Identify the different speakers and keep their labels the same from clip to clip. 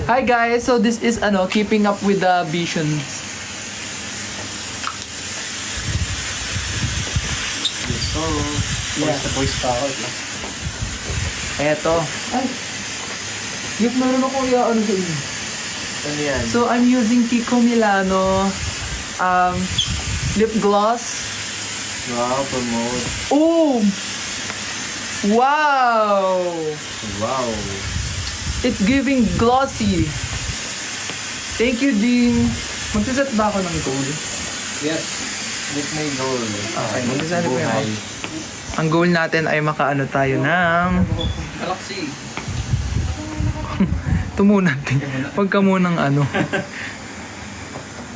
Speaker 1: Hi guys, so this is keeping up with the visions.
Speaker 2: So, voice pa ako.
Speaker 1: Eto. Ay. Yung meron ako ano sa inyo.
Speaker 2: Ano yan?
Speaker 1: So I'm using Kiko Milano lip gloss.
Speaker 2: Wow, promote.
Speaker 1: Oh! Wow!
Speaker 2: Wow.
Speaker 1: It's giving glossy. Thank you, Dean. Magsiset ba ako ng goal?
Speaker 2: Yes. With my goal.
Speaker 1: Okay, magsiset ko yun. Ang goal natin ay makaano tayo ng...
Speaker 2: Galaxy.
Speaker 1: Ito muna, Dean. Huwag ka munang ano.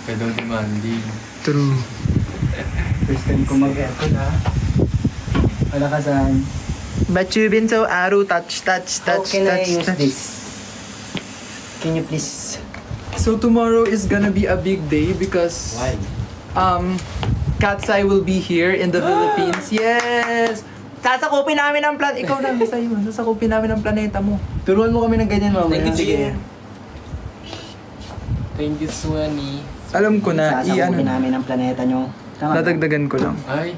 Speaker 2: Pero demanding.
Speaker 1: True.
Speaker 3: First time ko mag-aircon ha. Wala ka saan.
Speaker 1: But you've been so aru, touch.
Speaker 3: How can I use this? Can you please?
Speaker 1: So tomorrow is gonna be a big day because
Speaker 2: Why?
Speaker 1: Katsai will be here in the Philippines. Yes! Sasakupin namin ang plan. Ikaw na, sa'yo. Sasakupin namin ang planeta mo.
Speaker 3: Turuan mo kami ng ganyan mamaya.
Speaker 2: Thank you,
Speaker 3: Sige.
Speaker 2: Thank you, Swani.
Speaker 1: Alam ko na,
Speaker 3: Sasakupin namin ang planeta nyo. Tama ba?
Speaker 1: dadagdagan ko lang.
Speaker 2: Ay.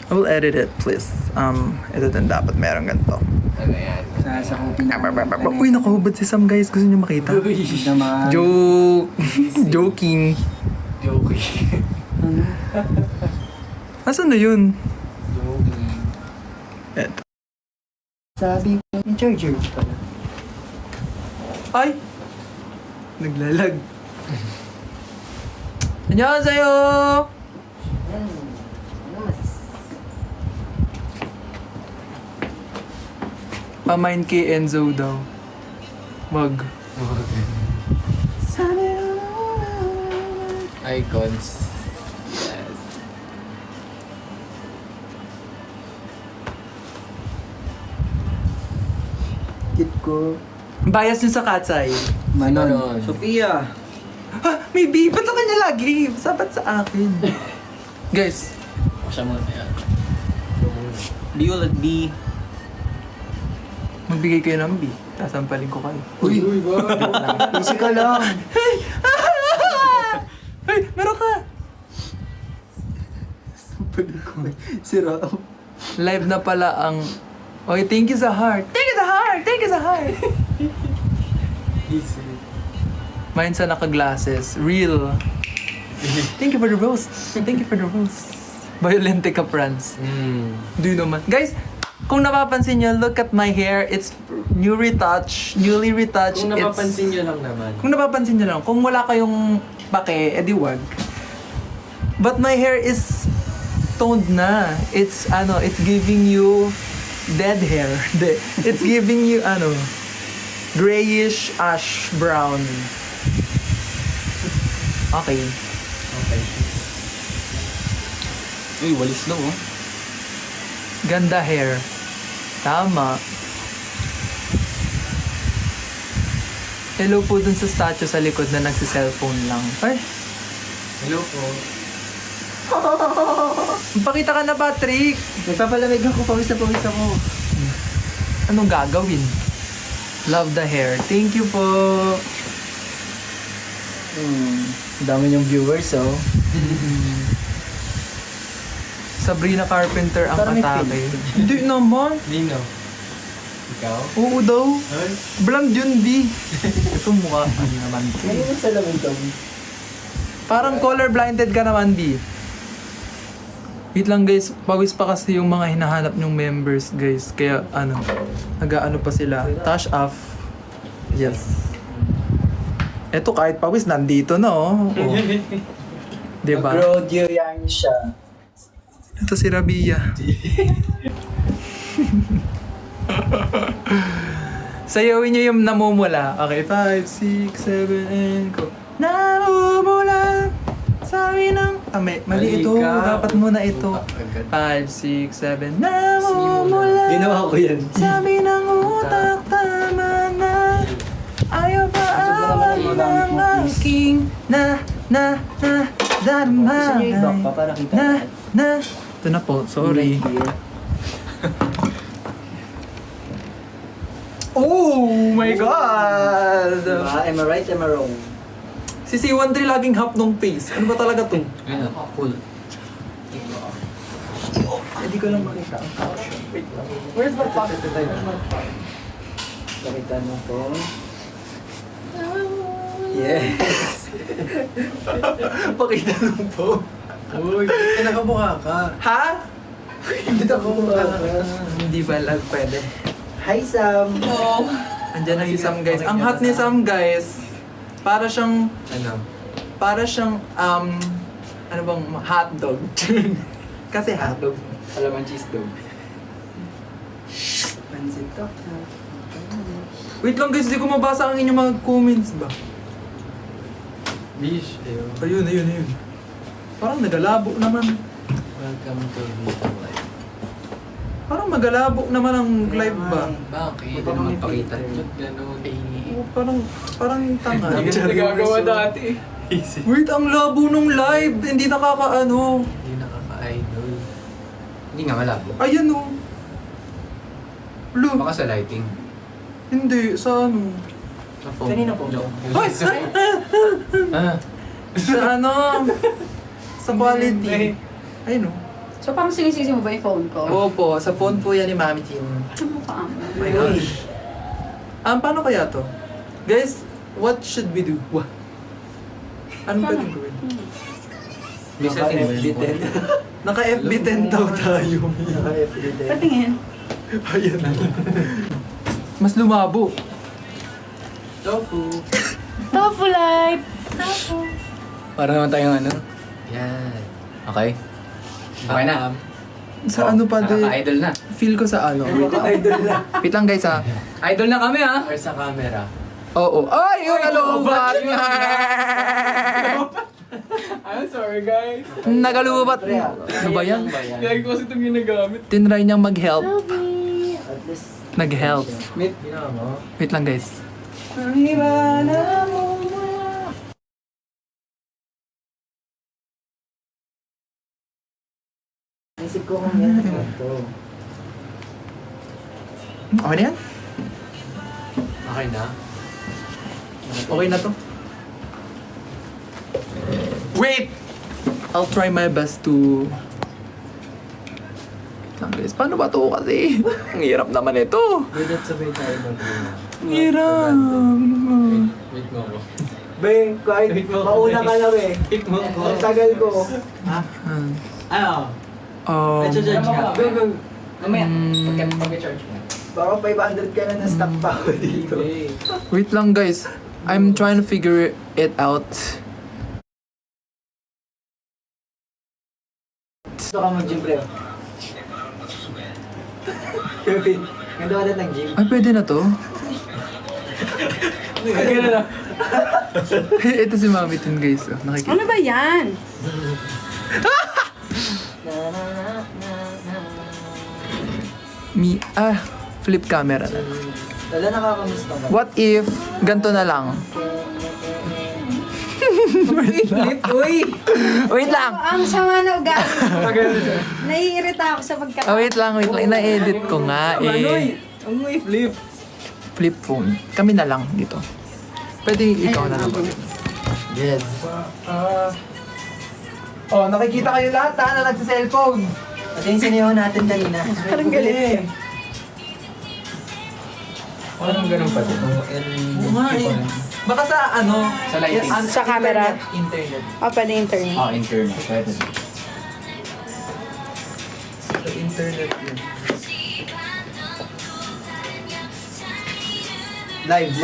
Speaker 1: I will edit it, please. Ito din dapat meron ganito.
Speaker 2: Ano yan?
Speaker 3: Sasakupin namin ang planeta.
Speaker 1: Uy, nakahubad si Sam, guys. Gusto niyo makita?
Speaker 3: Naman.
Speaker 1: Joke. Joking.
Speaker 2: Joking.
Speaker 1: Asan na yun?
Speaker 2: Joking.
Speaker 1: Eto.
Speaker 3: Sabi ko, yung charger pala.
Speaker 1: Ay! Naglalag. Annyeonghaseyo! Pamain kay Enzo daw. Wag.
Speaker 2: Icons. Yes.
Speaker 3: Kit ko.
Speaker 1: Bias nyo sa Katsai.
Speaker 3: Manon.
Speaker 2: Manon.
Speaker 3: Sophia.
Speaker 1: Ha? May B? Ba't sa kanya lagi? Sabat sa akin. Guys,
Speaker 2: Siya mo na yan. B ulit B.
Speaker 1: magbigay kayo ng B. Sasampalin ko kayo.
Speaker 3: Uy, easy ka lang.
Speaker 1: Ay, meron ka!
Speaker 3: Sampalin ko. Sira.
Speaker 1: Live na pala ang... Okay, thank you sa heart. Thank you sa heart! Thank you sa heart!
Speaker 2: Easy.
Speaker 1: Mine sa naka-glasses. Real. Thank you for the rose. Thank you for the rose. Violente ka, Franz. Do you know man? Guys, kung napapansin nyo, look at my hair. It's newly retouched.
Speaker 2: Kung napapansin nyo lang naman.
Speaker 1: Kung napapansin nyo lang, kung wala kayong pake, edi wag. But my hair is toned na. It's giving you dead hair. It's giving you grayish ash brown. Okay.
Speaker 2: Okay. Uy, walis na oh.
Speaker 1: Ganda hair. Tama. Hello po dun sa statue sa likod na nagsi-cellphone lang. Ay,
Speaker 2: Hello po.
Speaker 1: pakita ka na, Patrick.
Speaker 3: Nagpapalamig ako, pawis na pawis ako.
Speaker 1: Anong gagawin? Love the hair. Thank you po.
Speaker 3: Dami niyong viewers, oh.
Speaker 1: Sabrina Carpenter ang
Speaker 3: Parang may
Speaker 1: atake.
Speaker 3: filter.
Speaker 1: Hindi naman.
Speaker 2: Nino. Ikaw?
Speaker 1: Oo daw.
Speaker 2: Ay.
Speaker 1: Blonde yun, B. Ito mukha. Ano naman?
Speaker 3: Ano yung salamin to?
Speaker 1: Parang color blinded ka naman, B. Wait lang guys, pawis pa kasi yung mga hinahanap nyong members guys. Kaya nag-ano pa sila. Touch off. Yes. Eto kahit pawis, nandito na oh. Diba?
Speaker 3: Mag-rodeo yan siya.
Speaker 1: Ito si Rabia. Sayawin niyo yung namumula. Okay, 5, 6, 7, and go. Namumula. Sabi ng... mali ito.
Speaker 2: ka.
Speaker 1: Dapat muna ito. 5, 6, 7. Namumula.
Speaker 3: Ginawa ko yan.
Speaker 1: Sabi ng utak, tama na. Ayaw pa awang ng aking darma.
Speaker 3: Gusto niyo i-back pa para kita
Speaker 1: Na. Ito na po, sorry.
Speaker 3: Here.
Speaker 1: Oh! Oh my God!
Speaker 2: Diba? Am I right? Am I wrong?
Speaker 1: Si C13 laging half nung face. Ano ba talaga to?
Speaker 2: Ayun, cool.
Speaker 1: Hindi ko lang makita ang caption. Wait lang. Where's my pocket?
Speaker 2: Pakita mo po. Yes!
Speaker 1: Pakita lang po.
Speaker 3: Uy, nakabuka ka.
Speaker 1: Ha?
Speaker 3: Hindi nakabuka ka.
Speaker 1: Hindi ba lang pwede?
Speaker 2: Hi, Sam!
Speaker 1: Andyan na si Sam guys. Ang hot ni Sam guys, para siyang,
Speaker 3: Ano?
Speaker 1: ano bang, hotdog. Kasi hotdog.
Speaker 3: Alam ang cheese dog.
Speaker 2: Pansit ka.
Speaker 1: Wait lang guys, hindi ko mabasa ang inyong mga comments ba?
Speaker 3: Bish, ayun.
Speaker 1: Ayun. Parang nagalabo naman.
Speaker 3: Welcome to Vita Live.
Speaker 1: Parang magalabo naman ang live ba?
Speaker 3: Bakit?
Speaker 2: Baka
Speaker 3: magpakita.
Speaker 2: mag-filter.
Speaker 3: Ganun.
Speaker 1: Oh, parang tanga.
Speaker 3: Hindi ka nagagawa dati.
Speaker 1: Wait, ang labo nung live. Hindi nakakaano.
Speaker 3: Hindi nakaka-idol. Hindi nga malabo.
Speaker 1: Ayan o. Look,
Speaker 3: Baka sa lighting.
Speaker 1: hindi. Sa ano?
Speaker 3: Sa phone.
Speaker 2: Kanina po.
Speaker 1: Ay!
Speaker 3: Ah.
Speaker 1: Sa ano? Sa quality. Ayun o.
Speaker 4: So parang sinisisi mo ba yung phone ko?
Speaker 1: Opo, sa phone po yan ni Mami Tin.
Speaker 4: Ano mukha mo?
Speaker 1: Oh my gosh. Paano kaya to? Guys, what should we do? What? Ano pwedeng gawin?
Speaker 3: Bisa
Speaker 2: Naka-FB10.
Speaker 1: Naka-FB10 daw tayo.
Speaker 2: Naka-FB10.
Speaker 4: Patingin.
Speaker 1: Ayan. Mas lumabo.
Speaker 3: Tofu.
Speaker 4: Tofu life! Tofu.
Speaker 3: Para naman tayong ano? Yan. Okay. Okay na.
Speaker 1: Sa ano pa din?
Speaker 3: Idol na.
Speaker 1: Feel ko sa ano.
Speaker 2: Idol na.
Speaker 1: Wait lang guys ha.
Speaker 3: Idol na kami ha. Or sa camera.
Speaker 1: Oo. Ay, yung nalubat!
Speaker 3: I'm sorry guys.
Speaker 1: Nagalubat. Ano ba yan?
Speaker 3: Lagi ko kasi itong ginagamit.
Speaker 1: Tinry niyang mag-help.
Speaker 2: At least.
Speaker 1: Nag-help.
Speaker 3: Meet. Ginawa mo?
Speaker 1: Wait lang guys.
Speaker 2: Isip ko kung yan ito.
Speaker 1: Okay na yan?
Speaker 3: Okay na.
Speaker 1: Okay na to? Wait! I'll try my best to... Wait lang guys, paano ba to kasi? Ang hirap naman ito.
Speaker 3: Wait, at sabay tayo mag-una.
Speaker 1: Ang hirap.
Speaker 3: Wait mo ako.
Speaker 2: Be, kahit mauna ka na be.
Speaker 3: Wait mo ako.
Speaker 2: Ang tagal ko. Ano?
Speaker 1: Um,
Speaker 2: Nag-charge ka? Go, go.
Speaker 3: Mamaya.
Speaker 1: Mm.
Speaker 3: Pag-charge mo.
Speaker 2: Baka 500 ka na na-stock pa ako dito.
Speaker 1: wait lang guys. I'm trying to figure it out.
Speaker 2: Gusto ka mag-gym, pre. Kevin, ganda ka na nag-gym.
Speaker 1: Ay, pwede na to?
Speaker 2: Ganda na.
Speaker 1: Ito si Mami Tin guys. Oh, nakikita.
Speaker 4: Ano ba yan?
Speaker 1: Flip camera na.
Speaker 2: Wala nakakamusta ka.
Speaker 1: What if, ganito na lang?
Speaker 2: Flip, uy!
Speaker 1: Wait lang!
Speaker 4: Ang sama na ugali. Naiirita ako sa pagkakita.
Speaker 1: Oh, wait lang. Ina-edit ko nga eh.
Speaker 2: Ang may flip.
Speaker 1: Flip phone. Kami na lang dito. Pwede ikaw na lang.
Speaker 2: Yes.
Speaker 1: Oh, nakikita kayo lahat na nagsa-cellphone.
Speaker 2: At yung siniyaw natin kanina.
Speaker 4: Parang galit.
Speaker 3: Parang ganun pa din.
Speaker 1: Oo nga eh. Baka sa ano?
Speaker 3: Sa lighting.
Speaker 4: Sa camera.
Speaker 1: Internet.
Speaker 4: O, pwede internet.
Speaker 3: Oh, internet. Pwede.
Speaker 1: Sa internet yun.
Speaker 2: Live.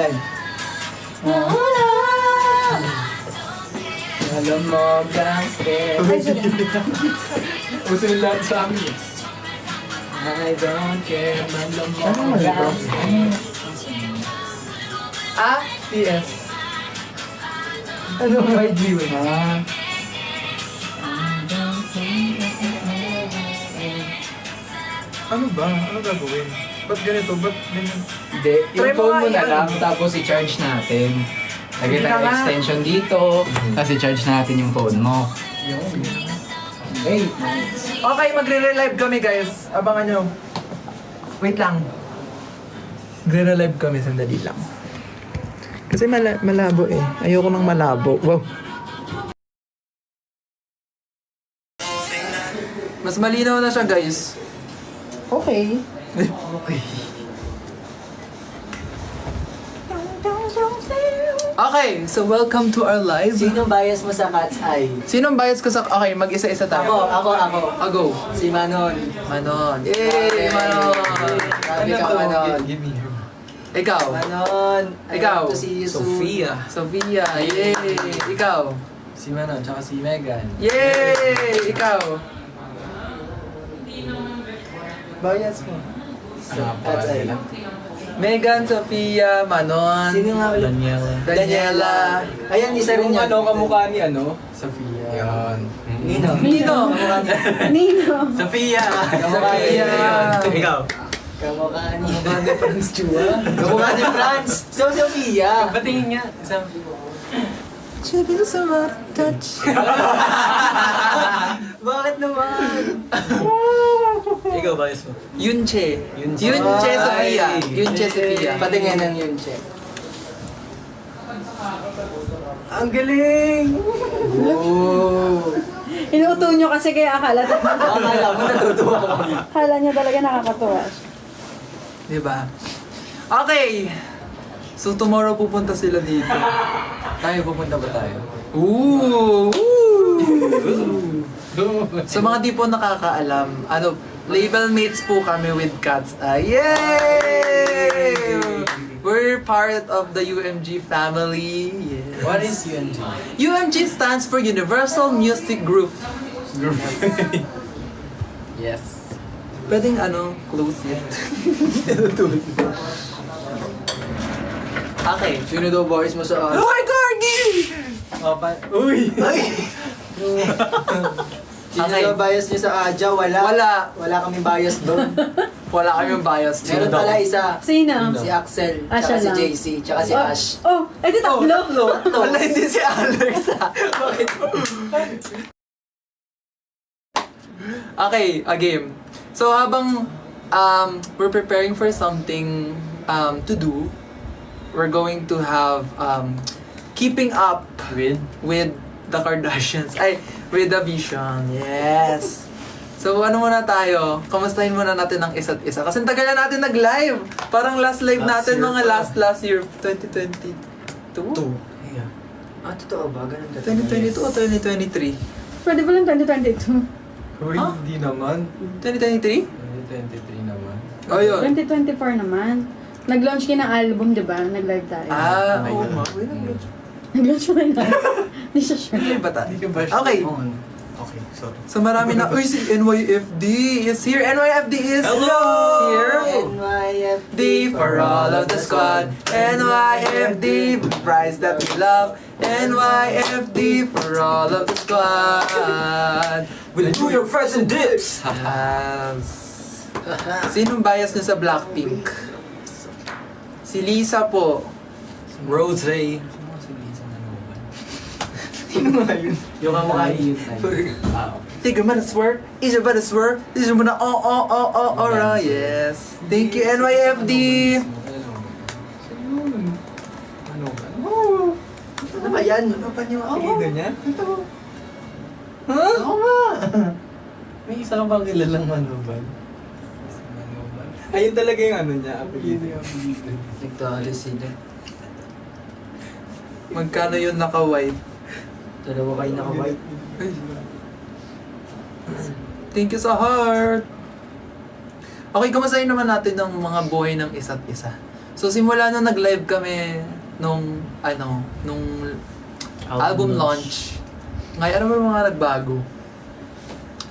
Speaker 3: Alam mo, gangster.
Speaker 4: Ay, sorry.
Speaker 3: Uso yung lahat sa amin. I don't care, alam mo,
Speaker 2: Ano ba ito?
Speaker 1: CS.
Speaker 2: Ano ba yung
Speaker 1: Ano ba? Ano gagawin? Ba't ganito? Ba't ganyan?
Speaker 3: Hindi, yung
Speaker 1: Try mo
Speaker 3: phone
Speaker 1: nga
Speaker 3: mo na
Speaker 1: yan.
Speaker 3: lang, tapos i-charge natin. Lagay
Speaker 1: Hindi
Speaker 3: tayo
Speaker 1: ka nga.
Speaker 3: extension dito, tapos i-charge natin yung phone mo.
Speaker 2: Hey,
Speaker 1: Okay, magre-relive kami guys. Abangan nyo. Wait lang. Nagre-live kami, sandali lang. Kasi malabo eh. Ayoko ng malabo. Wow. Mas malinaw na siya, guys.
Speaker 4: Okay.
Speaker 1: Okay, so welcome to our live.
Speaker 2: Sino bias mo sa Cat's Eye?
Speaker 1: Sinong bias ko sa... Okay, mag-isa-isa tayo.
Speaker 2: Ako.
Speaker 1: Go.
Speaker 2: Si Manon.
Speaker 1: Manon. Yay! Manon!
Speaker 2: Sabi ka, Manon.
Speaker 1: Ikaw.
Speaker 2: Manon.
Speaker 1: Ikaw.
Speaker 2: To see you soon.
Speaker 1: Sophia. Yay! Ikaw.
Speaker 3: Si Manon, tsaka si Megan.
Speaker 1: Yay! Ikaw.
Speaker 2: Bias mo. Cat's Eye.
Speaker 1: Megan, Sophia, Manon.
Speaker 2: Sino nga ulit? Daniela. Ayan, isa rin yan.
Speaker 3: kamukha ni Sofia. Yan.
Speaker 2: Nino.
Speaker 1: Nino.
Speaker 4: Nino.
Speaker 3: Sofia!
Speaker 2: Kamukha ni
Speaker 3: Ikaw.
Speaker 2: Kamukha ni Franz Chua. Kamukha ni Franz. So, Sofia.
Speaker 3: Patingin nga.
Speaker 1: Chicken sa touch.
Speaker 2: Bakit naman?
Speaker 3: Ikaw, bias mo.
Speaker 1: Yunche.
Speaker 3: Yunche.
Speaker 1: Yunche, Sophia.
Speaker 3: Ay.
Speaker 1: Yunche, Sophia.
Speaker 2: Patingin ng yun, che. Ang galing! Oh!
Speaker 4: Inuuto nyo kasi kaya akala
Speaker 2: Akala mo natutuwa ko.
Speaker 4: akala nyo talaga nakakatuwa.
Speaker 1: Diba? Okay. So tomorrow pupunta sila dito.
Speaker 3: Tayo, pupunta ba tayo?
Speaker 1: Ooh! Sa mga di po nakakaalam, label mates po kami with Cat's Eye. Yay! We're part of the UMG family. Yes.
Speaker 3: What is UNG?
Speaker 1: UMG stands for Universal Music Group.
Speaker 3: Yes.
Speaker 1: Pwedeng close it. Okay.
Speaker 2: Sino daw boys mo sa...
Speaker 1: Hoy, Corgi!
Speaker 3: Uy!
Speaker 2: Sino
Speaker 1: Okay.
Speaker 2: daw bias niyo sa Aja? Wala. Wala kami bias doon.
Speaker 1: Wala kaming bias.
Speaker 2: Meron pala isa.
Speaker 4: Sino?
Speaker 2: Si Axel,
Speaker 4: Ah,
Speaker 2: tsaka
Speaker 4: siya
Speaker 2: si
Speaker 4: lang.
Speaker 2: JC, tsaka si Ash.
Speaker 4: Oh, edi tatlo.
Speaker 1: Wala, hindi si Alex.
Speaker 2: Bakit?
Speaker 1: Okay, a game. So habang we're preparing for something to do, we're going to have keeping up with the Kardashians. Ay, with the Vision. Yes. So ano muna tayo? Kamustahin muna natin ang isa't isa. Kasi tagal na natin nag-live. Parang last live
Speaker 3: Last
Speaker 1: natin
Speaker 3: year
Speaker 1: mga
Speaker 3: pa.
Speaker 1: last year, 2022.
Speaker 3: Yeah.
Speaker 2: Ah, totoo ba? Ganun ka?
Speaker 1: 2022 o 2023?
Speaker 4: Pwede ba lang 2022?
Speaker 3: Uy, hindi naman.
Speaker 1: 2023?
Speaker 3: 2023 naman.
Speaker 1: Oh, yun.
Speaker 4: 2024 naman. Nag-launch kayo ng album, di ba? Nag-live tayo.
Speaker 1: Ah,
Speaker 3: Oh my
Speaker 1: oo
Speaker 3: God.
Speaker 1: nga. Wait lang.
Speaker 4: Nag-launch mo na. Hindi siya sure.
Speaker 1: Live ba tayo?
Speaker 3: Hindi ka ba sure?
Speaker 1: Okay.
Speaker 3: Oo. Okay, sorry.
Speaker 1: So marami na, uy, si NYFD is here. NYFD is
Speaker 3: Hello!
Speaker 1: here.
Speaker 2: NYFD
Speaker 1: D for all of the squad. NYFD, the prize that we love. NYFD for all of the squad.
Speaker 3: We'll do your fries and dips!
Speaker 1: Sinong bias niyo sa Blackpink? Si Lisa po.
Speaker 3: Rose.
Speaker 2: Sino nga yun?
Speaker 3: Yung kamukha ni Yun.
Speaker 1: Tignan mo na swear. Isa ba na swear? Isa mo na yes. Thank you, NYFD.
Speaker 3: Ano ba?
Speaker 2: Ano ba yan?
Speaker 3: Ano pa niyo apelido niya?
Speaker 1: Ha?
Speaker 3: Oo nga! May isa ka bang kilalang Manoban? Ayun talaga yung ano niya, apelido.
Speaker 2: Nagtali sila.
Speaker 1: Magkano yun naka-white?
Speaker 2: Dalawa kayo naka-white.
Speaker 1: Ay. Thank you sa heart. Okay, kumustahin naman natin ang mga buhay ng isa't isa. So simula nung nag-live kami nung album launch. Ngayon, ano ba yung mga nagbago?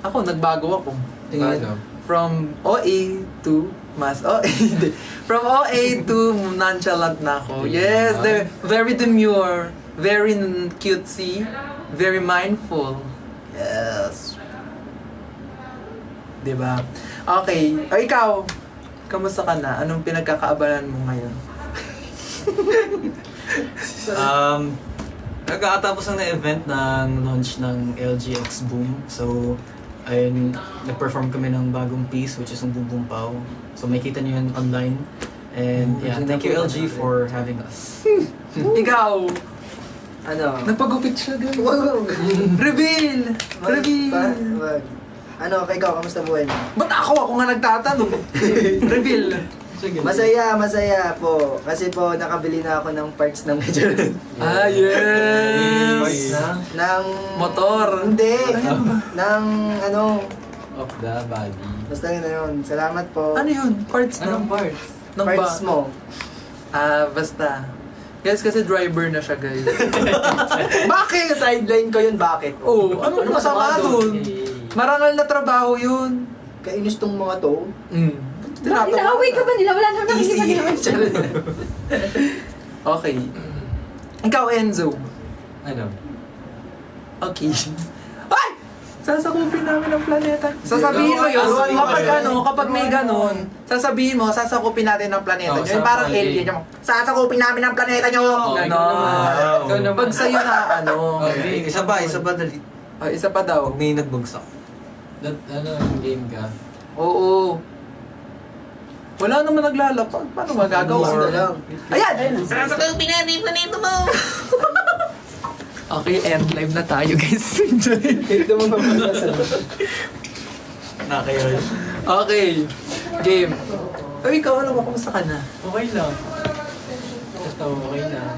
Speaker 1: Nagbago ako.
Speaker 3: Ano?
Speaker 1: From OA to mas OA. From OA to nonchalant na ako. Yes, very demure, very cutesy, very mindful. Yes. Diba? Okay. O ikaw, kamusta ka na? Anong pinagkakaabalan mo ngayon?
Speaker 5: Nagkakatapos lang na event ng launch ng LGX Boom. So, ayun, nag-perform kami ng bagong piece which is ang Bumbum Pao. So, makikita niyo yun online. And yeah, thank you LG for having us.
Speaker 1: Ikaw,
Speaker 2: Ano?
Speaker 1: nagpagupit siya guys.
Speaker 2: Wag.
Speaker 1: Reveal! Reveal!
Speaker 2: Wag. Ano, ikaw, kamusta buhay mo?
Speaker 1: Ba't ako nga nagtatanong? Reveal!
Speaker 2: Masaya po. Kasi po, nakabili na ako ng parts ng Medjolan.
Speaker 1: Ah, yes!
Speaker 2: ng...
Speaker 1: Motor!
Speaker 2: Hindi. ng ano...
Speaker 3: Of the body.
Speaker 2: Basta yun na yun. Salamat po.
Speaker 1: Ano yun? Parts ng...
Speaker 3: parts?
Speaker 1: ng
Speaker 2: Parts mo.
Speaker 1: Basta. Guys, kasi driver na siya, guys.
Speaker 2: Bakit? Sideline ko yun, bakit?
Speaker 1: Oh, ano masama dun? Marangal na trabaho yun.
Speaker 2: Kainis tong mga to.
Speaker 4: Inaaway ka ba nila? Wala naman nakikita nila.
Speaker 1: Okay. Ikaw, Enzo.
Speaker 3: Ano?
Speaker 1: Okay. Ay! Sasakupin namin ang planeta. Sasabihin mo yun, kapag may ganon, sasabihin mo, sasakupin natin ang planeta nyo. Yung parang alien nyo. Sasakupin namin ang planeta nyo! Ganon. Pag sa'yo na,
Speaker 5: Okay, isa pa dali.
Speaker 1: isa pa daw.
Speaker 5: Pag may nagbagsak.
Speaker 3: Game ka?
Speaker 1: Oo. Wala naman naglalapag. Paano magagawa?
Speaker 2: Easy na lang.
Speaker 1: Ayan! Sasakupin natin ang planeta mo! Okay, end live na tayo, guys.
Speaker 2: Ito mo naman
Speaker 5: Nakakayaw.
Speaker 1: Okay. Game. Ay, ikaw, ano ba? Kumusta ka na?
Speaker 3: Okay lang. Basta okay lang.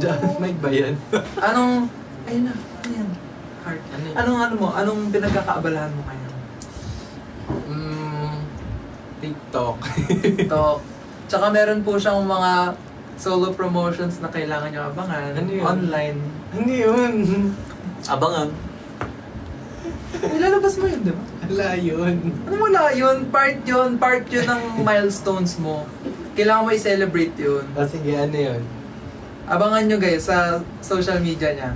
Speaker 3: Diyan, may bayan.
Speaker 1: Anong... Ayun na. Ano yan? Heart. Anong mo? Anong pinagkakaabalahan mo ngayon?
Speaker 3: TikTok.
Speaker 1: TikTok. Tsaka meron po siyang mga solo promotions na kailangan nyo abangan.
Speaker 3: Ano yun?
Speaker 1: Online.
Speaker 3: Ano yun?
Speaker 5: Abangan.
Speaker 1: Ilalabas mo yun, di ba?
Speaker 3: Wala yun.
Speaker 1: Ano wala yun? Part yun ng milestones mo. Kailangan mo i-celebrate yun.
Speaker 3: O sige, ano yun?
Speaker 1: Abangan nyo guys sa social media niya.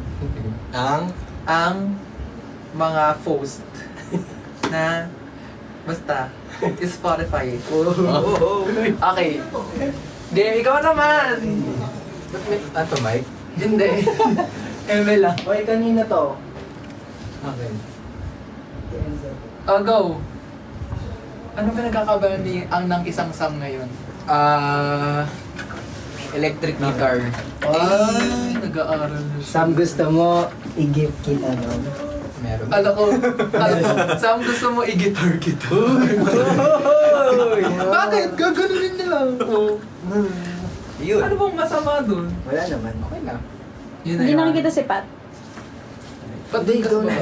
Speaker 1: Ang mga post na basta Spotify. Okay. Game, ikaw naman!
Speaker 3: Ba't may ato, Mike?
Speaker 1: Hindi. Eme lang.
Speaker 2: Hoy, kanina to.
Speaker 3: Okay.
Speaker 1: Go. Anong pinagkakabalan ng isang Sam ngayon?
Speaker 3: Electric guitar.
Speaker 1: Ay, nag-aaral na siya.
Speaker 2: Sam, gusto mo i-gift kita, no?
Speaker 3: Meron.
Speaker 1: Alam ko, Sam, gusto mo i-guitar kita. Bakit? Gaganunin na lang.
Speaker 2: Yun.
Speaker 1: Ano bang masama dun?
Speaker 2: Wala naman.
Speaker 3: Okay lang.
Speaker 1: Yun na
Speaker 4: Hindi
Speaker 1: yun.
Speaker 4: nakikita si Pat.
Speaker 1: Ba't
Speaker 2: Hindi,
Speaker 1: kas
Speaker 2: ikaw
Speaker 1: ba?
Speaker 2: na.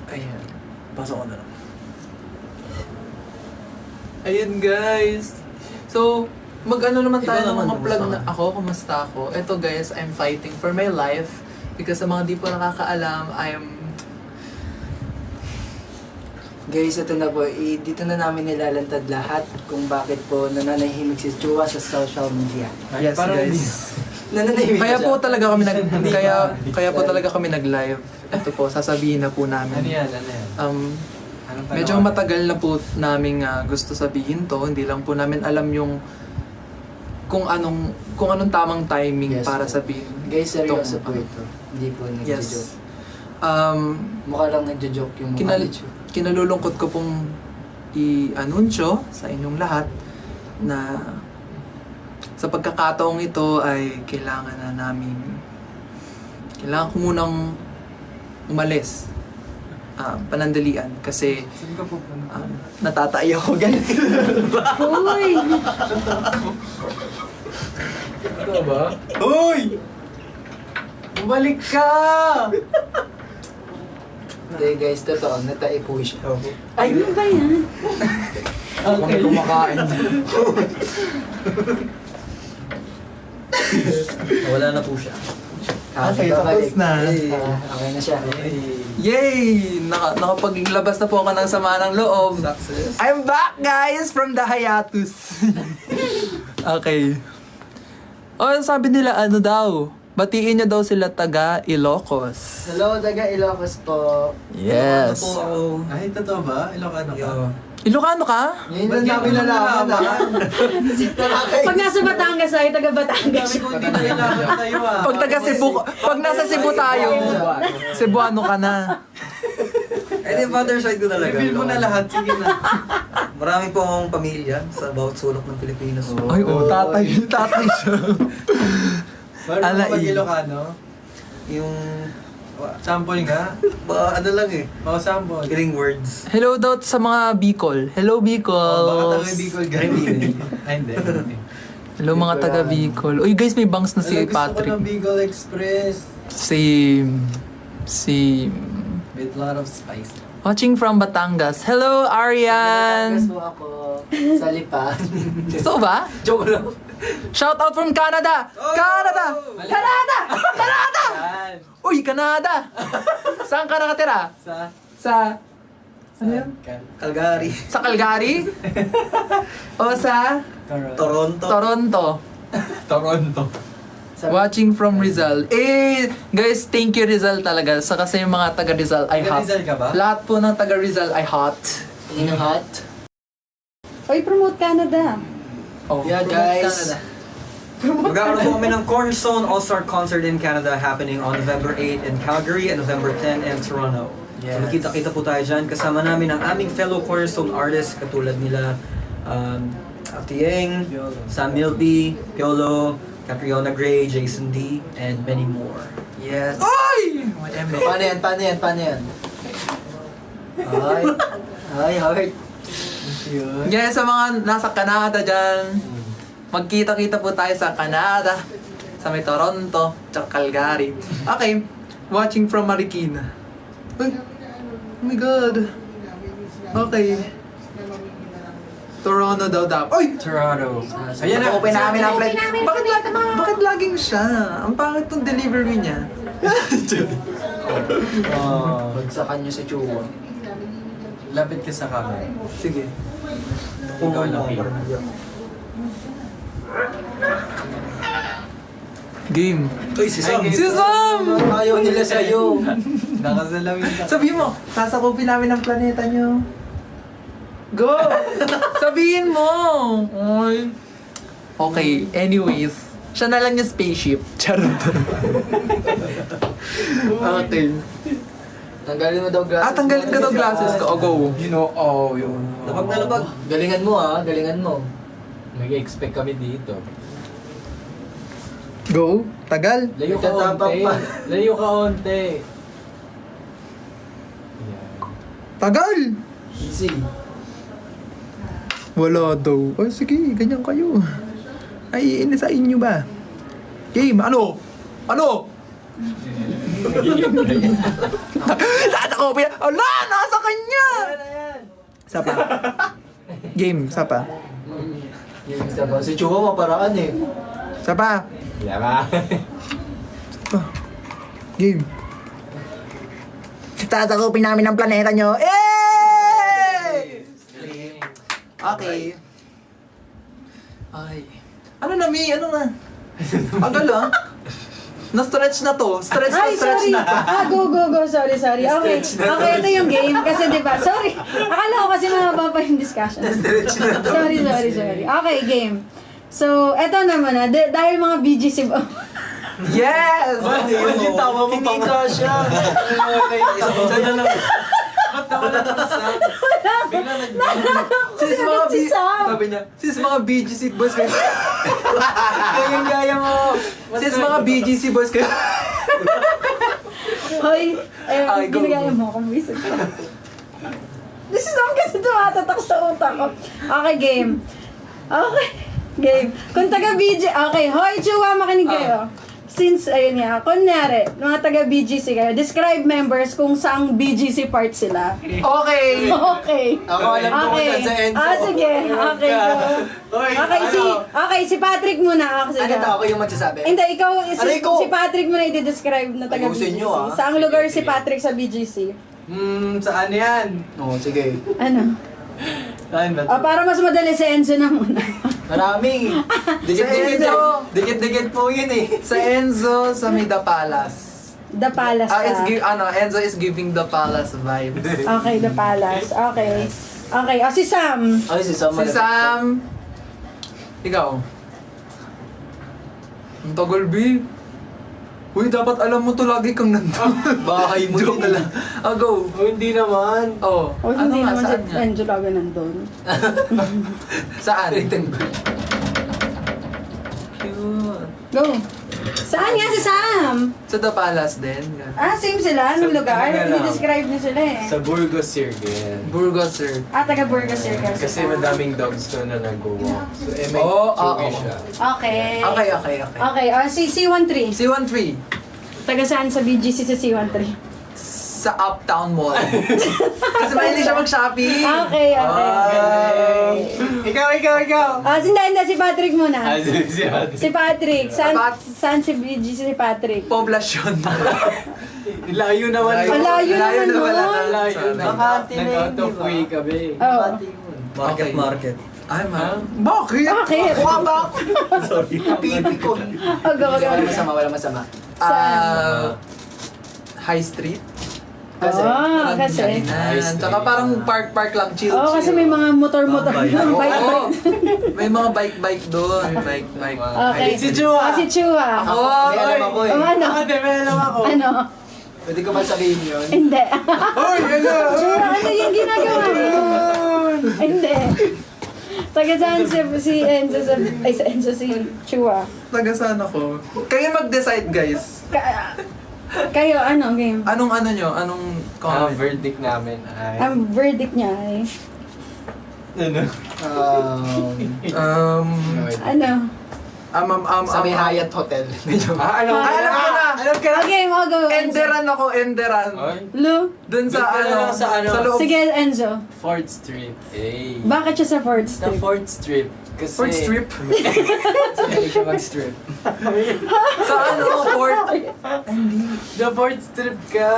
Speaker 5: Ayan. Pasok ko na lang.
Speaker 1: Ayun guys. So, mag-ano naman
Speaker 5: Ikaw
Speaker 1: tayo ng
Speaker 5: naman,
Speaker 1: mga plug
Speaker 5: kumusta
Speaker 1: na
Speaker 5: ka?
Speaker 1: ako. Kumusta ako? Ito guys, I'm fighting for my life. Because sa mga di po nakakaalam,
Speaker 2: Guys, ito na po. Dito na namin nilalantad lahat kung bakit po nananahimik si Chua sa social media.
Speaker 1: Yes guys.
Speaker 2: Nananahimik
Speaker 1: Kaya
Speaker 2: siya.
Speaker 1: po talaga kami kaya po talaga kami nag-live. Ito po, sasabihin na po namin.
Speaker 3: Ano yan? Ano yan? Anong
Speaker 1: Medyo matagal na po namin gusto sabihin to. Hindi lang po namin alam yung kung anong tamang timing
Speaker 2: Yes,
Speaker 1: para
Speaker 2: po.
Speaker 1: sabihin.
Speaker 2: Guys, seryoso
Speaker 1: Itong-
Speaker 2: po ito. Hindi po nagjo-joke.
Speaker 1: Yes.
Speaker 2: Mukha lang nagjo-joke yung mukha ni Chua.
Speaker 1: Kinalulungkot ko pong i-anunsyo sa inyong lahat na sa pagkakataong ito ay kailangan ko munang umalis. Panandalian kasi
Speaker 3: Saan ka pupunta?
Speaker 1: natatay ako ganun.
Speaker 4: Uy!
Speaker 3: Ito ba?
Speaker 1: Uy! Bumalik ka!
Speaker 2: Hindi guys, totoo. Natai po siya.
Speaker 4: Ay, ano ba yan?
Speaker 1: Kami kumakain.
Speaker 5: Wala na po siya.
Speaker 1: Okay, tapos na.
Speaker 2: Okay na siya.
Speaker 1: Yay! Nakapaglabas na po ako ng sama ng loob.
Speaker 3: Success.
Speaker 1: I'm back guys from the hiatus. Okay. Sabi nila daw. Batiin niya daw sila taga Ilocos.
Speaker 2: Hello, taga Ilocos po.
Speaker 1: Yes.
Speaker 3: Ay, totoo ba? Ilocano ka?
Speaker 1: Ilocano ka?
Speaker 2: Yun
Speaker 3: Ba't
Speaker 2: lang namin
Speaker 3: yun
Speaker 2: nalaman.
Speaker 3: nalaman?
Speaker 4: Pag nasa Batangas ay taga Batangas.
Speaker 3: Sabi ko hindi na kailangan tayo ah.
Speaker 1: Pag nasa Cebu tayo, Cebuano ka na.
Speaker 5: Eh, di father side ko talaga.
Speaker 3: Reveal mo na lahat. Sige na.
Speaker 5: Marami po akong pamilya sa bawat sulok ng Pilipinas.
Speaker 1: Ay, tatay siya.
Speaker 3: Meron
Speaker 1: Ala,
Speaker 3: ka mag-Ilocano?
Speaker 5: Yung...
Speaker 3: Sample nga?
Speaker 5: ano lang eh.
Speaker 3: Sample.
Speaker 5: Killing words.
Speaker 1: Hello daw sa mga Bicol. Hello, Bicol.
Speaker 3: Baka tayo Bicol ganun. Ay, hindi.
Speaker 1: Hello, mga taga Bicol. Uy, guys, may bangs na si
Speaker 3: Gusto ko
Speaker 1: Patrick.
Speaker 3: ng Bicol Express.
Speaker 1: Same.
Speaker 3: With a lot of spice.
Speaker 1: Watching from Batangas. Hello, Arian.
Speaker 2: Gusto ako sa Lipa.
Speaker 1: Gusto ba?
Speaker 2: Joke lang.
Speaker 1: Shout out from Canada! Canada! Canada! Canada!
Speaker 3: Yan.
Speaker 1: Uy, Canada! Saan ka nakatira? Sa... Ano yun?
Speaker 5: Calgary.
Speaker 1: Sa Calgary? O sa
Speaker 5: Toronto.
Speaker 1: Toronto?
Speaker 3: Toronto.
Speaker 1: Watching from Rizal. Guys, thank you Rizal talaga. Sa kasi yung mga taga Rizal ay hot.
Speaker 3: Rizal ka ba?
Speaker 1: Lahat po ng taga Rizal ay hot.
Speaker 2: Yun ang hot.
Speaker 4: Oy, promote Canada.
Speaker 1: Oh,
Speaker 2: Yeah, guys.
Speaker 5: Magkakaroon po kami ng Cornerstone All-Star Concert in Canada happening on November 8 in Calgary and November 10 in Toronto. So makita-kita po tayo dyan. Kasama namin ang aming fellow Cornerstone artists katulad nila Atieng, Sam Milby, Piolo, Catriona Gray, Jason D, and many more.
Speaker 2: Yes.
Speaker 1: Ay!
Speaker 2: Paano yan? Ay, heart.
Speaker 1: Yes, sa mga nasa Canada dyan, magkita-kita po tayo sa Canada, sa may Toronto, tsaka Calgary. Okay, watching from Marikina. Uy, oh my God. Okay. Toronto daw dapat. Uy!
Speaker 3: Toronto.
Speaker 2: Ayan na, open namin ang flight.
Speaker 1: Bakit laging siya? Ang pangit tong delivery niya.
Speaker 2: Bagsakan nyo sa Chua.
Speaker 3: Lapit ka sa camera.
Speaker 1: Sige.
Speaker 3: Ikaw lang yun.
Speaker 1: Game.
Speaker 5: Uy, si Sam!
Speaker 1: Si Sam!
Speaker 2: Ayaw nila sa'yo.
Speaker 3: Nakasalamin ka.
Speaker 1: Sabihin mo, sasakupin namin ang planeta nyo. Go! Sabihin mo! Oy. Okay, anyways. Siya na lang yung spaceship. Charot. Okay.
Speaker 2: Tanggalin mo daw glasses.
Speaker 1: Tanggalin ka daw glasses ko. Go.
Speaker 3: You know, yun.
Speaker 5: Labag na labag.
Speaker 2: Galingan mo galingan mo.
Speaker 3: Nag-expect kami dito.
Speaker 1: Go. Tagal.
Speaker 3: Layo ka
Speaker 2: Nagtatapak
Speaker 3: onte.
Speaker 2: pa.
Speaker 3: Layo ka onte.
Speaker 1: Tagal!
Speaker 2: Easy.
Speaker 1: Wala daw. Ay, sige. Ganyan kayo. Ay, sa inyo ba? Game. Ano? Sasakupin. Ala! Nasa kanya! Sapa. Game. Sapa.
Speaker 2: Yung isa ba? Si Chua maparaan eh.
Speaker 1: Sapa.
Speaker 3: Diba?
Speaker 1: Game. Sasakupin namin ang planeta nyo. Eh! Okay. Ay. Ano na, Mi? Ano na? Agal na-stretch na to. Stretch
Speaker 4: Sorry.
Speaker 1: na.
Speaker 4: Go. Sorry. Okay, ito yung game. Kasi diba, sorry. Akala ko kasi mahaba pa yung discussion. Sorry. Okay, game. So, eto naman na. Dahil mga BGC ba?
Speaker 1: Yes!
Speaker 5: Yung tawa mo
Speaker 2: Hindi ka siya.
Speaker 5: Sana lang.
Speaker 3: Ba't nawala ng sound? Bigla
Speaker 1: Sis mga
Speaker 4: si Sam.
Speaker 1: Sabi niya, sis mga BGC boys kayo.
Speaker 2: Gaya mo.
Speaker 1: Sis mga BGC boys kayo.
Speaker 4: Hoy,
Speaker 1: Ay, go.
Speaker 4: ginagaya mo akong bisig ko. This is Sam kasi tumatatak sa utak ko. Okay, game. Okay, game. Kung taga BG, okay, hoy, Chua, makinig kayo. Since, ayun nga, kunyari, mga taga BGC kayo, describe members kung saang BGC part sila.
Speaker 1: Okay.
Speaker 4: Okay.
Speaker 2: Ako alam ko kung saan sa Enzo.
Speaker 4: Sige. Okay, go. Okay, si Patrick muna. Sige.
Speaker 2: Ano to? Ako yung magsasabi?
Speaker 4: Hindi, ikaw,
Speaker 2: Aray ko!
Speaker 4: si Patrick muna i-describe na taga
Speaker 2: Ayusin
Speaker 4: BGC.
Speaker 2: nyo,
Speaker 4: Saang lugar si Patrick sa BGC?
Speaker 3: saan yan?
Speaker 2: Oo, sige.
Speaker 4: Ano?
Speaker 3: Saan ba?
Speaker 4: Para mas madali si Enzo na muna.
Speaker 2: Marami. Dikit-dikit
Speaker 1: Enzo.
Speaker 2: Dikit-dikit po yun eh.
Speaker 1: Sa Enzo, sa Mida Palace.
Speaker 4: The Palace
Speaker 1: Enzo is giving the Palace vibes.
Speaker 4: Okay, The Palace. Okay. Okay, si Sam.
Speaker 2: Ay, si Sam.
Speaker 1: Si Sam. Ikaw. Ang tagal, B. Uy, dapat alam mo to, lagi kang nandun.
Speaker 5: Bahay mo
Speaker 1: Joke
Speaker 5: yun.
Speaker 1: lang. Go.
Speaker 3: Oh, hindi naman.
Speaker 1: Oh,
Speaker 4: O hindi
Speaker 1: nga,
Speaker 4: naman
Speaker 1: saan
Speaker 4: si
Speaker 1: nga?
Speaker 4: Enzo lagi nandun.
Speaker 1: Saan?
Speaker 4: Go! Saan nga si Sam?
Speaker 1: Sa The Palace din.
Speaker 4: Ah, same sila ng lugar?
Speaker 3: Taga lang.
Speaker 4: I-describe niya sila eh.
Speaker 3: Sa Burgos Circle.
Speaker 1: Burgos, sir.
Speaker 4: Taga Burgos Circle.
Speaker 3: Kasi madaming dogs doon na nag-walk. So, may
Speaker 1: Oo,
Speaker 3: suki
Speaker 1: oo.
Speaker 3: siya.
Speaker 4: Okay.
Speaker 1: Okay.
Speaker 4: Okay, si C13.
Speaker 1: C13.
Speaker 4: Taga saan sa BGC sa C13?
Speaker 1: Sa Uptown Mall. Kasi mahilig siya mag-shopping.
Speaker 4: Okay.
Speaker 3: Ikaw!
Speaker 4: Hindi, si Patrick muna.
Speaker 3: si
Speaker 4: Si Patrick.
Speaker 1: Pat-
Speaker 4: Saan si BGC si Patrick?
Speaker 1: Poblasyon.
Speaker 3: Layo naman.
Speaker 4: Ang layo naman
Speaker 1: na wala
Speaker 4: nun.
Speaker 1: na.
Speaker 3: Layo.
Speaker 2: Makati na yun,
Speaker 3: Nag-out of
Speaker 2: di ba?
Speaker 3: way kami.
Speaker 4: Oo.
Speaker 1: Okay.
Speaker 5: Market.
Speaker 1: Ay, ma. Bakit?
Speaker 4: Bakit?
Speaker 2: Kuha ba ako? Sorry. Pipikon.
Speaker 4: Wag.
Speaker 2: Wala masama.
Speaker 1: High Street.
Speaker 2: Kasi,
Speaker 4: Kasi.
Speaker 1: Yan. Tsaka parang park lang, chill.
Speaker 4: Oo, kasi may mga motor-motor.
Speaker 5: Bye.
Speaker 4: Bike.
Speaker 1: Oo. May mga bike doon. Bike.
Speaker 4: Okay.
Speaker 3: Si Chua.
Speaker 4: Si Chua.
Speaker 1: Ako,
Speaker 2: may alam ako eh.
Speaker 4: Ano?
Speaker 3: May alam ako.
Speaker 4: Ano?
Speaker 2: Pwede ko ba sabihin yun?
Speaker 4: Hindi.
Speaker 3: Hoy, ano?
Speaker 4: Chua, ano yung ginagawa mo? Hindi. Taga saan si Enzo si Enzo si Chua.
Speaker 1: taga saan ako? Kayo mag-decide, guys.
Speaker 4: Kayo, ano, game?
Speaker 1: Anong ano nyo? Anong
Speaker 3: Ang
Speaker 1: comment?
Speaker 3: verdict namin ay...
Speaker 4: Ang verdict niya ay,
Speaker 3: Ano?
Speaker 1: Um,
Speaker 2: Sa may Hyatt Hotel.
Speaker 3: Alam ko
Speaker 1: alam ko na!
Speaker 2: Alam ka na?
Speaker 4: Okay, go.
Speaker 1: Enderan ako, Enderan.
Speaker 3: Oy,
Speaker 4: Lu?
Speaker 1: Doon sa
Speaker 3: Doon ka na
Speaker 1: ano,
Speaker 3: lang sa ano.
Speaker 1: loob.
Speaker 4: Sige, Enzo.
Speaker 3: 4th Street. Eh.
Speaker 4: Bakit siya sa 4th
Speaker 3: Sa
Speaker 4: Street?
Speaker 3: 4th Street. Kasi...
Speaker 1: Fourth strip.
Speaker 2: Hindi siya mag-strip.
Speaker 1: Sa ano, fourth.
Speaker 3: The 4th Street ka.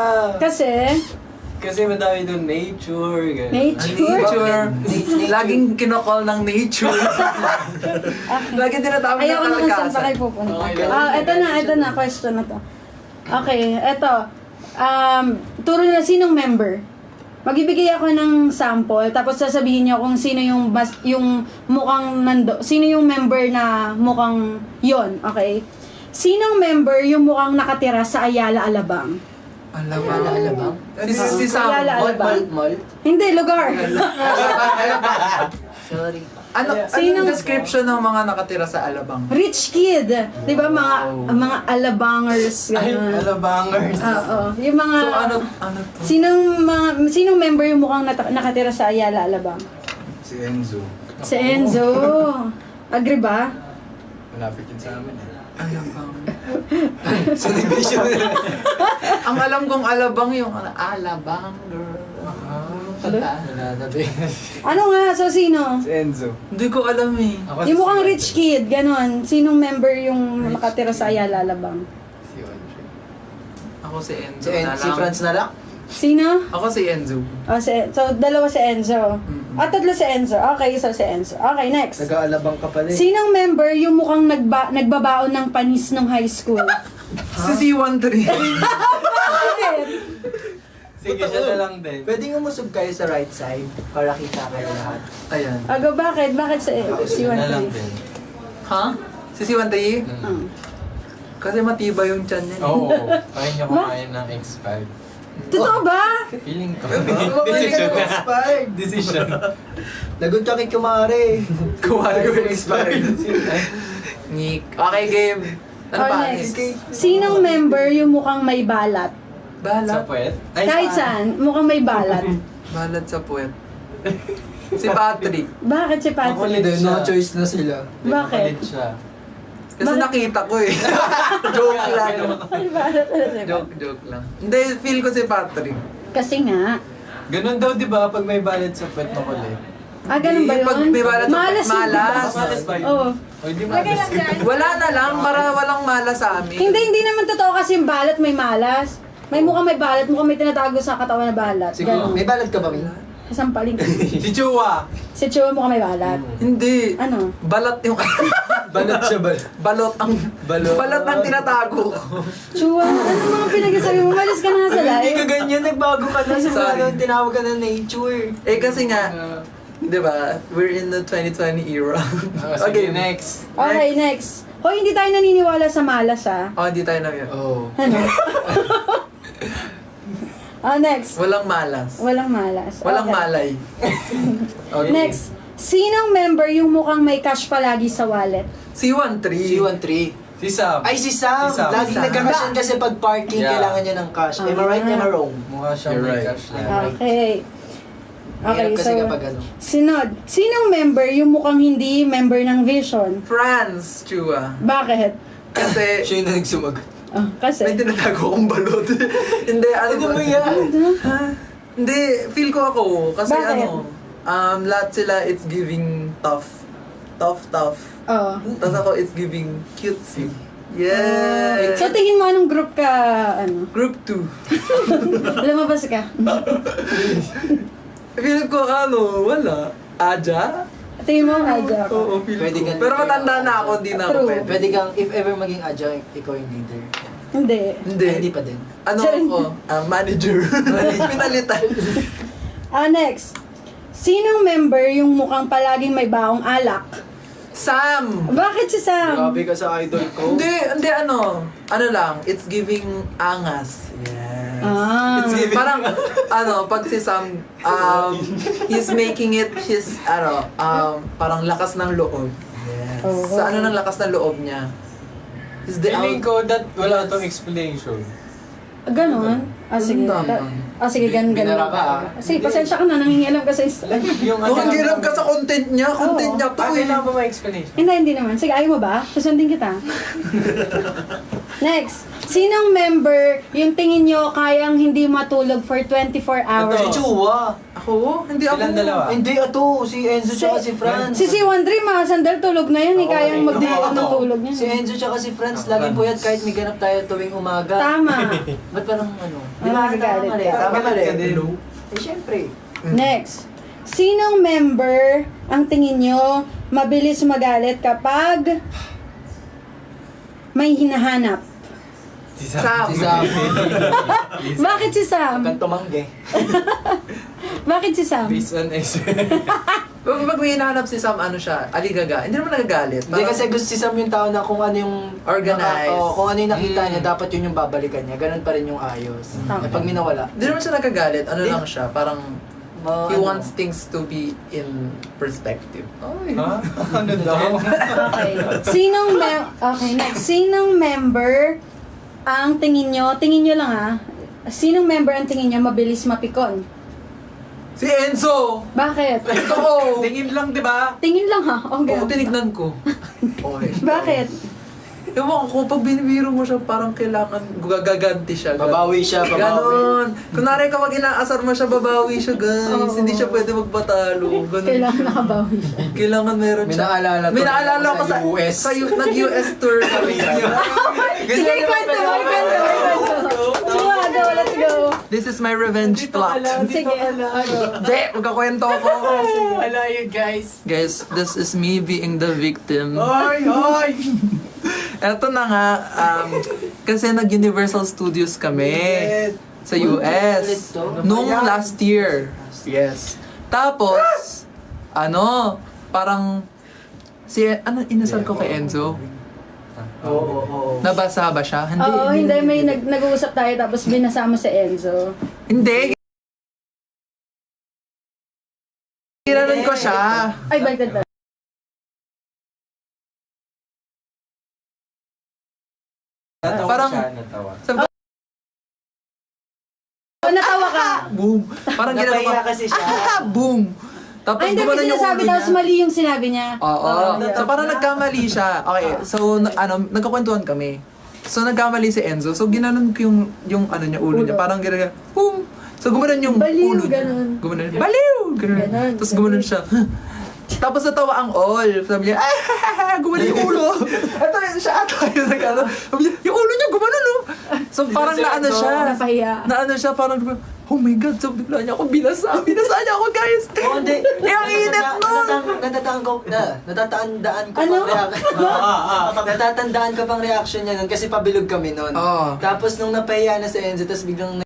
Speaker 3: Kasi madami doon nature. Ganun.
Speaker 4: Nature?
Speaker 1: Nature. Laging kinokol ng nature. Laging tinatawag ng
Speaker 4: Ayoko naman saan pa
Speaker 1: kalakasan.
Speaker 4: kayo pupunta.
Speaker 3: Okay.
Speaker 4: Ito na, question na to. Okay, ito. Turo na sinong member. Magbibigay ako ng sample, tapos sasabihin niyo kung sino yung mukhang sino yung member na mukhang yon, okay? Sinong member yung mukhang nakatira sa Ayala Alabang?
Speaker 2: Alabang?
Speaker 1: Si Sam.
Speaker 4: Ayala Alabang.
Speaker 2: Mall?
Speaker 4: Hindi, lugar.
Speaker 2: Sorry.
Speaker 1: Anong description ng mga nakatira sa Alabang?
Speaker 4: Rich kid. 'Di ba mga Alabangers
Speaker 3: Ay,
Speaker 4: ganun.
Speaker 3: alabangers.
Speaker 4: Oo, yung mga
Speaker 1: So ano to?
Speaker 4: sinong member yung mukhang nakatira sa Ayala Alabang?
Speaker 3: Si Enzo.
Speaker 4: Si Enzo. Agree ba?
Speaker 3: Malapit yun sa amin eh.
Speaker 1: Alabang.
Speaker 2: Subdivision.
Speaker 1: Ang alam kong Alabang yung Alabang girl.
Speaker 2: Wala na din.
Speaker 4: Ano nga? So, sino?
Speaker 3: Si Enzo.
Speaker 1: Hindi ko alam eh.
Speaker 3: Ako
Speaker 4: Yung mukhang rich kid, ganon. Sinong member yung nakatira sa Ayala Alabang?
Speaker 3: Si Andre.
Speaker 1: Ako si Enzo.
Speaker 2: Si Franz na lang?
Speaker 4: Sino?
Speaker 1: Ako si Enzo.
Speaker 4: So, dalawa si Enzo. Tatlo si Enzo. Okay, so si Enzo. Okay, next.
Speaker 2: Nag-aalabang ka pa rin.
Speaker 4: Sinong member yung mukhang nagbabaon ng panis nung high school?
Speaker 1: Si C13.
Speaker 3: Sige, siya na lang din.
Speaker 2: Pwede nga musog kayo sa right side para kita kayo lahat.
Speaker 1: Ayan.
Speaker 4: Aga, bakit? Bakit si
Speaker 3: Siya na lang
Speaker 4: 1
Speaker 3: din.
Speaker 1: Ha? Si C13?
Speaker 3: Mm.
Speaker 1: Kasi matibay yung chan niya.
Speaker 3: Oo. Kaya niya kumain ng X5.
Speaker 4: Totoo ba?
Speaker 3: Feeling ko.
Speaker 2: Decision na.
Speaker 3: Decision.
Speaker 2: Lagot ka kay Kumare.
Speaker 1: Kuwari ko expired. Nick. Okay, game. Ano pa?
Speaker 4: next. Sinong member yung mukhang may balat?
Speaker 3: Sa
Speaker 1: Balat.
Speaker 3: puwet?
Speaker 4: Kahit saan, mukhang may balat.
Speaker 1: Balat sa puwet. Si Patrick.
Speaker 4: Bakit si Patrick?
Speaker 2: Hindi, no choice na sila.
Speaker 4: Bakit?
Speaker 3: Makulit siya.
Speaker 1: Kasi
Speaker 4: Bakit?
Speaker 1: nakita ko eh. Joke lang.
Speaker 4: May balat pala si Patrick.
Speaker 1: Joke lang. Hindi, feel ko si Patrick.
Speaker 4: Kasi nga.
Speaker 3: Ganun daw, di ba? Pag may balat sa puwet, makulit.
Speaker 4: Ganun ba yun?
Speaker 1: Pag may balat sa
Speaker 4: Malas yun,
Speaker 1: malas.
Speaker 4: diba?
Speaker 3: Malas ba yun?
Speaker 4: Oo.
Speaker 3: O, di malas ka.
Speaker 1: Wala na lang, para walang mala sa amin.
Speaker 4: Hindi naman totoo kasi yung balat may malas. May mukhang may balat, mukhang may tinatago sa katawan na balat.
Speaker 2: Siguro,
Speaker 4: Ganun.
Speaker 2: may balad ka ba, Min?
Speaker 4: Sasampalin ko.
Speaker 3: Si Chua!
Speaker 4: Si Chua mukhang may balat.
Speaker 1: Hindi.
Speaker 4: Ano?
Speaker 1: Balat yung...
Speaker 2: Balot siya ba?
Speaker 1: Balot ang... Balat ang tinatago ko.
Speaker 4: Chua, ano mga pinag-sabi mo? Malis ka na nga sa
Speaker 2: Hindi ka
Speaker 4: live.
Speaker 2: ganyan, nagbago ka na sa
Speaker 1: Sorry.
Speaker 2: ano, tinawag ka na nature.
Speaker 1: Eh kasi nga, di ba, we're in the 2020 era.
Speaker 3: Sige, next.
Speaker 4: Okay, next. Hoy, hindi tayo naniniwala sa malas, ah.
Speaker 1: Oh, hindi tayo na yun.
Speaker 2: Oh.
Speaker 4: Ano? Next.
Speaker 1: Walang malas.
Speaker 4: Walang malas.
Speaker 1: Walang
Speaker 4: Okay.
Speaker 1: malay. Okay.
Speaker 4: Next. Sinong member yung mukhang may cash palagi sa wallet?
Speaker 1: C13.
Speaker 2: C13.
Speaker 3: Si Sam.
Speaker 2: Ay, si Sam!
Speaker 3: Si Sam.
Speaker 2: Lagi
Speaker 1: Si Sam.
Speaker 2: nagka-cash yan kasi pag parking,
Speaker 3: Yeah.
Speaker 2: kailangan niya ng cash. Am I right? Am I wrong?
Speaker 3: Mukha siyang
Speaker 1: You're
Speaker 3: may
Speaker 1: right.
Speaker 3: cash na.
Speaker 4: Okay. Okay,
Speaker 2: Hirap kasi
Speaker 4: so,
Speaker 2: kapag ano.
Speaker 4: sinod. Sinong member yung mukhang hindi member ng Vision?
Speaker 1: France, Chua.
Speaker 4: Bakit?
Speaker 1: Kasi,
Speaker 2: Siya yung na nagsumagot.
Speaker 4: Oh, kasi?
Speaker 1: may tinatago kong balot. Hindi, ano ba? Ha? Hindi, feel ko ako. Kasi
Speaker 4: Bakit?
Speaker 1: lahat sila, it's giving tough. Tough.
Speaker 4: Oh.
Speaker 1: Tapos ako, it's giving cutesy. Yeah!
Speaker 4: So, tingin mo anong group ka, ano?
Speaker 1: Group 2.
Speaker 4: Lumabas ka?
Speaker 1: Feel ko, wala. Aja?
Speaker 4: Tingin mo, Aja ka?
Speaker 1: Oo, feel
Speaker 2: Pwede
Speaker 1: ko.
Speaker 2: ganun.
Speaker 1: Pero matanda na ako, di na ako
Speaker 4: True.
Speaker 1: pwede.
Speaker 2: Pwede kang, if ever maging adjunct, ikaw yung leader.
Speaker 4: Hindi.
Speaker 1: Hindi.
Speaker 2: Ay, hindi pa din.
Speaker 1: Ano ako? Manager. Pinalitan.
Speaker 4: Next. Sinong member yung mukhang palaging may baong alak?
Speaker 1: Sam!
Speaker 4: Bakit si Sam?
Speaker 2: Grabe ka sa idol ko.
Speaker 1: Hindi, ano lang, it's giving angas. Yes.
Speaker 4: Ah.
Speaker 1: It's giving, parang, pag si Sam, he's making it his, parang lakas ng loob. Yes.
Speaker 4: Oh.
Speaker 1: Sa ng lakas ng loob niya? He's the
Speaker 3: Feeling
Speaker 1: out.
Speaker 3: ko that wala tong explanation.
Speaker 4: Ganon? Sige.
Speaker 1: Tama.
Speaker 4: Sige, ganun
Speaker 2: Binara
Speaker 4: lang
Speaker 2: ka,
Speaker 4: talaga. Sige, pasensya ka na, nangingialam ka sa
Speaker 3: Yung
Speaker 1: Kung ang hirap ka sa content niya, content
Speaker 4: Oo.
Speaker 1: niya to eh.
Speaker 3: Kailangan ba may explanation?
Speaker 4: Hindi naman. Sige, ayaw mo ba? Susundin kita. Next. Sinong member yung tingin nyo kayang hindi matulog for 24 hours?
Speaker 2: Si Chua.
Speaker 1: Ako? Hindi ako.
Speaker 3: Silang dalawa.
Speaker 2: Hindi, ato. Si Enzo tsaka si Franz.
Speaker 4: Si C13, mga sandal tulog na yan.
Speaker 3: Oo,
Speaker 4: Kayang
Speaker 3: eh.
Speaker 4: magdiwan ng
Speaker 3: Oo.
Speaker 4: tulog niya.
Speaker 2: Si Enzo tsaka si Franz, laging puyat kahit may ganap tayo tuwing umaga.
Speaker 4: Tama.
Speaker 2: Ba't parang ano? Di
Speaker 4: Ah,
Speaker 2: ba?
Speaker 4: nagagalit
Speaker 2: Tama mali.
Speaker 4: ka.
Speaker 2: Tama mali.
Speaker 3: Ka din.
Speaker 2: Eh, syempre.
Speaker 4: Next. Sinong member ang tingin nyo mabilis magalit kapag may hinahanap?
Speaker 3: Si
Speaker 1: Sam.
Speaker 2: Si Sam.
Speaker 4: Bakit si Sam?
Speaker 2: Kan tumangge.
Speaker 4: Bakit si Sam?
Speaker 3: Based on experience.
Speaker 1: Pag may hinahanap si Sam, siya, aligaga. Hindi naman nagagalit.
Speaker 2: Hindi kasi gusto si Sam yung tao na kung ano yung
Speaker 1: Organized.
Speaker 2: kung ano yung nakita niya, dapat yun yung babalikan niya. Ganun pa rin yung ayos.
Speaker 4: Tama.
Speaker 2: Eh, pag minawala,
Speaker 1: Hindi naman siya nagagalit. Lang siya, parang he
Speaker 2: ano,
Speaker 1: wants things to be in perspective.
Speaker 3: Ha? Ano daw?
Speaker 4: Okay. Okay, next. Sinong member ang tingin nyo lang ha, sinong member ang tingin nyo mabilis mapikon?
Speaker 1: Si Enzo!
Speaker 4: Bakit?
Speaker 1: Ito ko!
Speaker 3: Tingin lang, di ba?
Speaker 4: Tingin lang ha. Okay.
Speaker 1: Oo, tinignan ko. Okay.
Speaker 4: Bakit?
Speaker 1: Ewan ko, pag binibiro mo siya, parang kailangan gagaganti siya.
Speaker 2: babawi siya, babawi.
Speaker 1: Ganon. Kunwari kapag inaasar mo siya, babawi siya, guys.
Speaker 4: Oo.
Speaker 1: Hindi siya pwede magpatalo. Ganon.
Speaker 4: Kailangan nakabawi siya.
Speaker 1: Kailangan meron
Speaker 2: May
Speaker 1: siya.
Speaker 2: naalala
Speaker 1: May
Speaker 2: tuloy
Speaker 1: naalala
Speaker 2: ako
Speaker 1: ko
Speaker 2: sa US.
Speaker 1: Nag-US tour kami.
Speaker 4: Sige, kwento mo. Chua, go, let's go.
Speaker 1: This is my revenge plot.
Speaker 4: Sige.
Speaker 1: Hindi, magkakwento ko.
Speaker 3: Wala yun, guys.
Speaker 1: Guys, this is me being the victim.
Speaker 3: Hoy! Hoy!
Speaker 1: Eto na nga, kasi nag-Universal Studios kami sa US nung last year. Yes. Tapos, parang inasal ko kay Enzo?
Speaker 2: Oo.
Speaker 1: Nabasa ba siya?
Speaker 4: Oo, hindi. May nag-uusap tayo tapos binasa mo si Enzo.
Speaker 1: Hindi. Kinanan ko siya.
Speaker 4: Ay, baliktad ba?
Speaker 3: Natawa
Speaker 1: Parang-
Speaker 3: siya, natawa.
Speaker 1: Sabi ko,
Speaker 4: Oh, natawa ka.
Speaker 1: boom. Parang ginawa
Speaker 2: Napahiya
Speaker 1: ko.
Speaker 2: kasi siya.
Speaker 1: Boom. Tapos
Speaker 4: Ay, hindi. May
Speaker 1: gumanon yung
Speaker 4: sinasabi
Speaker 1: ulo
Speaker 4: tapos
Speaker 1: niya.
Speaker 4: mali yung sinabi niya.
Speaker 1: Oo.
Speaker 4: yeah.
Speaker 1: So parang nagkamali siya. Okay, so nagkakwentuhan kami. So nagkamali si Enzo. So ginanon ko yung niya, ulo niya. Parang ginawa, boom. So gumanon yung
Speaker 4: Baliw,
Speaker 1: ulo niya.
Speaker 4: ganon.
Speaker 1: Gumanon. Baliw! Ganon.
Speaker 4: Ganon.
Speaker 1: Tapos gumanon siya. Tapos natawa ang all. Sabi niya, gumanon yung ulo. Ito siya ata. Sabi niya, yung ulo niya gumanon, no? So parang naano siya.
Speaker 4: Napahiya.
Speaker 1: Naano siya, parang, oh my God, so bigla niya ako binasa. Binasa niya ako, guys.
Speaker 2: Oo, hindi.
Speaker 1: Eh, ang init nun.
Speaker 2: Natatandaan ko
Speaker 4: Ano?
Speaker 2: pang reaction. Natatandaan ko pang reaction niya nun kasi pabilog kami nun.
Speaker 1: Oo.
Speaker 2: Tapos nung napahiya na si Enzo, tapos biglang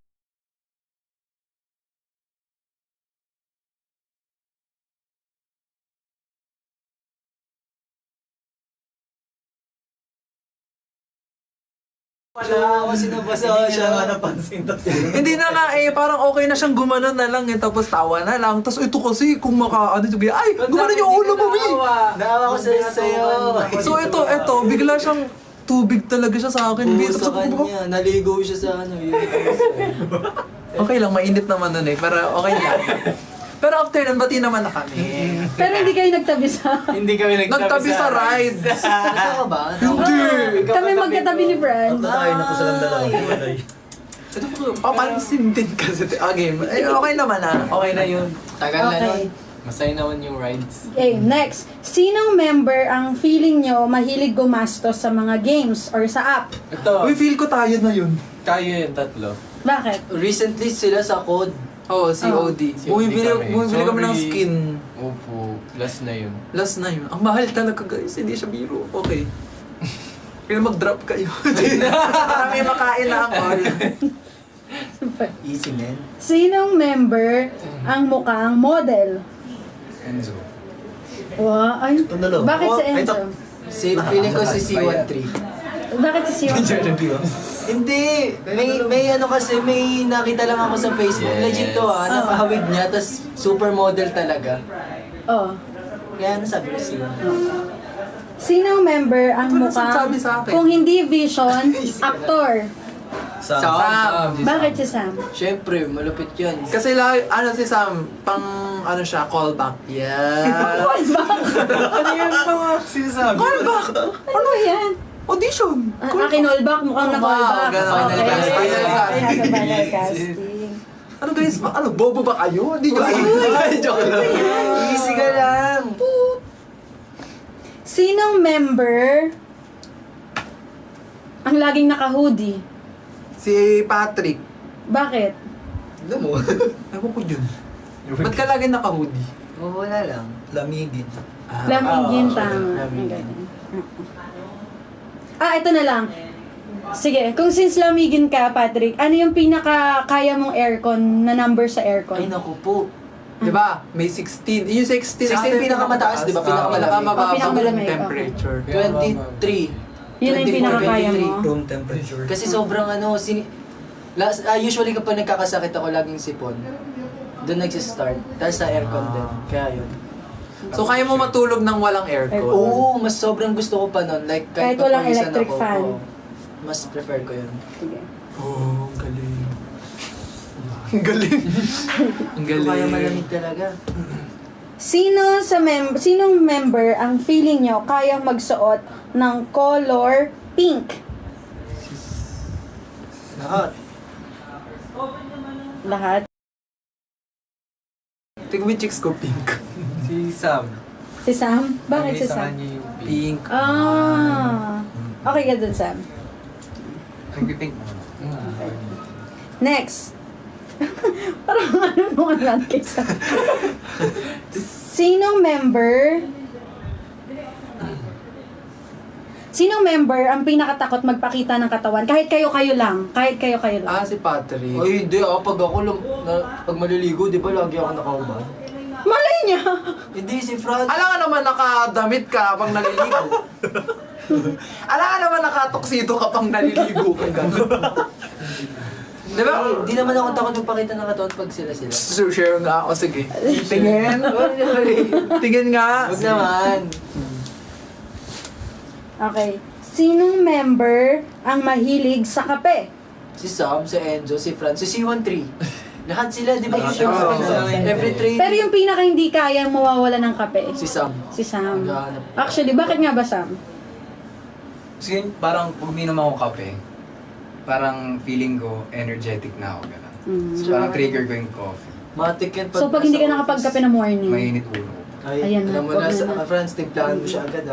Speaker 2: Wala ako sinabasa siya.
Speaker 5: napansin to.
Speaker 1: Hindi na nga eh, parang okay na siyang gumanon na lang eh, tapos tawa na lang. Tapos ito kasi, kung ano sige, ay, gumanon yung ulo mo, Bi!
Speaker 2: Naawa ko sa'yo.
Speaker 1: So ito, bigla siyang tubig talaga siya sa akin, Bi.
Speaker 2: Oo, sa kanya. Naligo siya sa ano.
Speaker 1: Okay lang, mainit naman nun eh, pero okay lang. Pero after nun, bati naman na kami.
Speaker 4: Pero hindi kayo nagtabi sa...
Speaker 3: Hindi kami
Speaker 1: Nagtabi sa ride.
Speaker 2: Gusto ka ba?
Speaker 1: Hindi!
Speaker 4: Kami magkatabi ni Fran.
Speaker 5: Tayo na po silang dalawa.
Speaker 1: Papansin din kasi. Okay, okay naman ah. Okay na yun.
Speaker 3: Tagal na
Speaker 4: Okay.
Speaker 3: nun. Masaya naman yung rides.
Speaker 4: Okay, next. Sinong member ang feeling nyo mahilig gumastos sa mga games or sa app?
Speaker 3: Ito,
Speaker 1: Uy, feel ko tayo na yun.
Speaker 3: kayo yung tatlo.
Speaker 4: Bakit?
Speaker 2: Recently sila sa code.
Speaker 1: Oo, COD. Bumibili kami ng
Speaker 3: Sorry.
Speaker 1: skin.
Speaker 3: Opo, last na yun.
Speaker 1: Last na yun. Ang mahal talaga guys, hindi siya biro. Okay. Kaya mag-drop kayo. Marami makain na ang all.
Speaker 2: Easy, man.
Speaker 4: Sinong member ang mukhang model?
Speaker 3: Enzo.
Speaker 4: Wow, ay,
Speaker 5: dalawa.
Speaker 4: bakit si
Speaker 5: Oh, ay,
Speaker 4: Enzo?
Speaker 2: Feeling ko si C13.
Speaker 4: Bakit si Sion?
Speaker 2: Hindi. May ano kasi, may nakita lang ako sa Facebook. Legit to napahawig niya. Tapos supermodel talaga.
Speaker 4: Oh.
Speaker 2: Kaya nasabi ko siya.
Speaker 4: Sinong member ang
Speaker 1: Ano
Speaker 4: mukhang,
Speaker 1: nagsasabi sa akin?
Speaker 4: kung hindi vision, aktor?
Speaker 1: Sam.
Speaker 4: Bakit si Sam?
Speaker 2: Siyempre, malupit yun.
Speaker 1: Kasi ano si Sam, pang ano siya, callback.
Speaker 2: Yeah.
Speaker 1: Ano yan mga sinasabi? Callback!
Speaker 4: Ano yan?
Speaker 1: Audition!
Speaker 4: Kinolback, mukhang na-callback.
Speaker 1: Ganun.
Speaker 4: Okay.
Speaker 1: Final casting.
Speaker 4: Ay, sa final casting.
Speaker 1: Ano guys, ano, bobo ba kayo? Hindi nyo alam. Joke lang.
Speaker 2: Easy ka lang.
Speaker 4: Sinong member ang laging naka-hoodie?
Speaker 1: Si Patrick.
Speaker 4: Bakit?
Speaker 2: Alam mo?
Speaker 1: Ewan ko yun. Ba't ka lagi naka-hoodie?
Speaker 2: Wala lang.
Speaker 5: Lamigin.
Speaker 4: Lamigin, tama.
Speaker 2: lamigin.
Speaker 4: Ang ito na lang. Sige, kung since lamigin ka, Patrick, ano yung pinaka-kaya mong aircon na number sa
Speaker 2: Ay,
Speaker 4: aircon?
Speaker 2: naku po.
Speaker 1: Di ba? May 16. Yung 16.
Speaker 2: 16 pinakamataas, di ba? Pinakamalamig.
Speaker 1: Pinakamababang
Speaker 4: Pinakamalamig, okay.
Speaker 1: temperature.
Speaker 2: 23.
Speaker 4: Yun ang pinaka-kaya mo?
Speaker 5: Room temperature.
Speaker 2: Kasi sobrang usually kapag nagkakasakit ako laging sipon. Doon nagsistart. Tapos sa aircon din. Kaya yun.
Speaker 1: So, kaya mo matulog ng walang aircon?
Speaker 2: Oo, mas sobrang gusto ko pa nun. Like,
Speaker 4: Kahit walang
Speaker 2: papawisan
Speaker 4: electric
Speaker 2: ako,
Speaker 4: fan.
Speaker 2: oo. Mas prefer ko yun.
Speaker 4: Sige.
Speaker 1: Oh, ang galing. Ang galing. Ang galing.
Speaker 2: Kaya malamig talaga.
Speaker 4: Sinong member ang feeling nyo kayang magsuot ng color pink?
Speaker 2: Lahat.
Speaker 4: Lahat?
Speaker 1: Tingnan mo yung chicks ko, pink.
Speaker 3: Si Sam.
Speaker 4: Si Sam? Bakit si
Speaker 3: Sa
Speaker 4: Sam?
Speaker 3: kanya yung pink.
Speaker 1: Pink.
Speaker 4: Okay ka dun, Sam.
Speaker 3: Nag-pink mo.
Speaker 4: Next. Parang ano mo lang kay Sam. Sinong member ang pinakatakot magpakita ng katawan? Kahit kayo-kayo lang. Kahit kayo-kayo lang.
Speaker 1: Si Patrick.
Speaker 2: Ay, hindi. Pag ako pag maliligo, di ba lagi ako nakaubad?
Speaker 4: Malay niya!
Speaker 2: Hindi, si Fran.
Speaker 1: Alam nga naman nakadamit ka pang naliligo. Alam nga naman nakatoksido ka pang naliligo ka. Di ba?
Speaker 2: Hindi naman ako takot magpakita ng katawan pag sila.
Speaker 1: Share nga ako, sige. Tingin. Tingin nga.
Speaker 2: Huwag naman.
Speaker 4: Okay. Sinong member ang mahilig sa kape?
Speaker 2: Si Sam, si Enzo, si Fran, si C13. Lahat sila, di ba?
Speaker 4: Ay,
Speaker 2: Yung
Speaker 4: sure.
Speaker 2: every training.
Speaker 4: Pero yung pinaka hindi kayang mawawala ng kape?
Speaker 2: Si Sam.
Speaker 4: Si Sam.
Speaker 2: Naghahanap.
Speaker 4: Actually, bakit nga ba Sam?
Speaker 6: Kasi parang pag minom ako kape, parang feeling ko energetic na ako. Ganun. So parang trigger ko yung coffee.
Speaker 2: Matik yan
Speaker 4: So pag hindi ka nakapagkape na morning,
Speaker 6: Mainit ulo ko.
Speaker 2: Ay,
Speaker 4: Ayan na,
Speaker 2: alam mo na,
Speaker 4: wag
Speaker 2: sa
Speaker 4: na.
Speaker 2: Franz, timplahan mo siya agad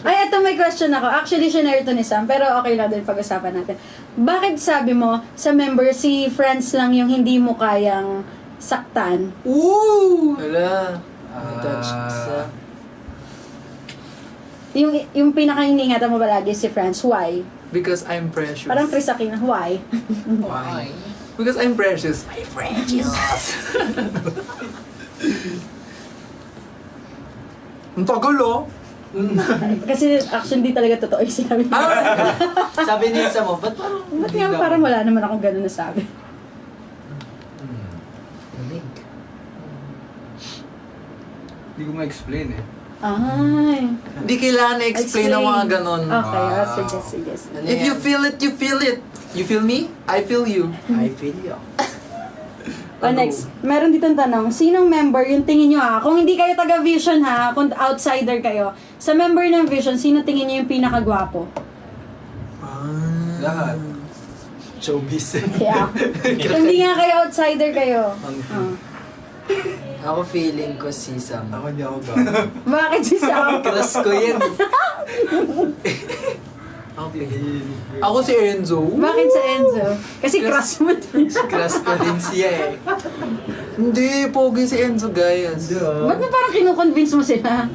Speaker 4: Ay, eto may question ako. Actually, sinare to ni Sam, pero okay lang din pag-usapan natin. Bakit sabi mo, sa member, si friends lang yung hindi mo kayang saktan?
Speaker 1: Ooh!
Speaker 2: Wala. Touch sa...
Speaker 4: Yung pinaka-iningatan mo ba lagi si friends? Why?
Speaker 1: Because I'm precious.
Speaker 4: Parang Chris Aquino, why?
Speaker 1: Why? Because I'm precious. My precious. Ang tagal oh.
Speaker 4: Kasi actually, di talaga totoo yung sinabi niya.
Speaker 2: Sabi niya sa mo, ba't parang...
Speaker 4: Ba't nga parang wala naman akong gano'n nasabi?
Speaker 6: Hindi ko ma-explain eh.
Speaker 4: Ay.
Speaker 1: Hindi kailangan na-explain ang mga ganon.
Speaker 4: Okay,
Speaker 6: Wow.
Speaker 4: sige, sige. sige.
Speaker 1: If you feel it, you feel it. You feel me? I feel you.
Speaker 2: I feel you.
Speaker 4: O next, meron dito tanong, sinong member yung tingin nyo kung hindi kayo taga-Vision kung outsider kayo, sa member ng Vision, sino tingin nyo yung pinakagwapo?
Speaker 6: Lahat.
Speaker 2: Showbiz.
Speaker 4: Kaya, kung hindi nga kayo outsider kayo.
Speaker 2: Ako feeling ko si Sam.
Speaker 6: Ako hindi ako ba?
Speaker 4: Bakit si Sam?
Speaker 2: Crush ko yan.
Speaker 1: Ako si Enzo.
Speaker 4: Bakit sa Enzo? Kasi crush mo din siya.
Speaker 2: Crush ko din siya eh.
Speaker 1: Hindi, pogi si Enzo, guys.
Speaker 4: Ba't mo parang kinukonvince mo sila?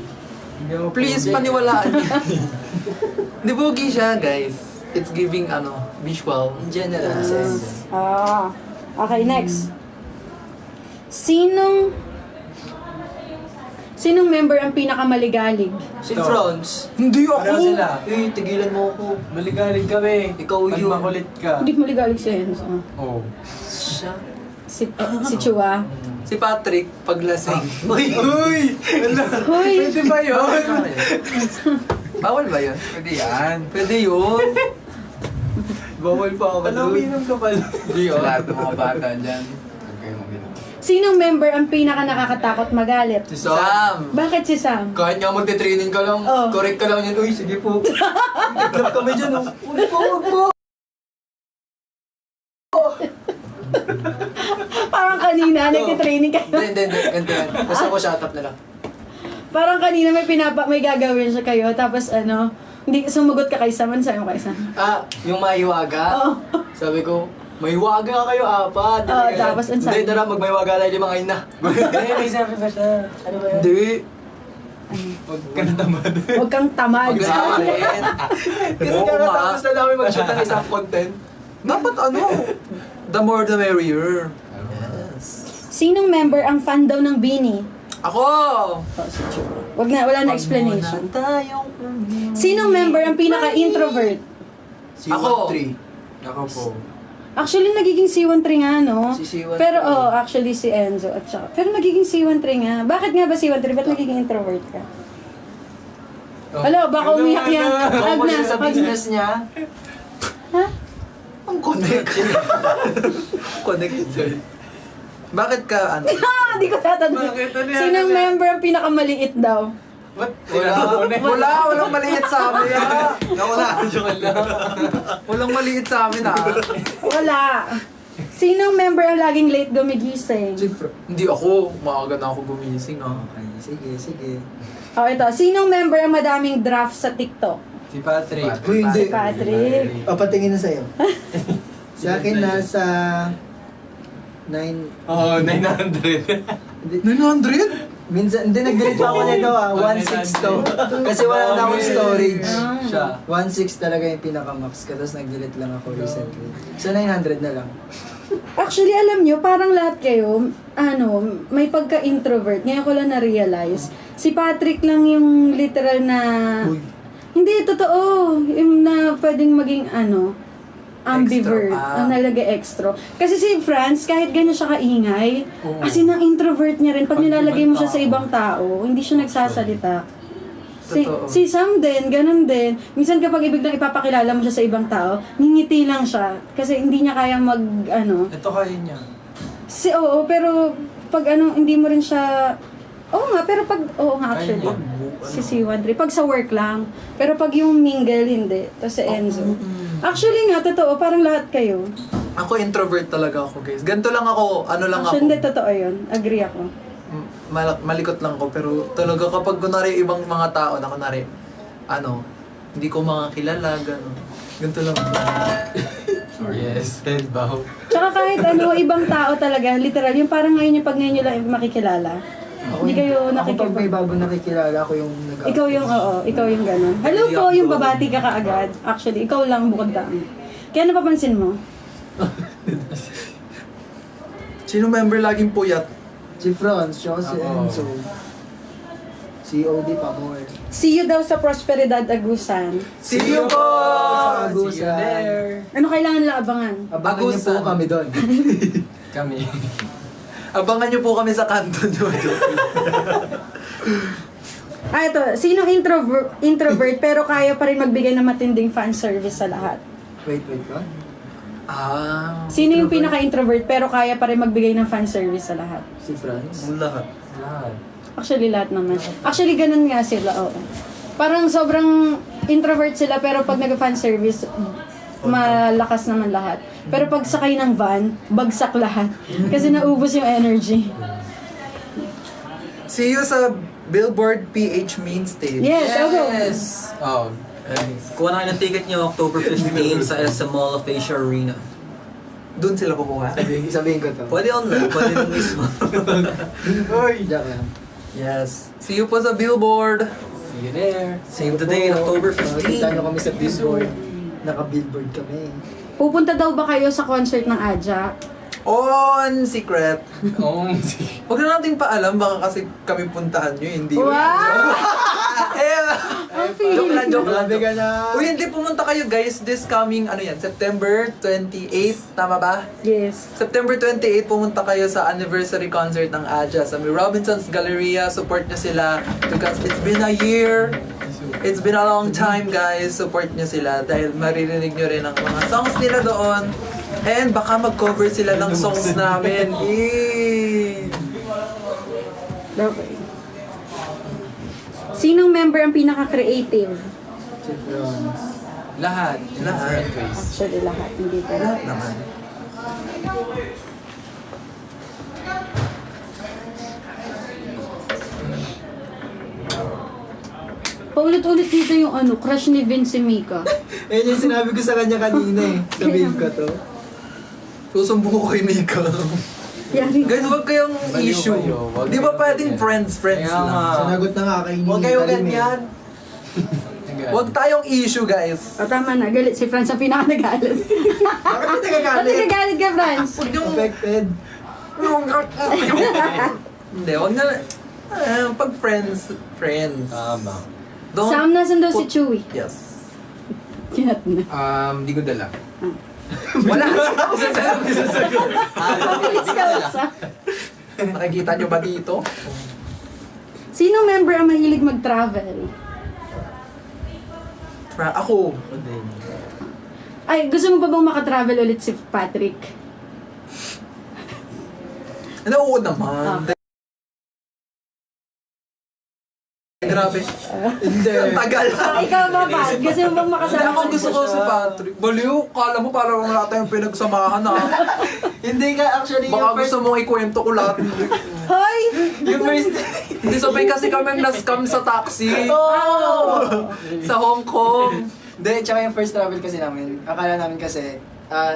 Speaker 1: Please, paniwalaan niyo. Hindi, pogi siya, guys. It's giving, visual.
Speaker 2: In general, si Enzo.
Speaker 4: Okay, next. Sinong member ang pinakamaligalig?
Speaker 2: Si Franz.
Speaker 1: Hindi ako.
Speaker 6: Pareho sila.
Speaker 2: Eh, tigilan mo ako.
Speaker 6: Maligalig kami.
Speaker 2: Ikaw
Speaker 6: Pag
Speaker 2: yun.
Speaker 6: makulit ka.
Speaker 4: Hindi maligalig si Enzo.
Speaker 6: Oh.
Speaker 2: Siya.
Speaker 4: Si Chua.
Speaker 1: Si Patrick, paglasing.
Speaker 2: Uy!
Speaker 1: Uy!
Speaker 4: Hoy!
Speaker 6: Pwede ba yun?
Speaker 1: Bawal ba yun?
Speaker 6: Pwede yan.
Speaker 1: Pwede yun.
Speaker 2: Bawal pa ako
Speaker 6: Alam, uminom ka pala.
Speaker 1: Hindi
Speaker 6: Sa
Speaker 1: yun.
Speaker 6: lahat ng mga bata dyan. Huwag kayong uminom.
Speaker 4: Sinong member ang pinaka nakakatakot magalit?
Speaker 2: Si Sam.
Speaker 1: Sam.
Speaker 4: Bakit si Sam?
Speaker 1: Kahit nga magte-training ka lang,
Speaker 4: Oh.
Speaker 1: correct ka lang yun. Uy, sige po.
Speaker 2: Nag-club kami dyan, oh. Uy po.
Speaker 4: Parang kanina, nagtitraining kayo.
Speaker 1: Hindi. Ganito yan. Basta ko shut up na lang.
Speaker 4: Parang kanina may gagawin siya kayo, tapos hindi sumagot ka kay Sam, ano sabi mo kay Sam?
Speaker 2: Yung mahiwaga.
Speaker 4: Oo.
Speaker 2: Sabi ko, mahiwaga kayo, apat.
Speaker 4: Oo, tapos ang sabi?
Speaker 2: Hindi, tara, magmahiwaga tayo 5 ngayon na.
Speaker 6: May sabi ba siya?
Speaker 2: Ano ba yan?
Speaker 1: Hindi.
Speaker 6: Huwag ka na tamad.
Speaker 4: Huwag kang tamad.
Speaker 1: Mag-asawa rin.
Speaker 2: Kasi
Speaker 1: Oo,
Speaker 2: kakatapos na namin mag-shoot ng isang content.
Speaker 1: Dapat the more the merrier.
Speaker 4: Sinong member ang fan daw ng Beanie?
Speaker 1: Ako!
Speaker 4: Wala na explanation. Sinong member ang pinaka-introvert?
Speaker 2: Si
Speaker 1: Ako.
Speaker 2: 1-3.
Speaker 6: Ako po.
Speaker 4: Actually, nagiging C13 nga, no?
Speaker 2: Si C13.
Speaker 4: Pero, actually, si Enzo at saka. Pero nagiging C13 nga. Bakit nga ba C13? Ba't nagiging introvert ka? Hello, baka umiyak yan.
Speaker 2: Kung
Speaker 4: Wag na,
Speaker 2: siya sa
Speaker 4: wag na.
Speaker 2: business niya,
Speaker 4: Ha?
Speaker 1: Ang connection. Connected. Bakit ka,
Speaker 4: Hindi ko tatanong.
Speaker 6: Bakit? Ano yan?
Speaker 4: Sinong
Speaker 6: Ano yan?
Speaker 4: member ang pinakamaliit daw?
Speaker 6: What?
Speaker 1: Walang maliit sa amin.
Speaker 6: Nawala.
Speaker 1: Walang maliit sa amin,
Speaker 4: Wala. Sinong member ang laging late gumigising?
Speaker 1: Hindi ako. Maaga na ako gumising,
Speaker 2: Okay, sige.
Speaker 4: Ito. Sinong member ang madaming draft sa TikTok?
Speaker 6: Si Patrick.
Speaker 2: Uy, hindi.
Speaker 4: Si Patrick.
Speaker 2: Papatingin na sa'yo. Sa akin, nasa 9...
Speaker 6: Oo, 900.
Speaker 1: 900?
Speaker 2: Minsan, hindi, nag-delete pa ako nito 1.6 to. Kasi wala na akong storage.
Speaker 6: Siya.
Speaker 2: 1.6 talaga yung pinaka-max ko, tapos nag-delete lang ako recently. So 900 na lang.
Speaker 4: Actually, alam nyo, parang lahat kayo, may pagka-introvert. Ngayon ko lang na-realize. Si Patrick lang yung literal na... Hindi, totoo. Yung na pwedeng maging ambivert.
Speaker 1: Extra.
Speaker 4: Ang nalagay extra. Kasi si Franz, kahit ganyan siya kaingay, kasi nang introvert niya rin. Pag nilalagay mo siya sa ibang tao, hindi siya nagsasalita.
Speaker 1: Totoo.
Speaker 4: Si Sam din, ganun din. Minsan kapag ibiglang ipapakilala mo siya sa ibang tao, ngingiti lang siya. Kasi hindi niya kaya
Speaker 6: Ito kaya niya.
Speaker 4: Oo, pero pag hindi mo rin siya... Oo nga actually. Si C13. Pag sa work lang. Pero pag yung mingle, hindi. Tapos si Enzo. Actually nga, totoo. Parang lahat kayo.
Speaker 1: Ako introvert talaga ako, guys. Ganito lang ako,
Speaker 4: Actually, hindi totoo yun. Agree ako.
Speaker 1: Malikot lang ako, pero talaga kapag kunwari ibang mga tao na kunwari, hindi ko mga kilala, gano'n. Ganito lang ako.
Speaker 6: Yes, head bow.
Speaker 4: Tsaka kahit ibang tao talaga, literal, yung parang ngayon yung pag ngayon nyo lang makikilala. Hindi kayo
Speaker 2: Ako pag may
Speaker 4: nakikipag...
Speaker 2: bago nakikilala, ako yung nag
Speaker 4: Ikaw yung gano'n. Hello po, yung babati ka kaagad. Actually, ikaw lang bukod daan. Kaya napapansin mo?
Speaker 1: Sino member laging puyat?
Speaker 2: Si Franz, siya si
Speaker 6: Ako.
Speaker 2: Enzo. COD pa more.
Speaker 4: See you daw sa Prosperidad Agusan.
Speaker 1: See you po!
Speaker 2: See you there.
Speaker 4: Ano kailangan nila abangan?
Speaker 2: Abangan niyo po
Speaker 1: Agusan.
Speaker 2: kami doon.
Speaker 6: Kami.
Speaker 1: Abangan nyo po kami sa kanto nyo.
Speaker 4: Ito. Sinong introvert pero kaya pa rin magbigay ng matinding fan service sa lahat?
Speaker 2: Wait, what?
Speaker 4: Sino yung pinaka-introvert pero kaya pa rin magbigay ng fan service sa lahat?
Speaker 2: Si Franz?
Speaker 1: Lahat.
Speaker 4: Actually, lahat naman. Actually, ganun nga sila, oo. Parang sobrang introvert sila pero pag nag-fan service, malakas naman lahat. Pero pag sakay ng van, bagsak lahat. Kasi naubos yung energy.
Speaker 1: See you sa Billboard PH Main Stage.
Speaker 4: Yes, okay.
Speaker 6: Oh.
Speaker 5: Kuha na kayo ng ticket nyo October 15 sa SM Mall of Asia Arena.
Speaker 1: Doon sila kukuha.
Speaker 2: Sabihin ko to.
Speaker 5: Pwede online, pwede doon mismo.
Speaker 2: Diyan lang.
Speaker 1: Yes. See you po sa Billboard.
Speaker 6: See you there.
Speaker 5: Same today, October
Speaker 2: Kita
Speaker 5: 15.
Speaker 2: nyo kami sa billboard. Naka-billboard kami.
Speaker 4: Pupunta daw ba kayo sa concert ng Aja?
Speaker 1: On secret.
Speaker 6: Oh,
Speaker 1: Huwag na natin paalam, baka kasi kami puntahan nyo, hindi.
Speaker 4: Wow!
Speaker 1: Joke lang, joke lang.
Speaker 2: Grabe ka na.
Speaker 1: Uy, hindi pumunta kayo guys this coming, September 28, tama ba?
Speaker 4: Yes.
Speaker 1: September 28, pumunta kayo sa anniversary concert ng Aja sa May Robinson's Galleria. Support nyo sila because it's been a year. It's been a long time, guys. Support nyo sila dahil maririnig nyo rin ang mga songs nila doon. And baka mag-cover sila ng songs namin. Yay!
Speaker 4: Okay. Sinong member ang pinaka-creative?
Speaker 2: Si Franz.
Speaker 6: lahat.
Speaker 1: Lahat.
Speaker 4: Actually, lahat. Hindi ko.
Speaker 1: Lahat naman.
Speaker 4: Paulit-ulit dito yung crush ni Vince Mika.
Speaker 2: Ayun yung sinabi ko sa kanya kanina eh. Sabihin ko to.
Speaker 1: Susumbong ko kay Mika.
Speaker 4: Yari.
Speaker 1: Guys, huwag kayong
Speaker 6: Baliw
Speaker 1: issue.
Speaker 6: kayo, wag
Speaker 1: Di ba
Speaker 6: kayong
Speaker 1: pwedeng
Speaker 6: ganyan.
Speaker 1: friends
Speaker 6: Kaya
Speaker 1: lang?
Speaker 6: nga.
Speaker 2: Sinagot na nga kay Nini.
Speaker 5: Huwag kayo
Speaker 2: Talim eh.
Speaker 5: ganyan.
Speaker 1: Huwag tayong issue, guys.
Speaker 4: O tama na, galit si Franz ang pinaka-nagalit.
Speaker 2: Bakit ka
Speaker 4: Ba't
Speaker 2: nagagalit?
Speaker 4: nagagalit ka, Franz?
Speaker 1: Huwag yung...
Speaker 2: Affected.
Speaker 1: Hindi, huwag na... pag friends.
Speaker 6: Tama.
Speaker 1: Don't
Speaker 4: Sam, nasan daw si
Speaker 1: put-
Speaker 4: Chewy?
Speaker 1: Yes.
Speaker 4: Kinat na.
Speaker 6: Di ko dala.
Speaker 1: Wala.
Speaker 4: Please ka, Sam.
Speaker 1: Nakikita nyo ba dito?
Speaker 4: Sinong member ang mahilig mag-travel?
Speaker 1: Ako.
Speaker 4: Ay, gusto mo ba bang makatravel ulit si Patrick?
Speaker 1: Oo naman. Grabe.
Speaker 2: Hindi.
Speaker 1: Ang tagal.
Speaker 4: Ikaw ba, Pat? Gusto mo bang
Speaker 1: Hindi
Speaker 4: makasama?
Speaker 1: ako gusto ko si Patrick. Baliw, kala mo parang wala tayong pinagsamahan ha.
Speaker 2: Hindi ka actually
Speaker 1: Baka gusto mong ikwento ko lahat.
Speaker 4: Hoy!
Speaker 2: yung first
Speaker 1: Hindi sabay kasi kami na-scam sa taxi. Sa Hong Kong.
Speaker 2: Hindi, tsaka yung first travel kasi namin, akala namin kasi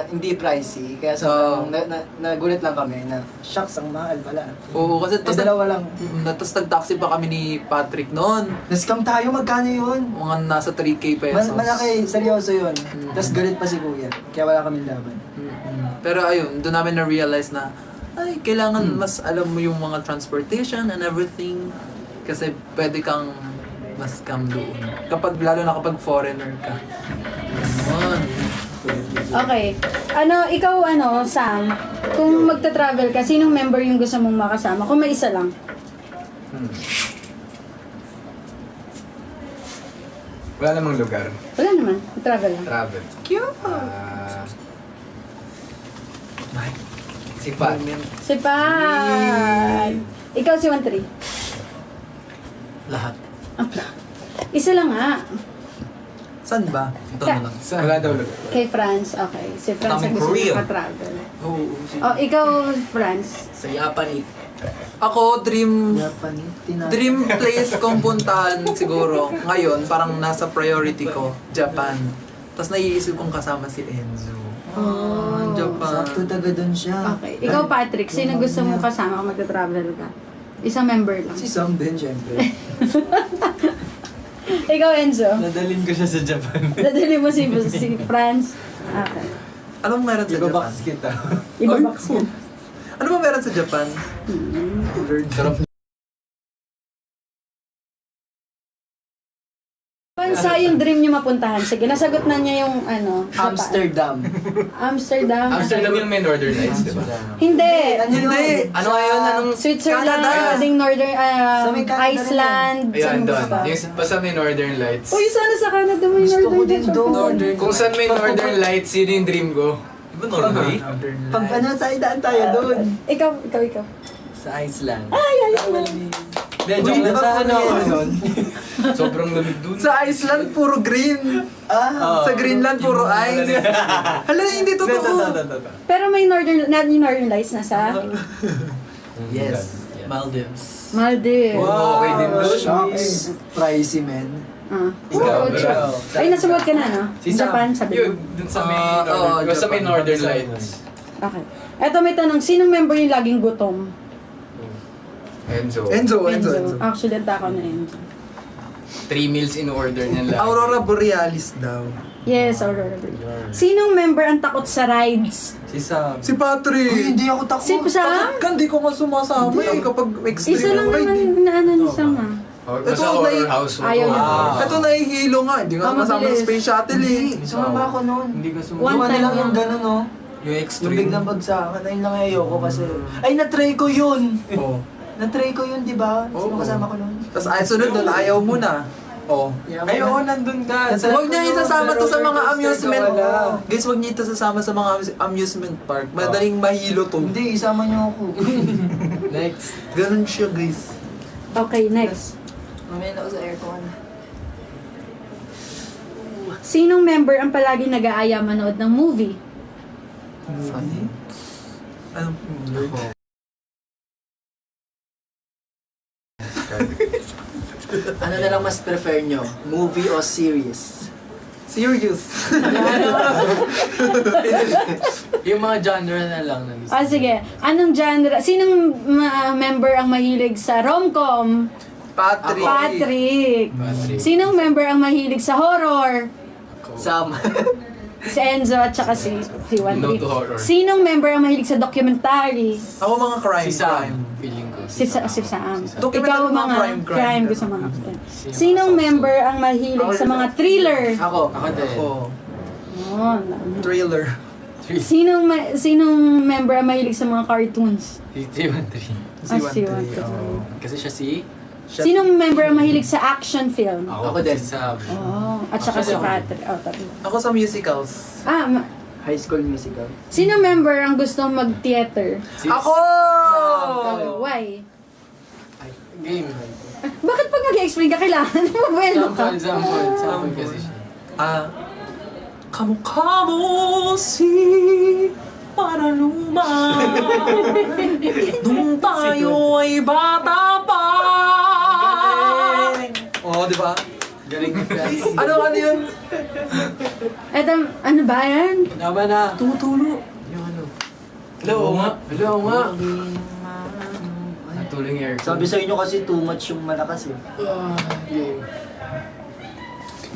Speaker 2: hindi pricey. Kaya sobrang nagulat lang kami na, shucks, ang mahal pala.
Speaker 1: Oo, kasi
Speaker 2: Eh, dalawa lang.
Speaker 1: Tapos nag-taxi pa kami ni Patrick noon.
Speaker 2: Na-scam tayo, magkano yun?
Speaker 1: Mga nasa 3K pesos.
Speaker 2: Malaki, seryoso yun. Tapos galit pa si kuya. Kaya wala kami laban.
Speaker 1: Pero ayun, doon namin na-realize na, ay, kailangan mas alam mo yung mga transportation and everything. Kasi pwede kang mas scam doon. Lalo na kapag foreigner ka. Yun.
Speaker 4: Okay. Ikaw, Sam, kung magta-travel ka, sinong member yung gusto mong makasama? Kung may isa lang.
Speaker 6: Wala namang lugar.
Speaker 4: Wala naman. Travel lang.
Speaker 6: Travel.
Speaker 1: Cute!
Speaker 6: Si Pat.
Speaker 4: Si Pat! Ikaw si 1-3.
Speaker 1: Lahat.
Speaker 4: Isa lang nga.
Speaker 1: Saan ba? Ito na lang.
Speaker 6: Wala daw lugar.
Speaker 4: Kay Franz. Okay. Si Franz ang
Speaker 5: Kaming
Speaker 4: gusto
Speaker 5: Korea.
Speaker 4: mong ka-travel.
Speaker 1: Oo.
Speaker 4: Oh, ikaw, Franz.
Speaker 1: Sa Japan. Ako, dream place kong puntahan siguro. Ngayon, parang nasa priority ko, Japan. Tapos naiisip kong kasama si Enzo.
Speaker 4: Oh.
Speaker 1: Japan.
Speaker 2: Sakto taga doon siya.
Speaker 4: Okay. Ikaw, Patrick, sino gusto mong kasama kung magta-travel ka? Isang member lang.
Speaker 2: Si Sam din, syempre.
Speaker 4: Ikaw, Enzo.
Speaker 6: Nadalin ko siya sa Japan.
Speaker 4: Dadali mo si Franz. Okay.
Speaker 1: Anong meron sa Japan?
Speaker 6: Ibabox kita.
Speaker 4: Ibabox mo.
Speaker 1: Ano ba meron sa Japan?
Speaker 6: Sarap
Speaker 4: bansa yung dream niyo mapuntahan? Sige, nasagot na niya yung ano, Japan.
Speaker 2: Amsterdam.
Speaker 4: Amsterdam.
Speaker 3: Amsterdam yung may Northern Lights, di ba?
Speaker 4: Hindi.
Speaker 1: Hindi.
Speaker 5: Ano ngayon? Anong
Speaker 4: Switzerland,
Speaker 1: Canada.
Speaker 4: pwedeng Northern,
Speaker 2: Sa may Canada
Speaker 4: Iceland.
Speaker 3: Ayun,
Speaker 4: saan
Speaker 3: doon.
Speaker 4: gusto?
Speaker 3: Yung basta may Northern Lights.
Speaker 4: Uy, sana sa Canada may
Speaker 2: Gusto ko
Speaker 4: Northern
Speaker 2: din
Speaker 4: Lights.
Speaker 2: doon.
Speaker 3: Kung saan may Northern Lights, yun yung dream ko.
Speaker 5: Di ba Norway?
Speaker 2: Pag ano tayo, daan tayo doon.
Speaker 4: Ikaw.
Speaker 2: Sa Iceland.
Speaker 4: Ay, mo.
Speaker 2: Medyo
Speaker 5: Uy,
Speaker 2: sa ano ako nun.
Speaker 3: Sobrang lamig dun.
Speaker 1: Sa Iceland, puro green. Sa Greenland, puro ice. Hala, hindi totoo.
Speaker 4: Pero may Northern Lights na sa
Speaker 2: Yes. Maldives.
Speaker 4: Maldives.
Speaker 3: Wow, okay din doon.
Speaker 2: Shucks. Pricey, man.
Speaker 3: Ikaw,
Speaker 2: ikaw.
Speaker 4: Ay, nasuot ka na, no?
Speaker 3: Si Sam.
Speaker 4: Japan, sabi mo.
Speaker 3: Yun, dun sa may Northern, basta may Northern Lights.
Speaker 4: Okay. Eto may tanong, sinong member yung laging gutom?
Speaker 3: Enzo.
Speaker 1: Enzo.
Speaker 4: Actually, ang takaw na Enzo.
Speaker 3: 3 meals in order niyan lang.
Speaker 1: Aurora Borealis daw.
Speaker 4: Yes, Aurora. Sinong member ang takot sa rides?
Speaker 5: Si Sam.
Speaker 1: Si Patrick.
Speaker 2: Uy, hindi ako takot.
Speaker 4: Si Sam?
Speaker 1: Kan, di ko nga sumasama eh kapag extreme
Speaker 4: Isa lang
Speaker 1: yung ride.
Speaker 4: naman na ano ni Sam ah.
Speaker 3: Oh,
Speaker 1: Ito,
Speaker 3: basta horror
Speaker 1: may-
Speaker 3: house.
Speaker 4: Ayaw niya.
Speaker 1: Ito nahihilo nga, hindi nga sumasama
Speaker 4: mabilis.
Speaker 1: sa space shuttle eh.
Speaker 2: Sumama ako noon.
Speaker 5: Hindi ka
Speaker 4: One
Speaker 5: sumama.
Speaker 2: Yung ano
Speaker 4: time
Speaker 2: lang yung
Speaker 4: lang.
Speaker 2: gano'n, no?
Speaker 5: Yung
Speaker 2: Yung
Speaker 5: extreme.
Speaker 2: biglang bagsakan. Ayun lang ayoko kasi. Ay, na-try ko yun!
Speaker 1: Oh.
Speaker 2: Na-try ko yun, di ba? Sino
Speaker 1: Oo.
Speaker 2: kasama ko noon?
Speaker 1: Tapos ay sunod doon, ayaw mo na. Oh.
Speaker 5: Ay, oo, nandun ka.
Speaker 1: Huwag niya isasama to sa mga amusement.
Speaker 2: Wala.
Speaker 1: Guys, huwag niyo ito sasama sa mga amusement park. Madaling mahilo to.
Speaker 2: Hindi, isama niyo ako. Next.
Speaker 1: Ganun siya, guys.
Speaker 4: Okay, next.
Speaker 2: Mamaya na ako sa aircon.
Speaker 4: Sinong member ang palagi nag-aaya manood ng movie?
Speaker 1: Anong
Speaker 2: Ano na lang mas prefer nyo? Movie o series?
Speaker 1: serious?
Speaker 5: Yung mga genre na lang.
Speaker 4: Ah, sige. Anong genre? Sinong member ang mahilig sa rom-com?
Speaker 1: Patrick.
Speaker 4: Patrick.
Speaker 3: Patrick.
Speaker 4: Sinong member ang mahilig sa horror?
Speaker 2: Sam.
Speaker 4: Si Enzo at saka si Juan.
Speaker 3: No to horror.
Speaker 4: Sinong member ang mahilig sa documentary?
Speaker 1: Ako mga crime.
Speaker 3: Si Sam. Feeling ko.
Speaker 4: Si Sam.
Speaker 1: Documentary,
Speaker 4: Ikaw
Speaker 1: mga
Speaker 4: mga
Speaker 1: crime.
Speaker 4: crime gusto mga. Sinong member ang mahilig sa mga thriller?
Speaker 2: Ako.
Speaker 5: Ako din.
Speaker 1: Oh,
Speaker 4: Oh,
Speaker 1: trailer.
Speaker 4: sinong member ang mahilig sa mga cartoons?
Speaker 5: Si 313.
Speaker 4: Ah, si Juan.
Speaker 1: Oh.
Speaker 5: Kasi siya si...
Speaker 4: Sinong member ang mahilig sa action film?
Speaker 2: Ako din.
Speaker 5: Si Sam.
Speaker 4: Oh, at saka si Patrick. Oh, tatlo.
Speaker 1: Ako sa musicals.
Speaker 2: High School Musical.
Speaker 4: Sino member ang gustong mag-theater?
Speaker 1: Ako!
Speaker 4: Why?
Speaker 5: Game.
Speaker 4: Bakit pag mag-explain ka, kailangan mabuelo ka?
Speaker 5: Sample kasi siya.
Speaker 1: Kamukha mo si Paraluma nung tayo ay bata pa. Oh, di ba?
Speaker 5: Galing ni Franz.
Speaker 1: Ano yun?
Speaker 4: Eto, ano ba yan?
Speaker 5: Tama na.
Speaker 1: Tumutulo.
Speaker 5: Yung ano.
Speaker 3: Hello nga.
Speaker 5: Hello nga. Natuling air.
Speaker 2: Sabi sa inyo kasi too much yung malakas eh.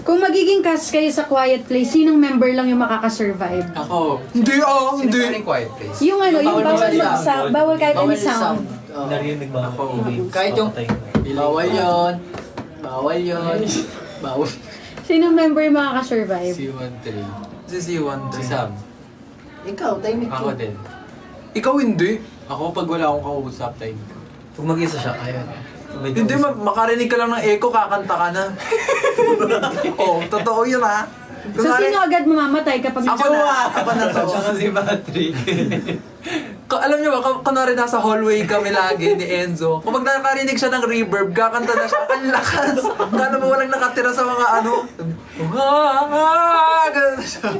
Speaker 4: Kung magiging cast kayo sa Quiet Place, sinong member lang yung makakasurvive?
Speaker 3: Ako.
Speaker 1: Hindi,
Speaker 3: Sino
Speaker 1: hindi.
Speaker 3: pa rin quiet place?
Speaker 4: Yung ano, yung
Speaker 2: Bawal
Speaker 4: bawal
Speaker 2: yung
Speaker 4: mag-sound, bawal kahit any sound.
Speaker 2: Oo.
Speaker 7: Narinig ba
Speaker 3: Ako.
Speaker 2: Kahit yung bawal yun. Bawal yun. Bawal.
Speaker 4: Sinong member yung makakasurvive?
Speaker 3: Si 1-3.
Speaker 1: Si C1.
Speaker 3: Si Sam.
Speaker 2: Ikaw, timing
Speaker 3: Ako
Speaker 2: ko.
Speaker 3: din.
Speaker 1: Ikaw hindi.
Speaker 3: Ako pag wala akong kausap, time ko.
Speaker 5: Pag mag-isa siya, ayun.
Speaker 1: Hindi, makarinig ka lang ng echo, kakanta ka na. Oh, totoo yun ha.
Speaker 4: So, sino agad mamamatay kapag
Speaker 1: Ako na to.
Speaker 5: Tsaka si Patrick.
Speaker 1: Alam niyo ba, kunwari nasa hallway kami lagi ni Enzo, kapag nakarinig siya ng reverb, kakanta na siya, ang lakas. Kala mo walang nakatira sa mga ano. Ganun siya.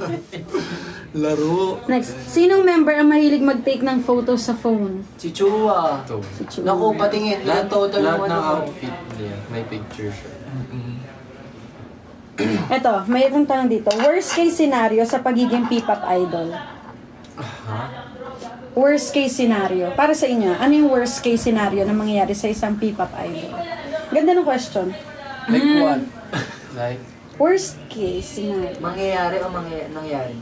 Speaker 1: Laro.
Speaker 4: Next, sinong member ang mahilig mag-take ng photos sa phone?
Speaker 2: Si Chua.
Speaker 3: Ito.
Speaker 4: Si Chu.
Speaker 2: Naku, patingin. Lahat total
Speaker 3: Lahat
Speaker 2: ng
Speaker 3: ng
Speaker 2: ano ko.
Speaker 3: outfit niya, may picture siya.
Speaker 4: Eto, mayroong tanong dito. Worst case scenario sa pagiging P-pop idol? Worst case scenario. Para sa inyo, ano yung worst case scenario na mangyayari sa isang P-pop idol? Ganda ng question.
Speaker 5: Like what? Like,
Speaker 4: Worst case scenario.
Speaker 2: Mangyayari o nangyari?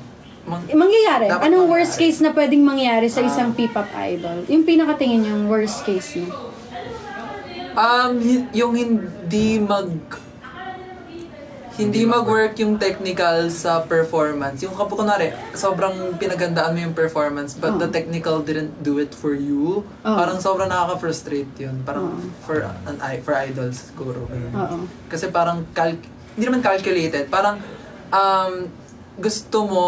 Speaker 4: Mangyayari.
Speaker 1: Dapat
Speaker 4: Anong
Speaker 1: mangyari.
Speaker 4: worst case na pwedeng mangyari sa isang P-pop idol? Yung pinakatingin yung worst case niya.
Speaker 1: Yung hindi hindi mag-work yung technical sa performance. Yung kunwari, sobrang pinagandaan mo yung performance but the technical didn't do it for you. Parang sobrang nakaka-frustrate yun. Parang for idols siguro.
Speaker 4: Oo.
Speaker 1: Kasi parang hindi naman calculated. Parang gusto mo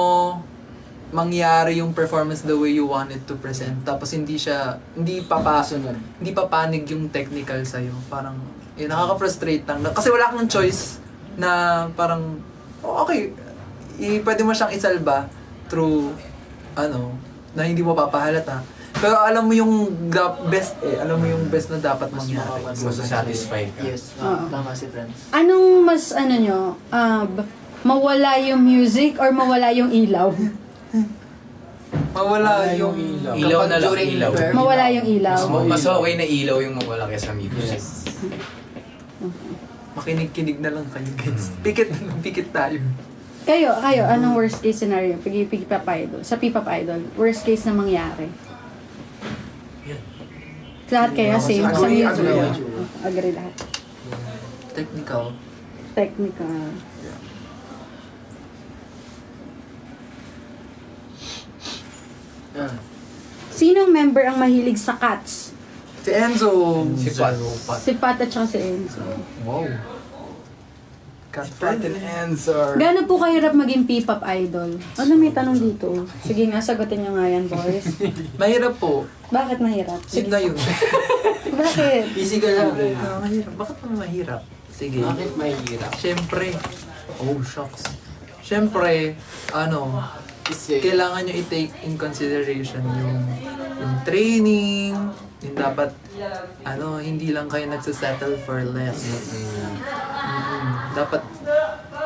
Speaker 1: mangyari yung performance the way you want it to present. Tapos hindi papanig yung technical sa'yo. Parang, yun, nakaka-frustrate lang. Kasi wala kang choice na parang, okay, pwede mo siyang isalba through, na hindi mo papahalata. Pero alam mo yung best alam mo yung best na dapat mangyari.
Speaker 6: Masasatisfy ka.
Speaker 2: Yes, tama si Franz.
Speaker 4: Anong mas nyo, mawala yung music or mawala yung ilaw?
Speaker 1: Mawala yung
Speaker 6: Ilaw na lang,
Speaker 2: During
Speaker 6: ilaw.
Speaker 2: birth.
Speaker 4: Mawala yung ilaw.
Speaker 6: Mas okay na ilaw yung mawala kaysa music.
Speaker 1: makinig-kinig na lang kayo guys. Pikit tayo.
Speaker 4: Kayo, anong worst case scenario? P-pop idol. Sa P-pop idol, worst case na mangyari? Lahat kayo, same. Sa
Speaker 1: Agree,
Speaker 4: music.
Speaker 1: agree.
Speaker 4: Agree lahat.
Speaker 1: Technical.
Speaker 4: Technical. Sinong member ang mahilig sa cats?
Speaker 1: Si Enzo.
Speaker 6: Si Pat.
Speaker 4: Si Pat at saka si Enzo.
Speaker 6: Wow.
Speaker 1: Cat
Speaker 6: Pat and answer.
Speaker 4: Gaano po kahirap maging P-pop idol? Ano may tanong dito? Sige nga, sagutin nyo nga yan, boys.
Speaker 1: Mahirap po.
Speaker 4: Bakit mahirap?
Speaker 1: Sige na yun.
Speaker 4: Bakit?
Speaker 2: Physical lang.
Speaker 1: Mahirap. Bakit naman mahirap? Sige.
Speaker 3: Bakit mahirap?
Speaker 1: Siyempre. Oh, shocks. Siyempre,
Speaker 3: Kasi,
Speaker 1: kailangan nyo i-take in consideration yung training, yung dapat, hindi lang kayo nagsasettle for less. Dapat,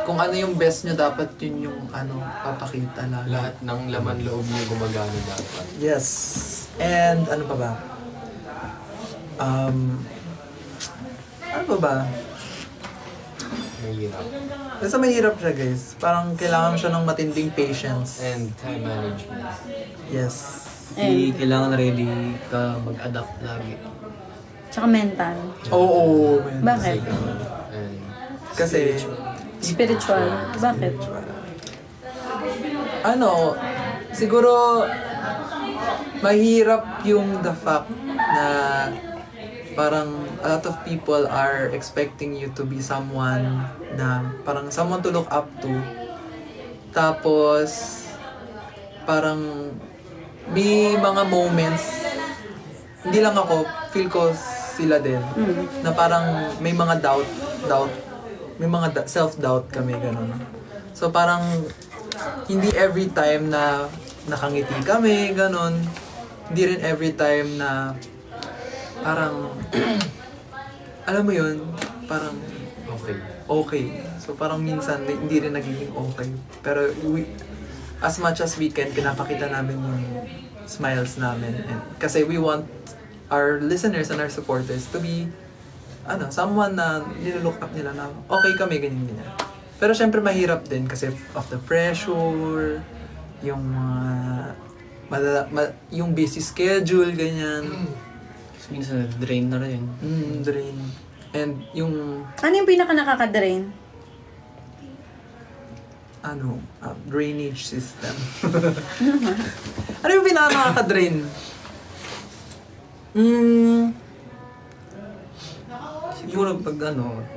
Speaker 1: kung ano yung best nyo, dapat yun yung, papakita lang.
Speaker 3: lahat ng laman loob niyo gumagana dapat.
Speaker 1: Yes. And, ano pa ba? Ano pa ba?
Speaker 3: Mahirap.
Speaker 1: Basta mahirap siya, guys. Parang kailangan siya ng matinding patience.
Speaker 3: And time management.
Speaker 1: Yes.
Speaker 2: Hindi kailangan ready ka mag-adapt lagi.
Speaker 4: Tsaka mental.
Speaker 1: Oo, man.
Speaker 4: Bakit?
Speaker 3: And
Speaker 1: Kasi,
Speaker 4: Spiritual. Bakit?
Speaker 1: siguro, mahirap yung the fact na parang a lot of people are expecting you to be someone na parang someone to look up to. Tapos, parang may mga moments, hindi lang ako, feel ko sila din, na parang may mga doubt, may mga self-doubt kami, gano'n. So parang, hindi every time na nakangiti kami, gano'n. Hindi rin every time na parang, alam mo yun, parang okay. So parang minsan hindi rin nagiging okay. Pero as much as we can, pinapakita namin yung smiles namin. And, kasi we want our listeners and our supporters to be someone na nilook up nila na okay kami, ganyan. Pero syempre mahirap din kasi of the pressure, yung yung busy schedule, ganyan.
Speaker 2: Minsan drain na rin.
Speaker 1: Drain. And yung,
Speaker 4: Ano yung pinaka nakaka-drain?
Speaker 1: drainage system. Ano yung pinaka-nakaka-drain?
Speaker 2: Siguro pag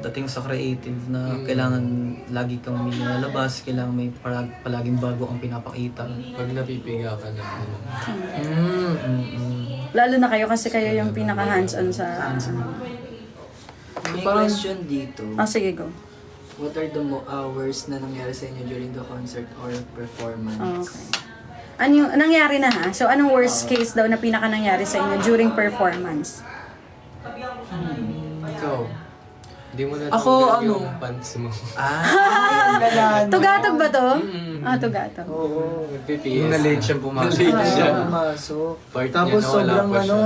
Speaker 2: dating sa creative na kailangan lagi kang may lalabas, kailangan may palaging bago ang pinapakita.
Speaker 3: pag napipiga ka na,
Speaker 4: Lalo na kayo kasi kayo yung pinaka hands-on sa...
Speaker 2: May question dito.
Speaker 4: sige, go.
Speaker 2: What are the hours na nangyari sa inyo during the concert or performance?
Speaker 4: Okay. Ano yung nangyari na ha? So, anong worst case daw na pinaka nangyari sa inyo during performance?
Speaker 3: ikaw, hindi mo na
Speaker 1: Ako,
Speaker 3: yung pants mo.
Speaker 4: Tugatog ba to? Tugatog.
Speaker 2: Oo.
Speaker 3: Nagpipies.
Speaker 6: Yung na-late siya pumasok.
Speaker 2: Pumasok.
Speaker 3: Part
Speaker 2: Tapos
Speaker 3: niya, nawala
Speaker 2: sobrang
Speaker 3: pa siya.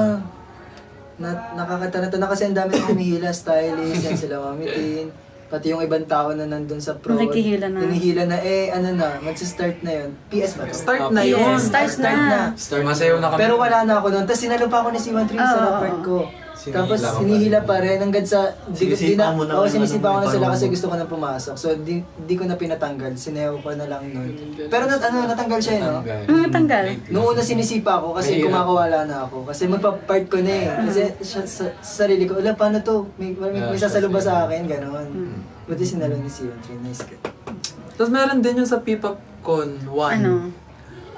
Speaker 2: nakakatanata na kasi ang dami ng humihila, stylist, yan sila mamitin. Pati yung ibang tao na nandun sa pro.
Speaker 4: Nakikihila na.
Speaker 2: Hinihila na, magsa-start na yun. PS ba to?
Speaker 1: Start na yun.
Speaker 4: Start na.
Speaker 6: Masayaw na kami.
Speaker 2: Pero wala na ako doon. Tapos sinalo pa ako ni C13 sa
Speaker 4: Oo.
Speaker 2: part ko. Tapos hinihila pa rin hanggang sa
Speaker 7: Sinisipa mo na
Speaker 2: Oo,
Speaker 7: yung
Speaker 2: sinisipa ko na sila
Speaker 7: parang-
Speaker 2: kasi gusto ko na pumasok. So di ko na pinatanggal, sineho ko na lang nun. Pero natanggal siya, no?
Speaker 4: Tanggal.
Speaker 2: Noong una sinisipa ko kasi
Speaker 6: Mahirap.
Speaker 2: kumakawala na ako. Kasi magpa-part ko na eh. Kasi sa sarili ko, ala paano to? May sasalo ba sa akin? Ganon. Buti sinalo ni Sion. Nice ka.
Speaker 1: Tapos meron din yung sa P-Popcon 1.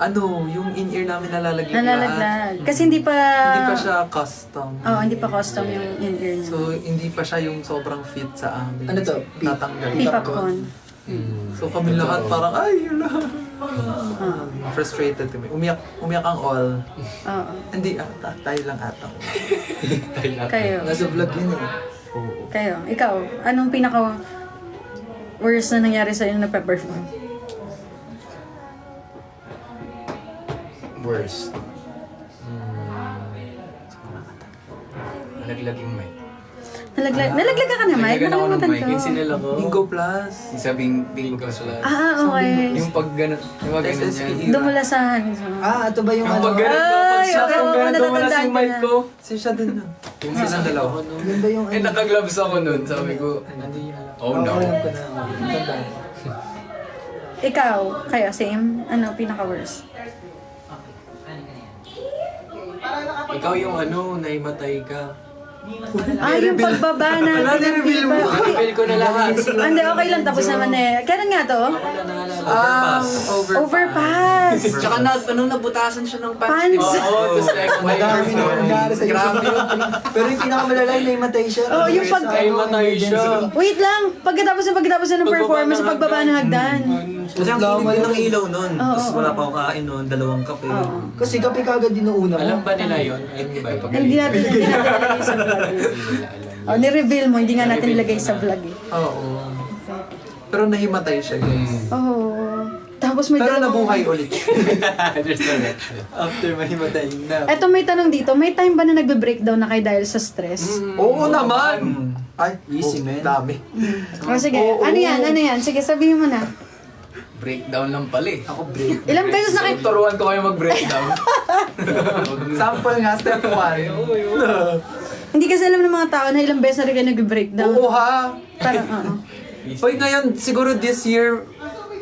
Speaker 4: Ano?
Speaker 1: Yung in-ear namin nalalaglag.
Speaker 4: Nalalaglag. Kasi hindi pa...
Speaker 1: Hindi pa siya custom.
Speaker 4: Oo, hindi pa custom yung in-ear niya.
Speaker 1: So, hindi pa siya yung sobrang fit sa amin.
Speaker 2: Ano to?
Speaker 1: Tatanggal.
Speaker 4: P-Popcorn.
Speaker 1: So, kami lahat parang, ay, yun lang. Frustrated kami. Umiyak ang all.
Speaker 4: Oo.
Speaker 1: Hindi, tayo lang ata.
Speaker 4: Kayo.
Speaker 2: Nasa vlog yun eh.
Speaker 4: Kayo. Ikaw, anong pinaka worst na nangyari sa'yo nung nagpe-perform?
Speaker 6: Worst. Nalaglag yung mic.
Speaker 4: Nalaglag ka na, Mike?
Speaker 6: Nalaglagan ako ng
Speaker 4: Nakalimutan
Speaker 6: mic.
Speaker 4: ko.
Speaker 6: Yung sinila ko.
Speaker 1: Bingo Plus.
Speaker 6: Yung sabing bingo ka sila.
Speaker 4: Okay.
Speaker 6: Yung pag gano'n. Yung pag gano'n
Speaker 1: SSP.
Speaker 6: yan.
Speaker 4: Dumulasan.
Speaker 2: Ito ba yung
Speaker 6: Yung
Speaker 2: ano?
Speaker 6: pag gano'n ko. Pag
Speaker 4: Ay,
Speaker 6: siya
Speaker 4: oo,
Speaker 6: kung gano'n dumulas
Speaker 4: natatandaan
Speaker 6: yung
Speaker 4: ko
Speaker 6: mic
Speaker 4: na.
Speaker 6: ko.
Speaker 1: Siya din na. Yung silang dalawa.
Speaker 2: Yun ba yung
Speaker 6: Eh, naka-gloves ako nun. Sabi ko, oh no.
Speaker 2: Alam ko na. Tanda.
Speaker 4: Ikaw, kayo, same? Ano, pinaka-worst?
Speaker 3: Ikaw yung naimatay ka.
Speaker 4: Yung pagbaba na.
Speaker 1: Wala, ni-reveal mo.
Speaker 3: Reveal ko na lahat.
Speaker 4: Hindi, okay lang. Tapos naman eh. Kailan nga to? Overpass.
Speaker 3: Tsaka nabutasan siya ng
Speaker 4: Pants.
Speaker 3: Oo, tapos like,
Speaker 2: Madami na nangyari sa
Speaker 3: Grabe
Speaker 2: yun. Pero yung pinakamalala yung naimatay siya.
Speaker 4: Oh, yung pag-
Speaker 3: Naimatay siya.
Speaker 4: Wait lang. Pagkatapos ng performance, pagbaba ng hagdan.
Speaker 7: Kasi ang kinig din ng ilaw nun. Tapos
Speaker 4: Oo.
Speaker 7: wala pa akong kain nun, 2 kape.
Speaker 2: Kasi kape kagad din noong una mo.
Speaker 3: Alam ba nila yun? Hindi ba?
Speaker 4: Hindi natin nilagay sa vlog. Oh, ni-reveal mo, hindi nga natin nilagay sa vlog eh.
Speaker 1: Oo. Pero nahimatay siya, guys.
Speaker 4: Oh. Tapos may
Speaker 1: Pero
Speaker 4: dalawang-
Speaker 1: nabuhay ulit.
Speaker 7: After mahimatay na.
Speaker 4: Eto may tanong dito, may time ba na nagbe-breakdown na kayo dahil sa stress?
Speaker 1: Oo naman! Ay,
Speaker 2: Easy, man.
Speaker 1: Dami.
Speaker 4: O sige, ano yan? Sige, sabihin mo na.
Speaker 6: Breakdown lang pala eh.
Speaker 2: Ako break.
Speaker 4: Ilang beses na kayo...
Speaker 6: Turuan ko kayo mag-breakdown.
Speaker 1: Sample nga, step 1.
Speaker 4: Hindi kasi alam ng mga tao na ilang beses na rin kayo nagbe-breakdown.
Speaker 1: Oo ha!
Speaker 4: Parang, oo.
Speaker 1: Hoy, ngayon, siguro this year,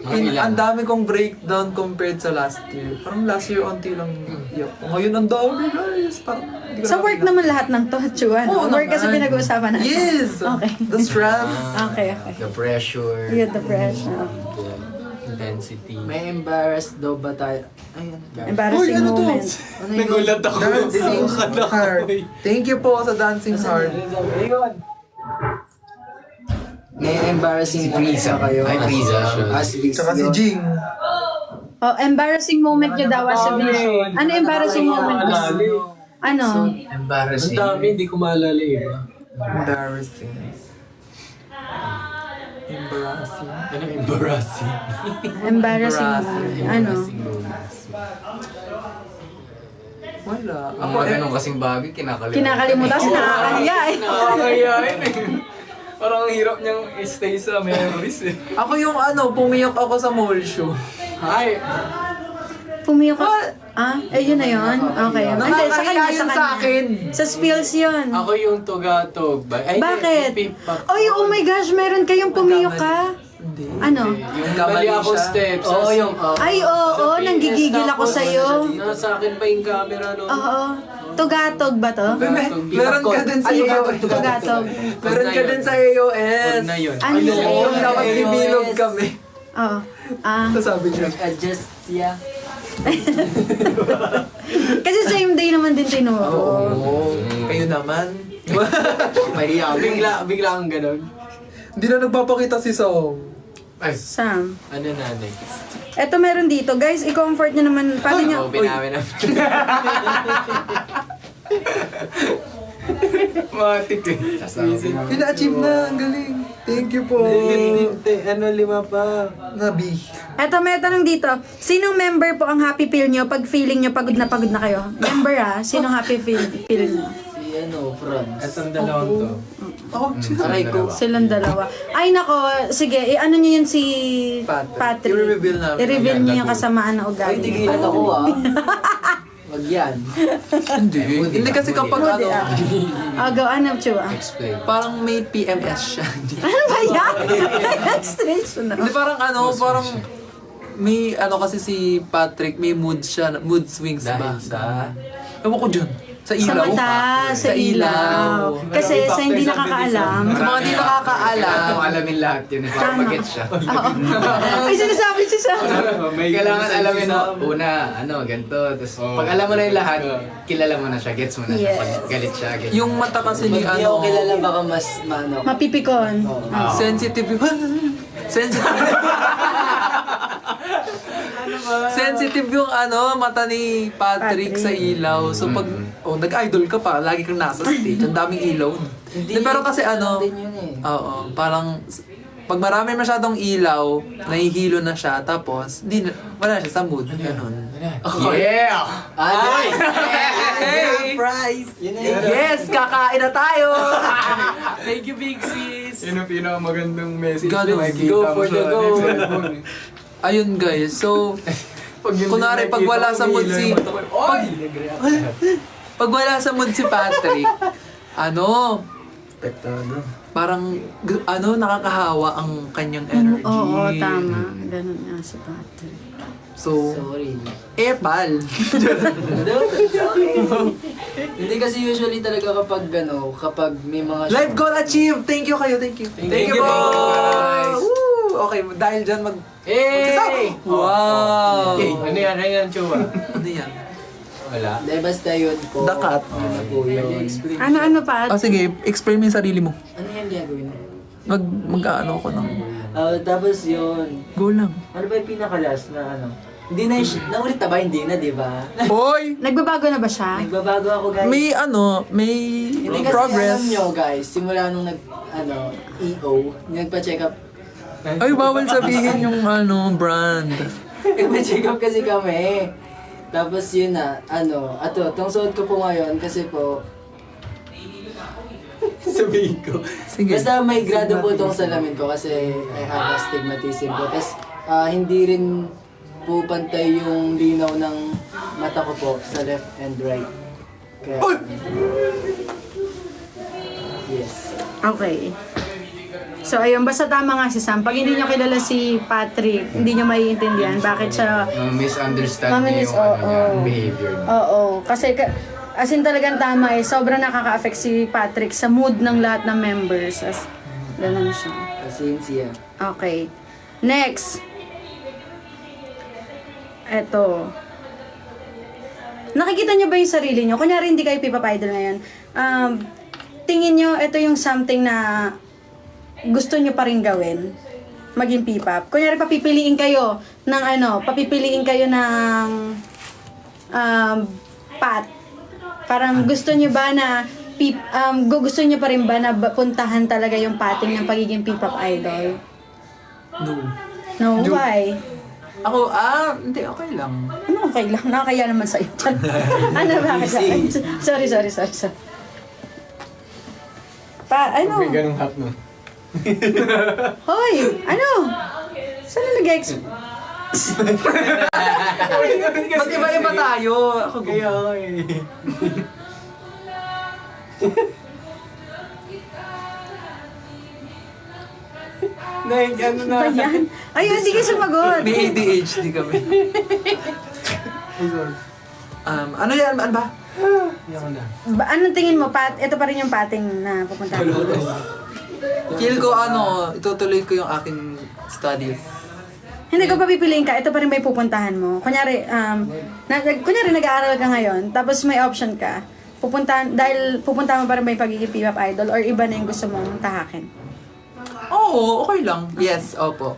Speaker 3: ilan?
Speaker 1: ang dami kong breakdown compared sa last year. Parang last year, onti lang iyak ko. Ngayon, ang dami, guys. Parang, hindi ko
Speaker 4: Sa
Speaker 1: na
Speaker 4: work
Speaker 1: makita.
Speaker 4: naman lahat ng to, Chuan.
Speaker 1: Oo
Speaker 4: Work kasi
Speaker 1: naman.
Speaker 4: pinag-uusapan natin.
Speaker 1: Yes!
Speaker 4: Okay.
Speaker 1: The stress.
Speaker 4: Okay.
Speaker 6: The pressure.
Speaker 4: You get the pressure.
Speaker 3: Intensity.
Speaker 2: May embarrassed daw ba tayo? Ay, ano to?
Speaker 4: Embarrassing
Speaker 1: Uy, ano to?
Speaker 4: moments.
Speaker 2: Ano yun?
Speaker 6: Nagulat ako.
Speaker 1: Dancing Heart. Thank you po sa Dancing Heart.
Speaker 2: May embarrassing
Speaker 6: Si Priza.
Speaker 2: kayo.
Speaker 6: Ay, Priza.
Speaker 2: As Liz.
Speaker 1: Tsaka si Jing.
Speaker 4: Oh, embarrassing moment nyo daw as a vision. Ano embarrassing moment mo? Ano?
Speaker 3: Ang
Speaker 6: Embarrassing.
Speaker 3: dami, hindi ko maalala eh.
Speaker 1: Embarrassing. Embarrassing.
Speaker 3: Ano embarrassing?
Speaker 4: Embarrassing moment. Ano?
Speaker 1: Wala.
Speaker 6: Ang mga ganun kasing bagay, kinakalimutan.
Speaker 4: Kinakalimutan kasi nakakahiya eh.
Speaker 6: Nakakayain eh. Parang ang hirap niyang stay sa memories eh.
Speaker 1: Ako yung pumiyok ako sa mall show.
Speaker 3: Ay!
Speaker 4: Pumiyok ka. Yun na yun? Okay. Hindi, sa kanya,
Speaker 1: Nakakahiya yun sa akin.
Speaker 4: Sa spills yun.
Speaker 3: Ako yung tugatog. Ay,
Speaker 4: Bakit?
Speaker 3: yung pip-pop.
Speaker 4: Oh my gosh, meron kayong pumiyok ka.
Speaker 1: Hindi.
Speaker 4: Ano?
Speaker 3: Yung
Speaker 1: Kamali
Speaker 3: bali ako
Speaker 1: siya.
Speaker 3: steps.
Speaker 7: Oo, yung...
Speaker 4: Ay, oo, nanggigigil ako sa'yo.
Speaker 3: Nasa akin pa yung camera no.
Speaker 4: Oo. Tugatog ba to?
Speaker 1: Meron ka din sa AOS.
Speaker 4: Tugatog.
Speaker 1: Meron ka din sa AOS.
Speaker 3: Huwag na yun.
Speaker 4: Ano yun?
Speaker 1: Ayun, dapat bibilog kami.
Speaker 4: Oo.
Speaker 1: Tapos sabi niya,
Speaker 2: Adjust siya.
Speaker 4: Kasi same day naman din tinuro.
Speaker 1: kayo naman.
Speaker 3: Bigla kang ganun.
Speaker 1: Hindi na nagpapakita si Song.
Speaker 3: Ay,
Speaker 4: Sam.
Speaker 3: ano na next?
Speaker 4: Eto meron dito. Guys, i-comfort nyo naman. Paano nyo?
Speaker 3: Oh, binawi na.
Speaker 6: Matik eh.
Speaker 1: Pina-achieve na, ang galing. Thank you po.
Speaker 3: 5 pa.
Speaker 1: Nabi.
Speaker 4: Eto may tanong dito. Sinong member po ang happy feel nyo pag feeling nyo pagod na kayo? Member sinong happy feel nyo?
Speaker 2: Si Franz.
Speaker 3: Itong dalawang to.
Speaker 1: Ako,
Speaker 2: Aray ko.
Speaker 4: Silang dalawa. Ay nako, sige, ano nyo yun si
Speaker 1: Patrick.
Speaker 4: Patrick.
Speaker 1: I-reveal namin.
Speaker 4: I-reveal nyo yung kasamaan na
Speaker 2: Ay,
Speaker 4: ugali.
Speaker 2: tigilan ako Wag yan.
Speaker 1: Hindi. Hindi kasi kapag
Speaker 4: Mood,
Speaker 1: ano,
Speaker 4: Go, ano, Chua?
Speaker 6: Explain.
Speaker 1: parang may PMS siya.
Speaker 4: Ano ba yan? Strange na.
Speaker 1: Hindi parang ano, parang may ano kasi si Patrick, may mood siya, mood swings ba? Ewan ko dyan. Sa
Speaker 4: Sa
Speaker 1: ilaw.
Speaker 4: mata, sa ilaw. Kasi sa hindi nakakaalam.
Speaker 1: Sa mga di nakakaalam.
Speaker 6: Kung alamin lahat yun, para
Speaker 4: Tama.
Speaker 6: mag-get siya.
Speaker 4: Oo. Ay, sinasabi si Sam.
Speaker 6: Kailangan alamin mo, una, ganito. Tapos pag alam mo na yung lahat, kilala mo na siya, gets mo na siya.
Speaker 4: Yes.
Speaker 6: Pag galit siya, gets
Speaker 1: Yung mata kasi ni
Speaker 2: Pag di ako
Speaker 1: ano,
Speaker 2: kilala, baka mas maano.
Speaker 4: Mapipikon.
Speaker 1: sensitive yung... sensitive. Sensitive yung ano, mata ni Patrick sa ilaw. So pag nag-idol ka pa, lagi kang nasa stage, ang daming ilaw.
Speaker 2: Hindi,
Speaker 1: Pero kasi ano,
Speaker 2: din yun eh.
Speaker 1: oo, parang pag marami masyadong ilaw, nahihilo na siya, tapos wala na siya sa mood, ganun.
Speaker 6: Yeah!
Speaker 2: Ay!
Speaker 1: Hey!
Speaker 2: Prize! Yun na yun.
Speaker 1: Yes! Kakain na tayo!
Speaker 3: Thank you, Big Sis!
Speaker 6: Yun ang pinakamagandang message
Speaker 1: Ganun.
Speaker 6: na makikita
Speaker 2: Go
Speaker 6: mo
Speaker 2: for the
Speaker 6: sa
Speaker 2: goal.
Speaker 6: cellphone eh.
Speaker 1: Ayun guys, so kunwari pag wala sa mood si pag wala sa mood si Patrick, ano, parang nakakahawa ang kanyang energy.
Speaker 4: Oo, tama. Ganun nga si Patrick.
Speaker 1: So,
Speaker 2: Sorry.
Speaker 1: epal.
Speaker 2: Hindi kasi usually talaga kapag may mga...
Speaker 1: Life goal achieved! Thank you kayo, thank you. Thank you,
Speaker 6: guys.
Speaker 1: Woo! Okay, dahil dyan
Speaker 3: Hey!
Speaker 1: Wow!
Speaker 3: Ano yan, Chua?
Speaker 1: Ano yan?
Speaker 3: Wala.
Speaker 2: Hindi, basta yun po.
Speaker 1: Dakat.
Speaker 2: Ano po yun?
Speaker 4: Ano pa?
Speaker 1: Sige, explain mo yung sarili mo.
Speaker 2: Ano yan gagawin mo?
Speaker 1: Mag-ano ko ng
Speaker 2: Tapos yun.
Speaker 1: go lang.
Speaker 2: Ano ba yung pinaka-last na ano? Hindi na naulit na ba? Hindi na, di ba?
Speaker 1: Hoy!
Speaker 4: Nagbabago na ba siya?
Speaker 2: Nagbabago ako, guys.
Speaker 1: May
Speaker 2: Hindi kasi
Speaker 1: progress.
Speaker 2: alam nyo, guys, simula nung EO, nagpa-check up.
Speaker 1: Ay, bawal sabihin yung brand.
Speaker 2: Nagpa-check up kasi kami. Tapos yun na, itong suot ko po ngayon kasi po, sabihin ko.
Speaker 1: Sige.
Speaker 2: Basta may grado po itong salamin ko kasi I have astigmatism po. Tapos hindi rin po pantay yung linaw ng mata ko po sa left and right. Kaya, yes.
Speaker 4: Okay. So, ayun, basta tama nga si Sam. Pag hindi nyo kilala si Patrick, hindi nyo maiintindihan bakit siya...
Speaker 6: Misunderstand niya yung behavior niya.
Speaker 4: Oo. Kasi, as in talagang tama eh. Sobrang nakaka-affect si Patrick sa mood ng lahat ng members. Ganun siya.
Speaker 2: Pasensya.
Speaker 4: Okay. Next. Eto. Nakikita nyo ba yung sarili nyo? Kunyari hindi kayo P-pop idol ngayon. Tingin nyo, ito yung something na gusto nyo pa rin gawin. Maging P-pop. Kunyari papipiliin kayo ng papipiliin kayo ng path. Parang gusto nyo ba na gusto nyo pa rin ba na puntahan talaga yung pathing ng pagiging P-pop idol? No, why?
Speaker 1: Ako, hindi, okay lang.
Speaker 4: Ano okay lang? Nakakaya naman sa'yo. Ano ba? Sorry.
Speaker 6: May ganung hat no?
Speaker 4: Hoy! Ano? Saan na nag-exp?
Speaker 1: Ba't iba-iba tayo? Ako,
Speaker 6: Kaya
Speaker 4: Ba yan? Ayun, hindi ka sumagot.
Speaker 1: may ADHD kami. Ano yan? Ano ba?
Speaker 4: Anong tingin mo, Pat? Ito pa rin yung pating na pupuntahan mo.
Speaker 1: Feel ko itutuloy ko yung aking studies.
Speaker 4: Hindi ko papipiliin ka, ito pa rin ba yung pupuntahan mo? Kunyari, kunyari nag-aaral ka ngayon, tapos may option ka. Dahil pupuntahan mo pa rin ba yung pagiging P-pop idol or iba na yung gusto mong tahakin?
Speaker 1: Oo, okay lang. Yes, opo.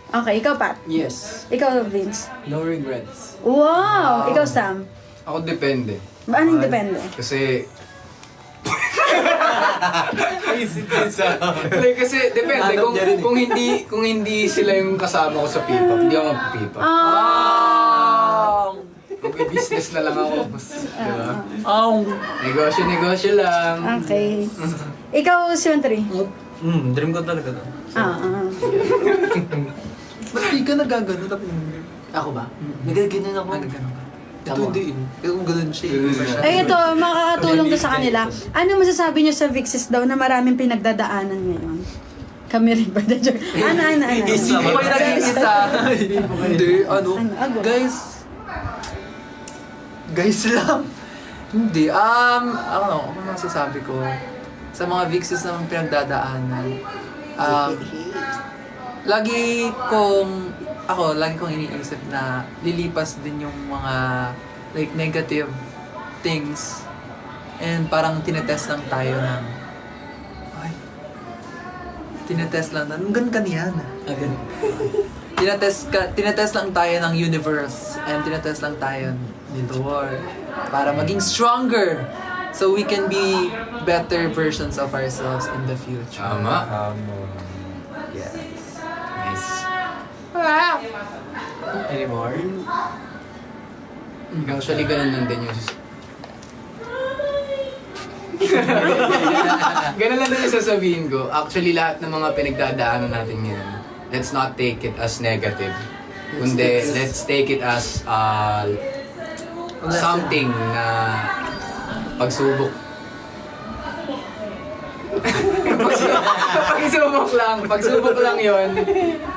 Speaker 4: Okay, ikaw Pat.
Speaker 2: Yes.
Speaker 4: Ikaw Vince.
Speaker 3: No regrets.
Speaker 4: Wow! Ikaw Sam.
Speaker 6: Ako depende.
Speaker 4: Ba, anong depende?
Speaker 6: Kasi... Like, kasi depende kung hindi sila yung kasama ko sa P-pop, hindi ako mag-P-pop. Mag-business na lang ako. Diba? Negosyo lang.
Speaker 4: Okay. Ikaw, Siwantri.
Speaker 7: Dream ko talaga to.
Speaker 1: Ba't di ka nagagano?
Speaker 2: Ako ba? Nagaganon ako.
Speaker 1: Nagagano ka. Ito hindi eh. Kung ganun siya eh.
Speaker 4: Ay, ito, makakatulong to sa kanila. Ano masasabi nyo sa Vixis daw na maraming pinagdadaanan ngayon? Kami rin ba? Ano?
Speaker 1: Hindi ko kayo naging isa. Hindi, ano.
Speaker 4: Ano?
Speaker 1: Guys lang. Hindi, ano masasabi ko? Sa mga Vixis naman pinagdadaanan. Lagi kong iniisip na lilipas din yung mga like negative things and parang tinetest lang tayo ng tinetest lang ganun kaniyan. Tinetest lang tayo ng universe and tinetest lang tayo nito world para maging stronger so we can be better versions of ourselves in the future.
Speaker 6: Tama.
Speaker 1: Yes.
Speaker 6: Nice. Anymore? Actually, ganun lang din yung... ganun lang din yung sasabihin ko. Actually, lahat ng mga pinagdadaanan natin ngayon, let's not take it as negative. Kundi, let's take it as something na pagsubok. Pagsubok lang yon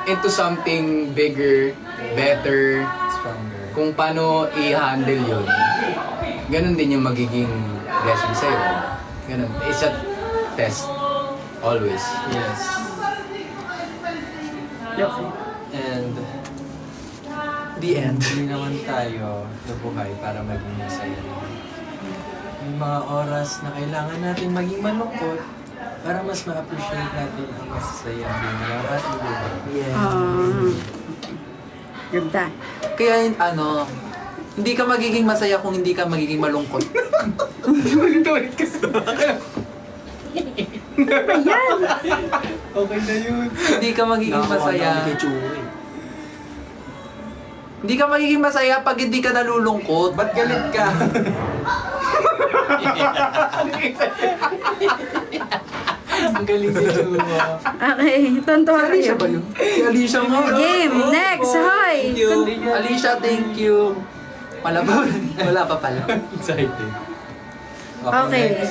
Speaker 6: into something bigger, better, kung paano i-handle yun. Ganun din yung magiging lesson sa'yo. Ganun. It's a test. Always.
Speaker 7: Yes. And
Speaker 1: The end.
Speaker 7: hindi naman tayo nabuhay para maging masaya. May mga oras na kailangan natin maging malungkot para mas ma-appreciate natin ang masasaya ng mga ating buhay.
Speaker 4: Ganda.
Speaker 1: Kaya hindi ka magiging masaya kung hindi ka magiging malungkot.
Speaker 4: Ayan!
Speaker 7: Okay na yun.
Speaker 1: Hindi ka magiging masaya. Hindi ka magiging masaya pag hindi ka nalulungkot.
Speaker 7: Ba't galit ka? Ang galing ni Chua.
Speaker 4: Okay, tontuwa kayo.
Speaker 1: Si Alicia nga.
Speaker 4: Game! Next! Hi!
Speaker 1: Alicia, thank you. Wala pa pala.
Speaker 7: Excited.
Speaker 4: Okay.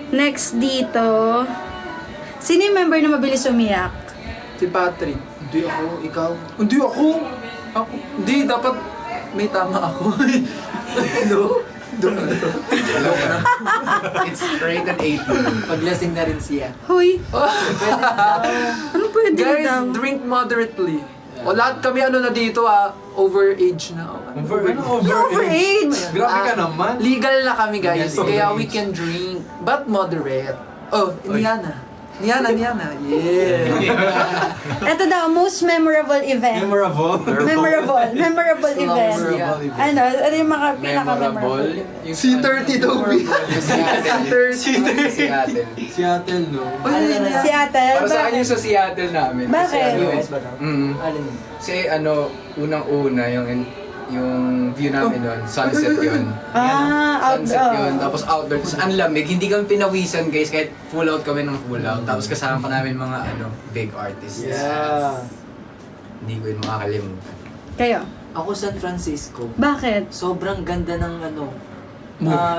Speaker 4: Next dito. Sino yung member na mabilis umiyak?
Speaker 1: Si Patrick.
Speaker 2: Hindi ako, ikaw.
Speaker 1: Hindi ako. Hindi, dapat may tama ako.
Speaker 6: It's rated 18.
Speaker 2: Paglasing na rin siya.
Speaker 4: Huy! Ano pwede
Speaker 1: Guys,
Speaker 4: daw?
Speaker 1: drink moderately. O lahat kami na dito overage na.
Speaker 4: Overage!
Speaker 7: Grabe ka naman.
Speaker 1: Legal na kami guys,
Speaker 7: Yes,
Speaker 1: kaya
Speaker 7: overage.
Speaker 1: we can drink, but moderate. Oh, Niana. Yeah.
Speaker 4: Ito daw, most memorable event.
Speaker 7: Memorable.
Speaker 4: Memorable event. Ano yung mga pinaka-memorable?
Speaker 6: Yung
Speaker 1: C30 daw.
Speaker 6: Seattle.
Speaker 7: Seattle, no?
Speaker 4: Seattle.
Speaker 6: Para sa akin yung sa Seattle namin. Kasi
Speaker 4: Bakit?
Speaker 6: ano,
Speaker 2: US ba daw? Alin yun?
Speaker 6: Kasi unang-una yung view namin nun, sunset yun. Sunset yun, tapos outdoor, tapos ang lamig, hindi kami pinawisan guys, kahit full out kami ng full out. Tapos kasama pa namin mga big artists.
Speaker 2: Yeah.
Speaker 6: Hindi ko yun makakalimutan.
Speaker 4: Kayo?
Speaker 2: Ako San Francisco.
Speaker 4: Bakit?
Speaker 2: Sobrang ganda ng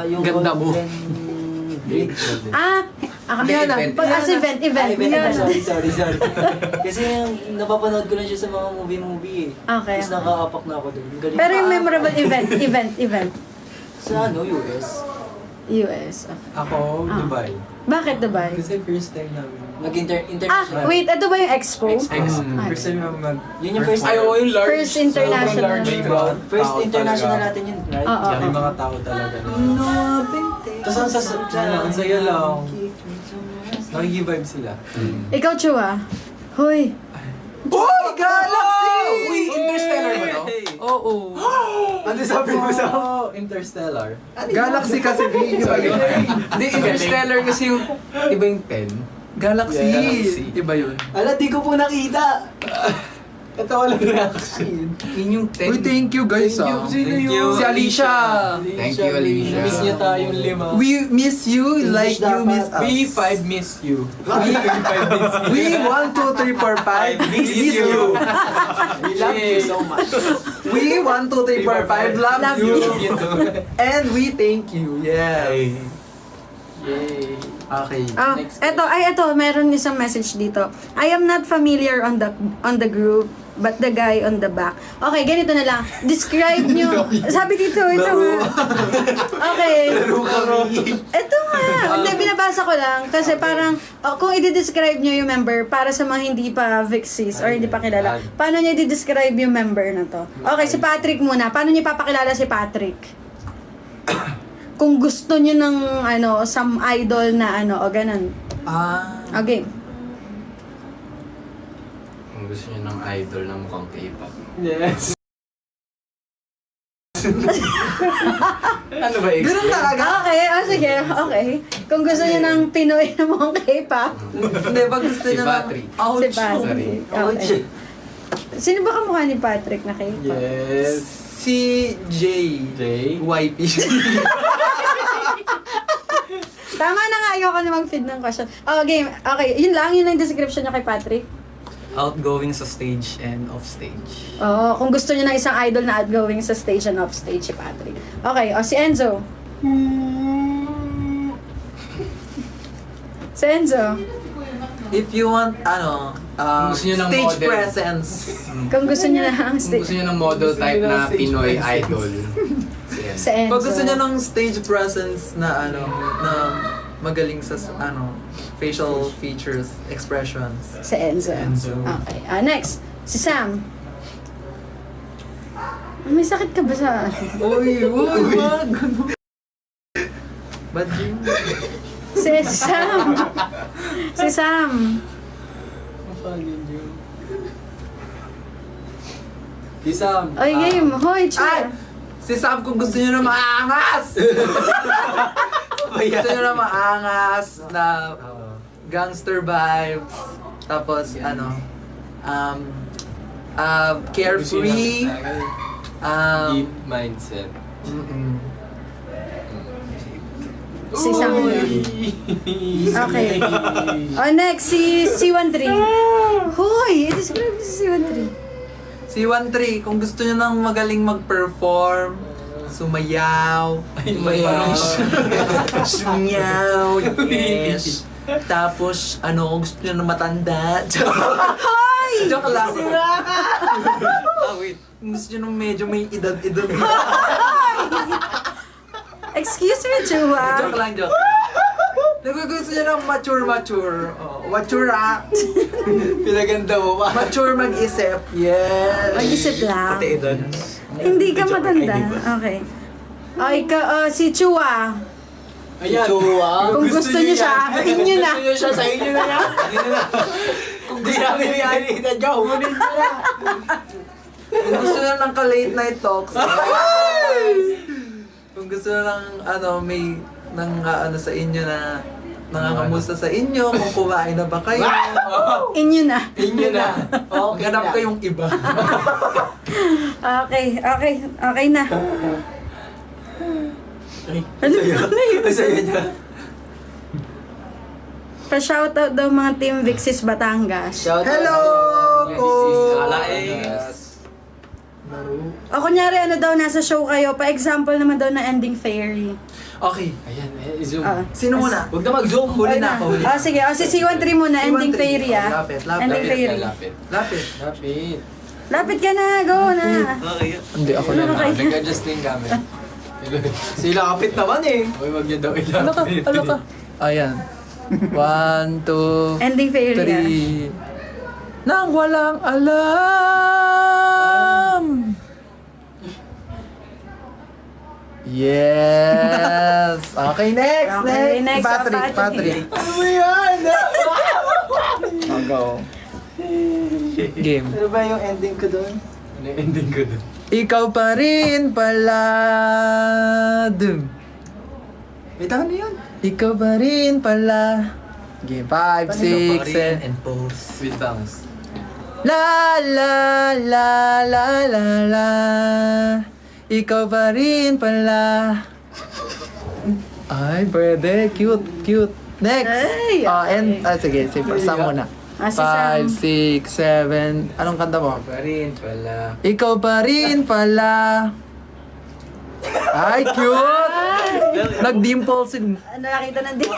Speaker 2: yung
Speaker 1: Ganda mo.
Speaker 2: Golden Bridge.
Speaker 6: Hindi, event.
Speaker 4: As event.
Speaker 2: Sorry. Kasi yung napapanood ko lang siya sa mga movie eh.
Speaker 4: Okay.
Speaker 2: Tapos nakaapak na ako doon. Galing.
Speaker 4: Pero yung memorable event.
Speaker 2: Sa US.
Speaker 4: US. Okay.
Speaker 7: Ako, Dubai.
Speaker 4: Bakit Dubai?
Speaker 7: Kasi first time namin.
Speaker 2: International.
Speaker 4: Wait, ito ba yung expo?
Speaker 7: First time namin
Speaker 2: Yun yung first
Speaker 6: yung large.
Speaker 4: First international.
Speaker 2: First international natin yun, right?
Speaker 4: Oo.
Speaker 7: May mga tao talaga.
Speaker 2: Tapos
Speaker 7: Ang saya lang. Nakiki-vibe sila.
Speaker 4: Ikaw, Chua. Hoy.
Speaker 1: Boy, Galaxy!
Speaker 6: Uy, Interstellar ba to?
Speaker 1: Oo.
Speaker 7: Ano sabi mo sa Interstellar?
Speaker 1: Galaxy kasi iba yun.
Speaker 6: Hindi, Interstellar kasi yung, iba yung 10.
Speaker 1: Galaxy.
Speaker 6: Galaxy.
Speaker 1: Iba yun.
Speaker 2: Ala, di ko po nakita.
Speaker 7: Ito walang reaction.
Speaker 6: Yun yung 10.
Speaker 1: Uy, thank you guys.
Speaker 7: Sino yun?
Speaker 1: Si Alicia.
Speaker 6: Thank you, Alicia.
Speaker 7: Miss niya tayong 5.
Speaker 1: We miss you like you miss us.
Speaker 7: We 5 miss you.
Speaker 1: We 1, 2, 3, 4, 5 miss you.
Speaker 2: We love you so much.
Speaker 1: We 1, 2, 3, 4, 5 love
Speaker 4: Love
Speaker 1: you.
Speaker 4: you.
Speaker 1: And we thank you. Yes.
Speaker 7: Yay.
Speaker 1: Okay.
Speaker 4: Eto, meron isang message dito. I am not familiar on the group, but the guy on the back. Okay, ganito na lang. Describe nyo. Sabi dito, ito nga. Okay. Ito nga. Hindi, binabasa ko lang. Kasi parang, kung i-describe nyo yung member, para sa mga hindi pa Vixies or hindi pa kilala, paano nyo i-describe yung member na to? Okay, si Patrick muna. Paano nyo papakilala si Patrick? Kung gusto nyo ng, some idol na o ganun. Okay.
Speaker 6: Kung gusto niyo ng idol na mukhang K-pop.
Speaker 7: Yes.
Speaker 6: Ano ba yun?
Speaker 1: Ganun talaga.
Speaker 4: Okay, sige, okay. Kung gusto nyo ng Pinoy na mukhang K-pop,
Speaker 1: Hindi, pag gusto
Speaker 6: Si
Speaker 1: niya
Speaker 6: Patrick.
Speaker 1: Ouch.
Speaker 4: si Patrick. Okay. Sino ba kamukha ni Patrick na K-pop?
Speaker 7: Yes.
Speaker 1: Si Jay.
Speaker 7: Jay?
Speaker 1: YP.
Speaker 4: Tama na nga, ayoko na mag-feed ng question. Oh, game. Okay, yun lang yung description niya kay Patrick.
Speaker 5: Outgoing sa stage and off stage.
Speaker 4: Oo, kung gusto niyo ng isang idol na outgoing sa stage and off stage, si Patrick. Okay, si Enzo. Si Enzo.
Speaker 1: If you want,
Speaker 6: gusto niyo ng
Speaker 1: stage
Speaker 6: model.
Speaker 1: presence.
Speaker 4: Kung gusto niyo ng
Speaker 6: Kung
Speaker 4: stage.
Speaker 6: gusto niyo ng model type na Pinoy idol. Yan.
Speaker 4: Si Enzo.
Speaker 1: Pag gusto niya ng stage presence na na magaling sa facial features, expressions.
Speaker 4: Si Enzo.
Speaker 1: Enzo.
Speaker 4: Okay. Next, si Sam. May sakit ka ba sa...
Speaker 1: Uy, wag. Ba't yun?
Speaker 4: Si Sam. Si Sam.
Speaker 7: Si Sam.
Speaker 4: Oy, game. Hoy,
Speaker 1: Ay!
Speaker 4: chill.
Speaker 1: Si Sam kung gusto niyo na maangas! Gusto niyo na maangas na gangster vibes. Tapos, carefree.
Speaker 7: Deep mindset.
Speaker 1: Mm-mm.
Speaker 4: Si Sam. Okay. Next, si C13. Hoy, i-describe si C13.
Speaker 1: Si 1-3, kung gusto niyo nang magaling mag-perform, sumayaw, sumayaw, yes. Tapos, kung gusto niyo nang matanda,
Speaker 4: Hoy!
Speaker 1: joke lang. Wait. Kung gusto niyo nang medyo may edad-edad.
Speaker 4: Excuse me, Chua.
Speaker 1: Joke lang, joke. Gusto niyo nang mature. Mature
Speaker 7: Pinaganda mo pa.
Speaker 1: Mature mag-isip. Yes.
Speaker 4: Mag-isip lang.
Speaker 5: Pati edad.
Speaker 4: Hindi ka matanda. Okay. Si Chua.
Speaker 7: Ayan. Chua.
Speaker 4: Kung gusto niyo siya, inyo na.
Speaker 7: Gusto niyo siya, sa inyo na yan. Kung di namin yan, hunin mo na.
Speaker 1: Kung gusto niyo ng ka-late night talks. Kung gusto niyo ng may sa inyo na nangangamusta sa inyo, kung kumain na ba kayo.
Speaker 4: Inyo na.
Speaker 7: Inyo na. Okay
Speaker 1: Ganap
Speaker 7: na.
Speaker 1: kayong iba.
Speaker 4: Okay na. Ano ba yun?
Speaker 7: Sa'yo niya.
Speaker 4: Pa-shoutout daw mga Team Vixis Batangas.
Speaker 7: Shout out.
Speaker 1: Hello, Coach!
Speaker 7: Alaes.
Speaker 4: O kunyari daw nasa show kayo, pa-example naman daw na Ending Fairy.
Speaker 1: Okay,
Speaker 7: Ayan, zoom.
Speaker 1: sino muna?
Speaker 7: Huwag na mag-zoom.
Speaker 1: Huli na ako.
Speaker 4: Sige, si C13 muna, Ending Fairy
Speaker 1: Lapit.
Speaker 4: Ending Fairy.
Speaker 6: Lapit.
Speaker 1: Lapit.
Speaker 7: Lapit.
Speaker 4: Lapit ka na, go na.
Speaker 1: Hindi, ako
Speaker 4: na. Okay.
Speaker 6: Nag-adjust din kami.
Speaker 7: Sila kapit naman eh.
Speaker 6: Uy, wag niyo daw ilapit.
Speaker 1: Ayan. 1, 2,
Speaker 4: Ending Fairy.
Speaker 1: 3. Nang walang alam. Yes! Okay, next!
Speaker 4: Okay, next,
Speaker 1: Patrick.
Speaker 7: Ano ba yan?
Speaker 1: Go. Game.
Speaker 2: Ano ba yung ending ko doon?
Speaker 6: Ano yung ending ko dun?
Speaker 1: Ikaw pa rin pala. Wait, ano yun? Ikaw pa rin pala. Game. 5, 6, 7.
Speaker 5: And pose.
Speaker 6: Sweet bangs.
Speaker 1: La la la la la la. Ikaw pa rin pala. Ay, pwede. Cute. Next.
Speaker 4: Ay,
Speaker 1: And, sige, Sam muna.
Speaker 4: Si Sam.
Speaker 1: 5, 6, 7. Anong kanta mo?
Speaker 7: Pa rin pala.
Speaker 1: Ikaw pa rin pala. Ay, cute! Nag-dimple si...
Speaker 4: Nakita ng di.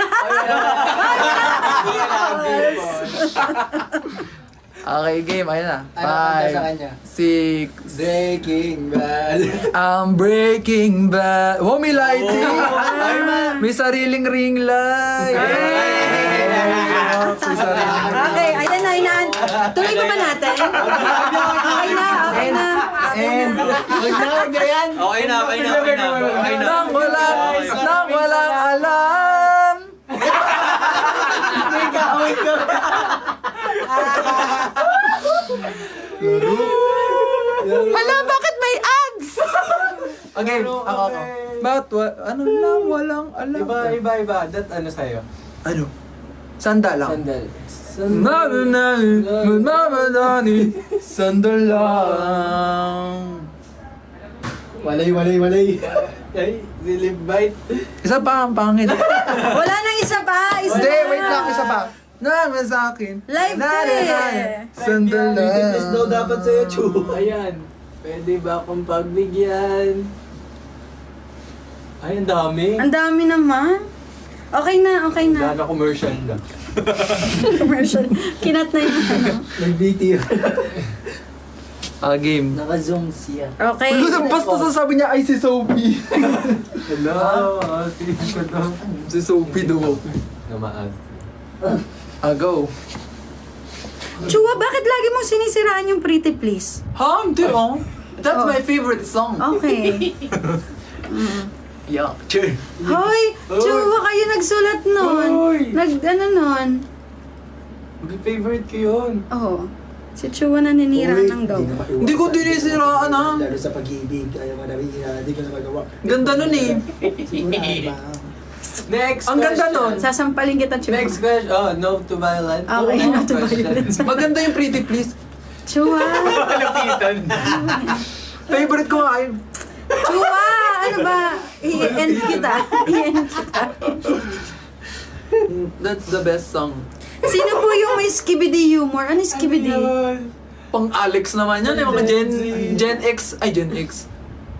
Speaker 1: Okay, game. Ayun na.
Speaker 2: Ano kanta sa kanya?
Speaker 1: 5, 6.
Speaker 2: Breaking Bad.
Speaker 1: I'm breaking bad. Wow, may lighting! May sariling ring light! May sariling
Speaker 4: Okay, ayan na, inaan. Tuloy pa ba natin? Okay na.
Speaker 5: Okay na.
Speaker 1: Nang walang alam. Hala, bakit may ads? Okay, ako. Bakit ano lang, walang alam.
Speaker 7: Iba. That ano sa'yo?
Speaker 1: Ano? Sanda lang.
Speaker 7: Sandal.
Speaker 1: Mamadani, sandal lang.
Speaker 2: Walay.
Speaker 7: Ay, silip bite.
Speaker 1: Isa pa ang pangit.
Speaker 4: Wala nang isa pa.
Speaker 1: Hindi, wait lang, isa pa. Naman sa akin.
Speaker 4: Live
Speaker 1: Na,
Speaker 4: ko
Speaker 1: na, na.
Speaker 4: eh.
Speaker 1: Sandal lang.
Speaker 2: dapat sa'yo, Chu.
Speaker 7: Ayan. Pwede ba akong pagbigyan? Ay, ang dami.
Speaker 4: Ang dami naman. Okay na.
Speaker 7: Gana commercial na.
Speaker 4: Commercial. Kinat na yung ano.
Speaker 2: Nag-BT.
Speaker 1: Game.
Speaker 2: Naka-zoom siya.
Speaker 4: Okay.
Speaker 1: Basta sasabi niya ay si Sophie.
Speaker 7: Hello, tingin ko daw.
Speaker 1: Si Sophie daw.
Speaker 7: Namaag.
Speaker 1: Go.
Speaker 4: Chua, bakit lagi mong sinisiraan yung Pretty Please?
Speaker 1: Ha? Hindi oh. That's my favorite song.
Speaker 4: Okay.
Speaker 1: Yeah.
Speaker 4: Hoy, Chua, kayo nagsulat nun.
Speaker 7: Hoy!
Speaker 4: Ano nun?
Speaker 7: Favorite ko yun.
Speaker 4: Oo. Si Chua naninira ng daw.
Speaker 1: Hindi ko dinisiraan ha.
Speaker 2: Lalo sa pag-ibig, ayaw mo namin, hindi ko na magawa.
Speaker 1: Ganda nun eh.
Speaker 7: Next
Speaker 1: Ang ganda
Speaker 7: question.
Speaker 1: nun.
Speaker 4: Sasampalin kita, Chua.
Speaker 7: Next question. Oh, no to violence.
Speaker 4: Okay, no to violence.
Speaker 1: Maganda yung Pretty Please.
Speaker 4: Chua!
Speaker 1: Favorite ko nga yun.
Speaker 4: Chua! Ano ba? I-end kita.
Speaker 1: That's the best song.
Speaker 4: Sino po yung may skibidi humor? Ano yung skibidi?
Speaker 1: Pang Alex naman yan eh. Mga Gen X. Ay, Gen X.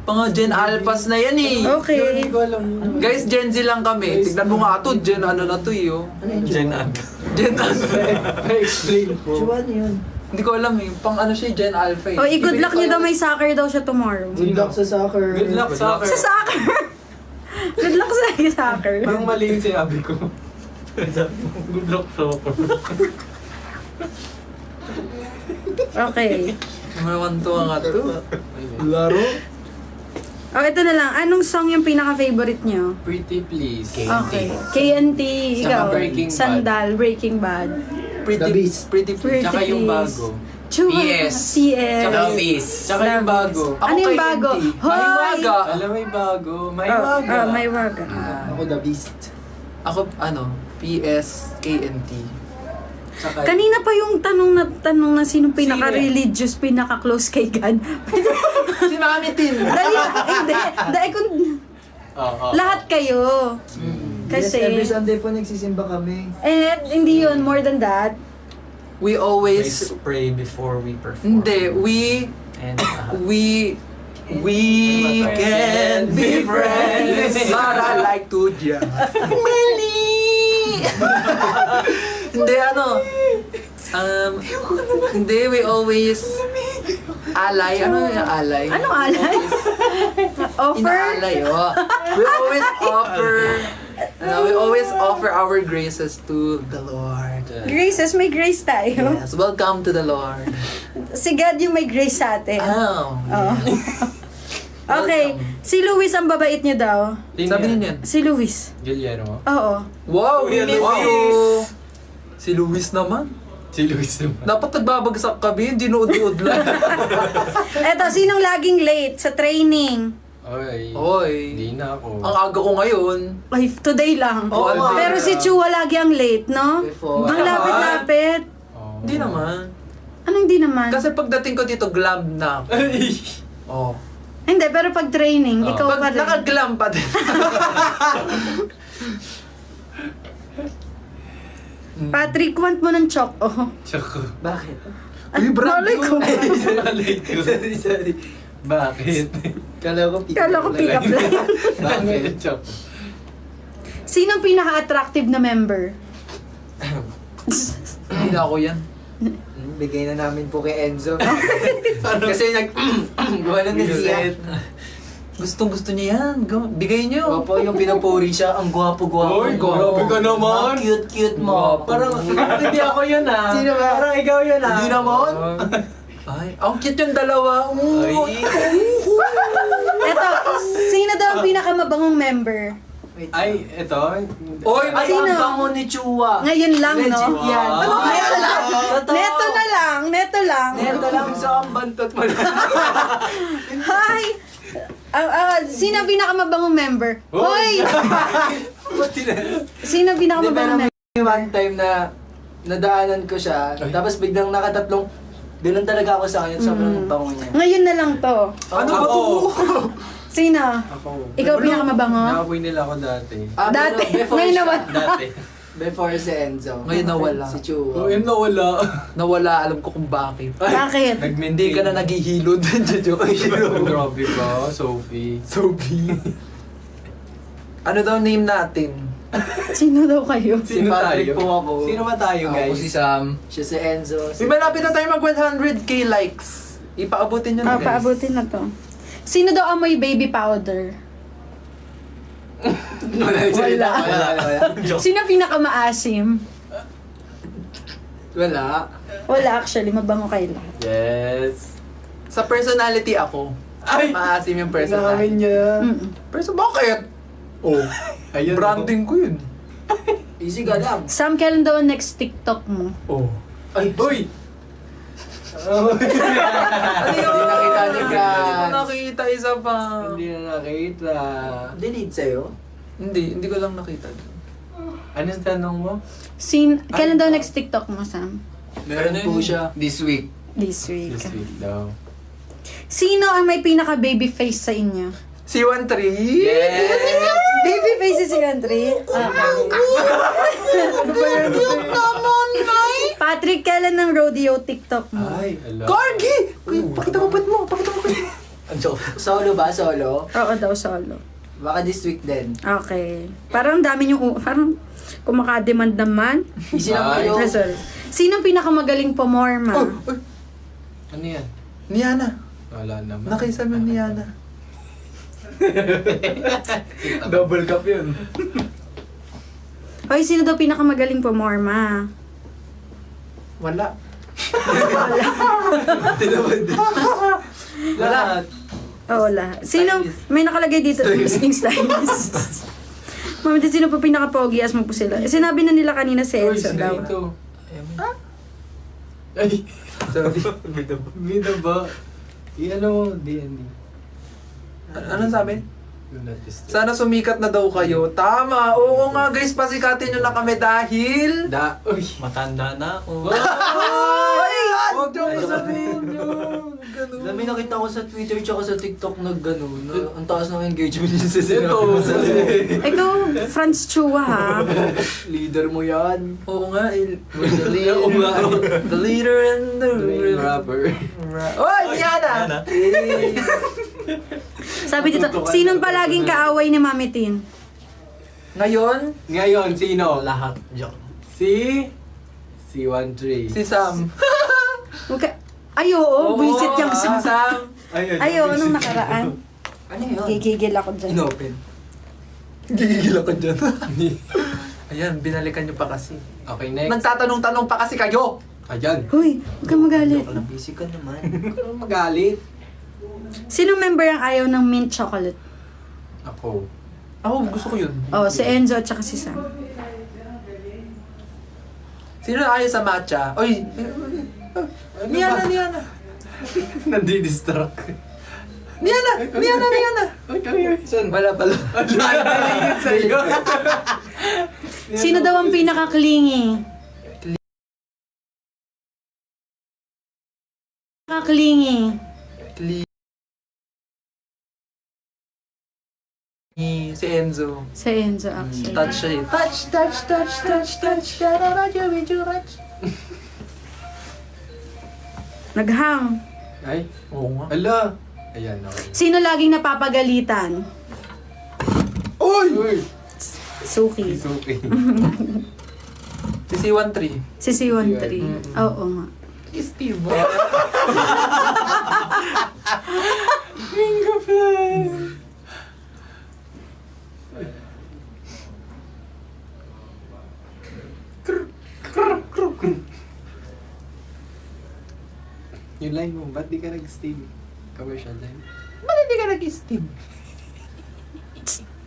Speaker 1: Pang Gen Alphas na yan eh.
Speaker 4: Okay.
Speaker 7: Hindi ko alam.
Speaker 1: Guys, Gen Z lang kami. Tignan mo nga ito. Gen ano na to eh. Oh.
Speaker 7: Gen Ag.
Speaker 1: Gen Alpha.
Speaker 7: Explain po.
Speaker 2: Chu, ano yun?
Speaker 1: Hindi ko alam eh. Pang ano siya, Gen Alpha eh.
Speaker 4: O, i-good luck niyo daw may soccer daw siya tomorrow.
Speaker 2: Good luck sa soccer.
Speaker 7: Good luck soccer.
Speaker 4: Sa soccer! Good luck sa soccer.
Speaker 7: Parang mali yung sinabi ko. Good luck soccer.
Speaker 4: Okay.
Speaker 1: Mawanto nga to.
Speaker 2: Laro?
Speaker 4: O, ito na lang. Anong song yung pinaka-favorite niyo?
Speaker 7: Pretty please.
Speaker 4: Okay. KNT, ikaw.
Speaker 7: Breaking Bad.
Speaker 4: Sandal, Breaking Bad.
Speaker 2: The Beast.
Speaker 1: Pretty
Speaker 4: Pretty
Speaker 7: Tsaka yung
Speaker 4: Please.
Speaker 7: bago.
Speaker 4: Chua.
Speaker 6: PS.
Speaker 4: PS.
Speaker 7: Tsaka
Speaker 6: Love is.
Speaker 7: Tsaka yung bago.
Speaker 4: Ano yung bago? Hoy!
Speaker 1: Mahiwaga.
Speaker 7: Alam mo yung bago. May
Speaker 4: Oh,
Speaker 7: waga.
Speaker 4: may waga.
Speaker 2: Ako, The Beast.
Speaker 1: Ako, ano, PS, KNT.
Speaker 7: Tsaka
Speaker 4: Kanina pa yung tanong na sino pinaka-religious, pinaka-close kay God.
Speaker 1: Si Mami Tin.
Speaker 4: Hindi. Dahil kung lahat kayo.
Speaker 2: Yes, every
Speaker 4: Kasi,
Speaker 2: Sunday po nagsisimba kami.
Speaker 4: hindi yun, more than that.
Speaker 1: We
Speaker 7: always
Speaker 1: always,
Speaker 7: pray before we perform.
Speaker 1: hindi,
Speaker 7: And
Speaker 1: we can be friends, but I like to just hindi, ano, hindi, we always alay, ano yung alay?
Speaker 4: Anong alay? Offer?
Speaker 1: Inaalay, oh. We always offer our graces to the Lord.
Speaker 4: Graces, may grace tayo.
Speaker 1: Yes, welcome to the Lord.
Speaker 4: Si God yung may grace sa atin.
Speaker 1: Oh.
Speaker 4: Oh. Okay, si Luis ang babait niyo daw.
Speaker 1: Sabi niyo yan.
Speaker 4: Si Luis.
Speaker 7: Guillermo.
Speaker 4: Oo.
Speaker 1: Wow, we
Speaker 7: Kuya
Speaker 1: miss
Speaker 7: Luis.
Speaker 1: you. Si Luis naman.
Speaker 7: Si Luis naman.
Speaker 1: Dapat nagbabagsak kami, dinuod-uod lang.
Speaker 4: Eto, sinong laging late sa training?
Speaker 7: Oy.
Speaker 1: Hoy.
Speaker 7: Hindi na ako.
Speaker 1: Ang aga ko ngayon.
Speaker 4: Ay, today lang.
Speaker 1: Oo, nga.
Speaker 4: Pero si Chua lagi ang late, no?
Speaker 2: Before.
Speaker 4: Ang lapit-lapit.
Speaker 7: Oh.
Speaker 1: Hindi naman.
Speaker 4: Anong di naman?
Speaker 1: Kasi pagdating ko dito, glam na ako. Oh.
Speaker 4: Hindi, pero pag training, ikaw pa
Speaker 1: Pag
Speaker 4: rin.
Speaker 1: naka-glam pa din.
Speaker 4: Patrick, want mo ng chok. Oh.
Speaker 7: Choco.
Speaker 2: Bakit?
Speaker 1: Uy,
Speaker 4: Malay ko.
Speaker 2: Sorry.
Speaker 7: Bakit?
Speaker 2: Kala ko pick
Speaker 4: Kala ko pick up line.
Speaker 7: Bakit? Choco.
Speaker 4: Sino ang pinaka-attractive na member?
Speaker 1: Hindi na ako yan.
Speaker 2: Bigay na namin po kay Enzo. Kasi gawa na siya.
Speaker 1: Gustong gusto niya yan. Bigay niyo.
Speaker 2: Opo, yung pinupuri siya, ang gwapo-gwapo.
Speaker 7: Oy, grabe ka naman.
Speaker 2: Ang cute-cute mo.
Speaker 7: Parang, hindi ako yun ah.
Speaker 2: Sino ba?
Speaker 7: Parang ikaw yun ah.
Speaker 2: Hindi naman.
Speaker 1: Ay, ang cute yung dalawa.
Speaker 4: Eto, sino daw ang pinakamabangong member?
Speaker 7: Ay, ito.
Speaker 1: Oy,
Speaker 2: Ay,
Speaker 4: Sino?
Speaker 2: ang bango ni Chua.
Speaker 4: Ngayon lang, no?
Speaker 2: Legit yan.
Speaker 4: Ano kaya lang?
Speaker 2: Totoo.
Speaker 4: Neto na lang, neto lang.
Speaker 2: Neto lang sa ang bantot mo lang.
Speaker 4: Hi! Sino ang pinakamabangong member? Hoy! Sino ang
Speaker 2: Hindi, pero
Speaker 4: pinakamabangong member?
Speaker 2: may one time na nadaanan ko siya, tapos biglang nakatatlong, ganun talaga ako sa kanya, sobrang bango niya.
Speaker 4: Ngayon na lang to.
Speaker 2: Ano
Speaker 7: ba to?
Speaker 4: Sino?
Speaker 7: Ako.
Speaker 4: Ikaw pinakamabango?
Speaker 7: Nakapoy nila ako dati.
Speaker 4: Dati.
Speaker 2: Before
Speaker 4: Ngayon
Speaker 2: siya-
Speaker 4: naman.
Speaker 7: Dati.
Speaker 2: Before si Enzo.
Speaker 1: Ngayon nawala.
Speaker 2: Si Chua.
Speaker 7: Oh, yun nawala.
Speaker 1: Nawala, alam ko kung bakit.
Speaker 4: Bakit?
Speaker 1: Hindi ka na naghihilod. Joke.
Speaker 7: Grabe ka, Sophie.
Speaker 1: Sophie. Ano daw name natin?
Speaker 4: Sino daw kayo?
Speaker 2: Si Patrick
Speaker 7: tayo?
Speaker 2: po ako.
Speaker 7: Sino ba tayo,
Speaker 6: Ako
Speaker 7: guys?
Speaker 6: si Sam.
Speaker 2: Siya si Enzo.
Speaker 1: Di ba lapit na tayo mag 100k likes? Ipaabutin nyo na guys.
Speaker 4: Paabutin na to. Sino daw amoy baby powder?
Speaker 2: Wala.
Speaker 4: Sino pinakamaasim?
Speaker 2: Wala.
Speaker 4: Wala actually, mabango kayo lahat.
Speaker 7: Yes.
Speaker 1: Sa personality ako.
Speaker 7: Ay!
Speaker 1: Maasim yung personality.
Speaker 7: niya.
Speaker 4: Mm-mm.
Speaker 1: Pero bakit?
Speaker 7: Oh. Ayun.
Speaker 1: Branding ko yun.
Speaker 2: Easy ka lang.
Speaker 4: Sam, kailan daw ang next TikTok mo?
Speaker 7: Oh.
Speaker 2: Ay,
Speaker 7: Uy!
Speaker 1: Ano yun?
Speaker 2: Hindi nakita ni
Speaker 1: Hindi
Speaker 2: Franz.
Speaker 1: ko nakita isa pa.
Speaker 7: Hindi na nakita.
Speaker 2: delete sa'yo.
Speaker 1: Hindi ko lang nakita.
Speaker 7: Anong tanong mo?
Speaker 4: Kailan daw next TikTok mo, Sam?
Speaker 2: Meron po siya.
Speaker 6: This week.
Speaker 4: This week.
Speaker 7: This week daw.
Speaker 4: Sino ang may pinaka-baby face sa inyo?
Speaker 1: Si 1-3?
Speaker 4: Baby face si Country? Cute naman, Nay! Patrick, kailan ng rodeo TikTok mo?
Speaker 7: Ay, ala.
Speaker 1: Corgi! Pakita mo pet mo. Pakita mo pet mo.
Speaker 2: Solo ba? Solo?
Speaker 4: Oo daw, solo.
Speaker 2: Baka this week din.
Speaker 4: Okay. Parang dami yung... Parang kumakademand naman.
Speaker 2: Easy lang
Speaker 6: Ay.
Speaker 2: kayo.
Speaker 4: Sorry. Sino ang pinakamagaling pumorma?
Speaker 7: Ano yan?
Speaker 1: Niana.
Speaker 7: Wala naman.
Speaker 1: Nakisa mo Niana.
Speaker 7: Double cup yun.
Speaker 4: Hoy, sino daw pinakamagaling pumorma?
Speaker 1: Wala.
Speaker 7: Lahat.
Speaker 4: Oo, lahat. Sino? May nakalagay dito. Missing stylist. Mami, sino po pinaka-pogi? As mo po sila. Sinabi na nila kanina si
Speaker 7: Uy,
Speaker 4: Enzo
Speaker 7: sila
Speaker 4: daw.
Speaker 7: ito. Ay.
Speaker 1: Sorry.
Speaker 7: Mida ba? I-ano mo, D&D.
Speaker 1: Anong sabi?
Speaker 7: Do not disturb.
Speaker 1: Sana sumikat na daw kayo. Tama. Oo nga guys, pasikatin nyo na kami dahil...
Speaker 7: Uy, matanda na ako.
Speaker 1: Ay! Huwag nyo sabihin nyo. Ganun.
Speaker 2: May nakita ko sa Twitter tsaka sa TikTok na gano'n. Ang taas ng engagement niya sa
Speaker 7: Ito.
Speaker 4: Ikaw, Franz Chua, ha?
Speaker 2: Leader mo yan.
Speaker 1: Oo nga. The leader and the
Speaker 7: Rapper.
Speaker 1: Oh, Niana!
Speaker 4: Sabi dito, sinong palaging kaaway ni Mami Tin?
Speaker 1: Ngayon,
Speaker 7: Ngayon, sino?
Speaker 2: Lahat. Joke.
Speaker 7: Si 13.
Speaker 1: si Sam.
Speaker 4: Okay. Ay, oo, visit yung
Speaker 1: si Sam.
Speaker 7: Ayun.
Speaker 4: Ay, oo, nung nakaraan.
Speaker 2: Ano yun?
Speaker 4: Gigigil ako dyan.
Speaker 2: Inopen.
Speaker 1: Gigigil ako dyan. Ayan, binalikan nyo pa kasi.
Speaker 7: Okay, next.
Speaker 1: Nagtatanong-tanong pa kasi kayo.
Speaker 7: Ayan.
Speaker 4: Huy, huwag kang magalit.
Speaker 2: Busy ka naman.
Speaker 7: Ano magalit?
Speaker 4: Sino member ang ayaw ng mint chocolate?
Speaker 7: Ako.
Speaker 1: Ako, gusto ko yun.
Speaker 4: Oh, si Enzo at saka si Sam.
Speaker 1: Sino na ayaw sa matcha? Oy! Niana!
Speaker 7: Nandi-distract.
Speaker 1: Niana!
Speaker 7: Ay, kami. Saan?
Speaker 1: Wala pala.
Speaker 7: Nalilingit sa'yo.
Speaker 4: Sino daw ang pinaka-clingy? Pinaka-clingy.
Speaker 1: Si Enzo.
Speaker 4: Sa Enzo, actually.
Speaker 1: Touch siya eh.
Speaker 4: Naghang.
Speaker 7: Ay,
Speaker 1: Oo nga.
Speaker 7: ala. Ayan, okay.
Speaker 4: Sino laging napapagalitan?
Speaker 7: Uy!
Speaker 4: Suki.
Speaker 7: Suki.
Speaker 1: Si C13.
Speaker 4: Si C13. Oo nga.
Speaker 1: Steve.
Speaker 7: Yung line mo, ba't di ka nag-steam? Commercial line.
Speaker 1: Ba't hindi ka nag-Steve?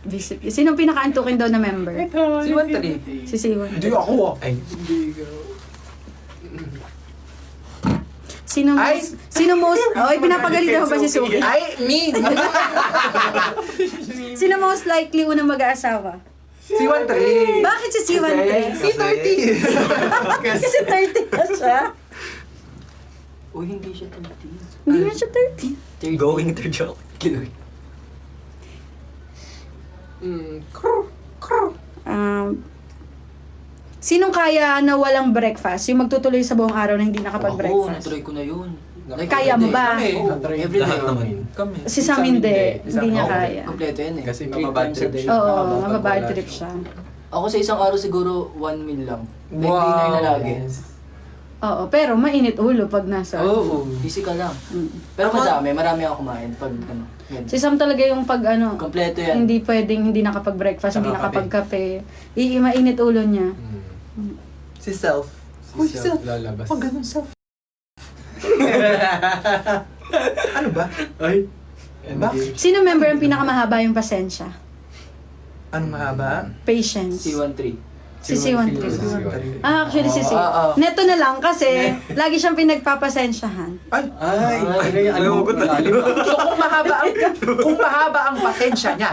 Speaker 4: Visit. Sino pinaka-antukin daw na member?
Speaker 1: Si 13.
Speaker 4: Si C13.
Speaker 1: Hindi ako ah.
Speaker 7: Ay, hindi ka.
Speaker 4: Sino most, oy, pinapagalitan mo ba si Suki?
Speaker 1: Ay, me!
Speaker 4: Sino most likely unang mag-aasawa?
Speaker 1: Si 13.
Speaker 4: Bakit si C13?
Speaker 1: Si 30.
Speaker 4: Kasi 30 na siya.
Speaker 2: Uy, hindi siya 30.
Speaker 4: Hindi na siya 30.
Speaker 5: Going to joke.
Speaker 4: Sinong kaya na walang breakfast? Yung magtutuloy sa buong araw na hindi
Speaker 2: Ako,
Speaker 4: nakapag-breakfast?
Speaker 2: natry ko na yun. Like,
Speaker 4: Kaya mo
Speaker 2: everyday.
Speaker 4: ba?
Speaker 1: Kami.
Speaker 2: Everyday.
Speaker 5: Lahat naman.
Speaker 1: Kami.
Speaker 4: Si Sam hindi.
Speaker 1: Isa
Speaker 4: Hindi niya
Speaker 1: ako.
Speaker 4: kaya.
Speaker 2: Kompleto yan eh.
Speaker 7: Kasi
Speaker 2: 3
Speaker 7: mababad
Speaker 2: times a
Speaker 7: trip
Speaker 2: day.
Speaker 7: siya.
Speaker 4: Oo,
Speaker 7: Nakababad
Speaker 4: mababad
Speaker 7: wala
Speaker 4: trip
Speaker 7: siya.
Speaker 4: siya.
Speaker 2: Ako sa isang araw siguro 1 meal lang. Like
Speaker 1: Wow.
Speaker 2: dinner na lagi.
Speaker 4: Oo, pero mainit ulo pag nasa.
Speaker 1: Oo.
Speaker 2: Easy ka lang.
Speaker 4: Mm.
Speaker 2: Pero marami ako kumain pag ano. Yan.
Speaker 4: Si Sam talaga yung pag ano,
Speaker 2: Kompleto yan.
Speaker 4: hindi pwedeng hindi nakapag-breakfast, hindi
Speaker 7: Saka
Speaker 4: nakapag-kape. Mainit ulo niya.
Speaker 1: Si Self.
Speaker 7: Si Self lalabas.
Speaker 1: Pag ganun Self. Ano ba?
Speaker 7: Ay.
Speaker 1: Bakit?
Speaker 4: Sino member ang pinakamahaba yung pasensya?
Speaker 1: Anong mahaba?
Speaker 4: Patience.
Speaker 2: C13.
Speaker 4: Si C13. Ah, actually si C.
Speaker 1: Oo.
Speaker 4: Neto na lang kasi lagi siyang pinagpapasensyahan.
Speaker 1: Ay!
Speaker 7: Ay, ano ko malalim.
Speaker 1: So kung mahaba ang pasensya niya,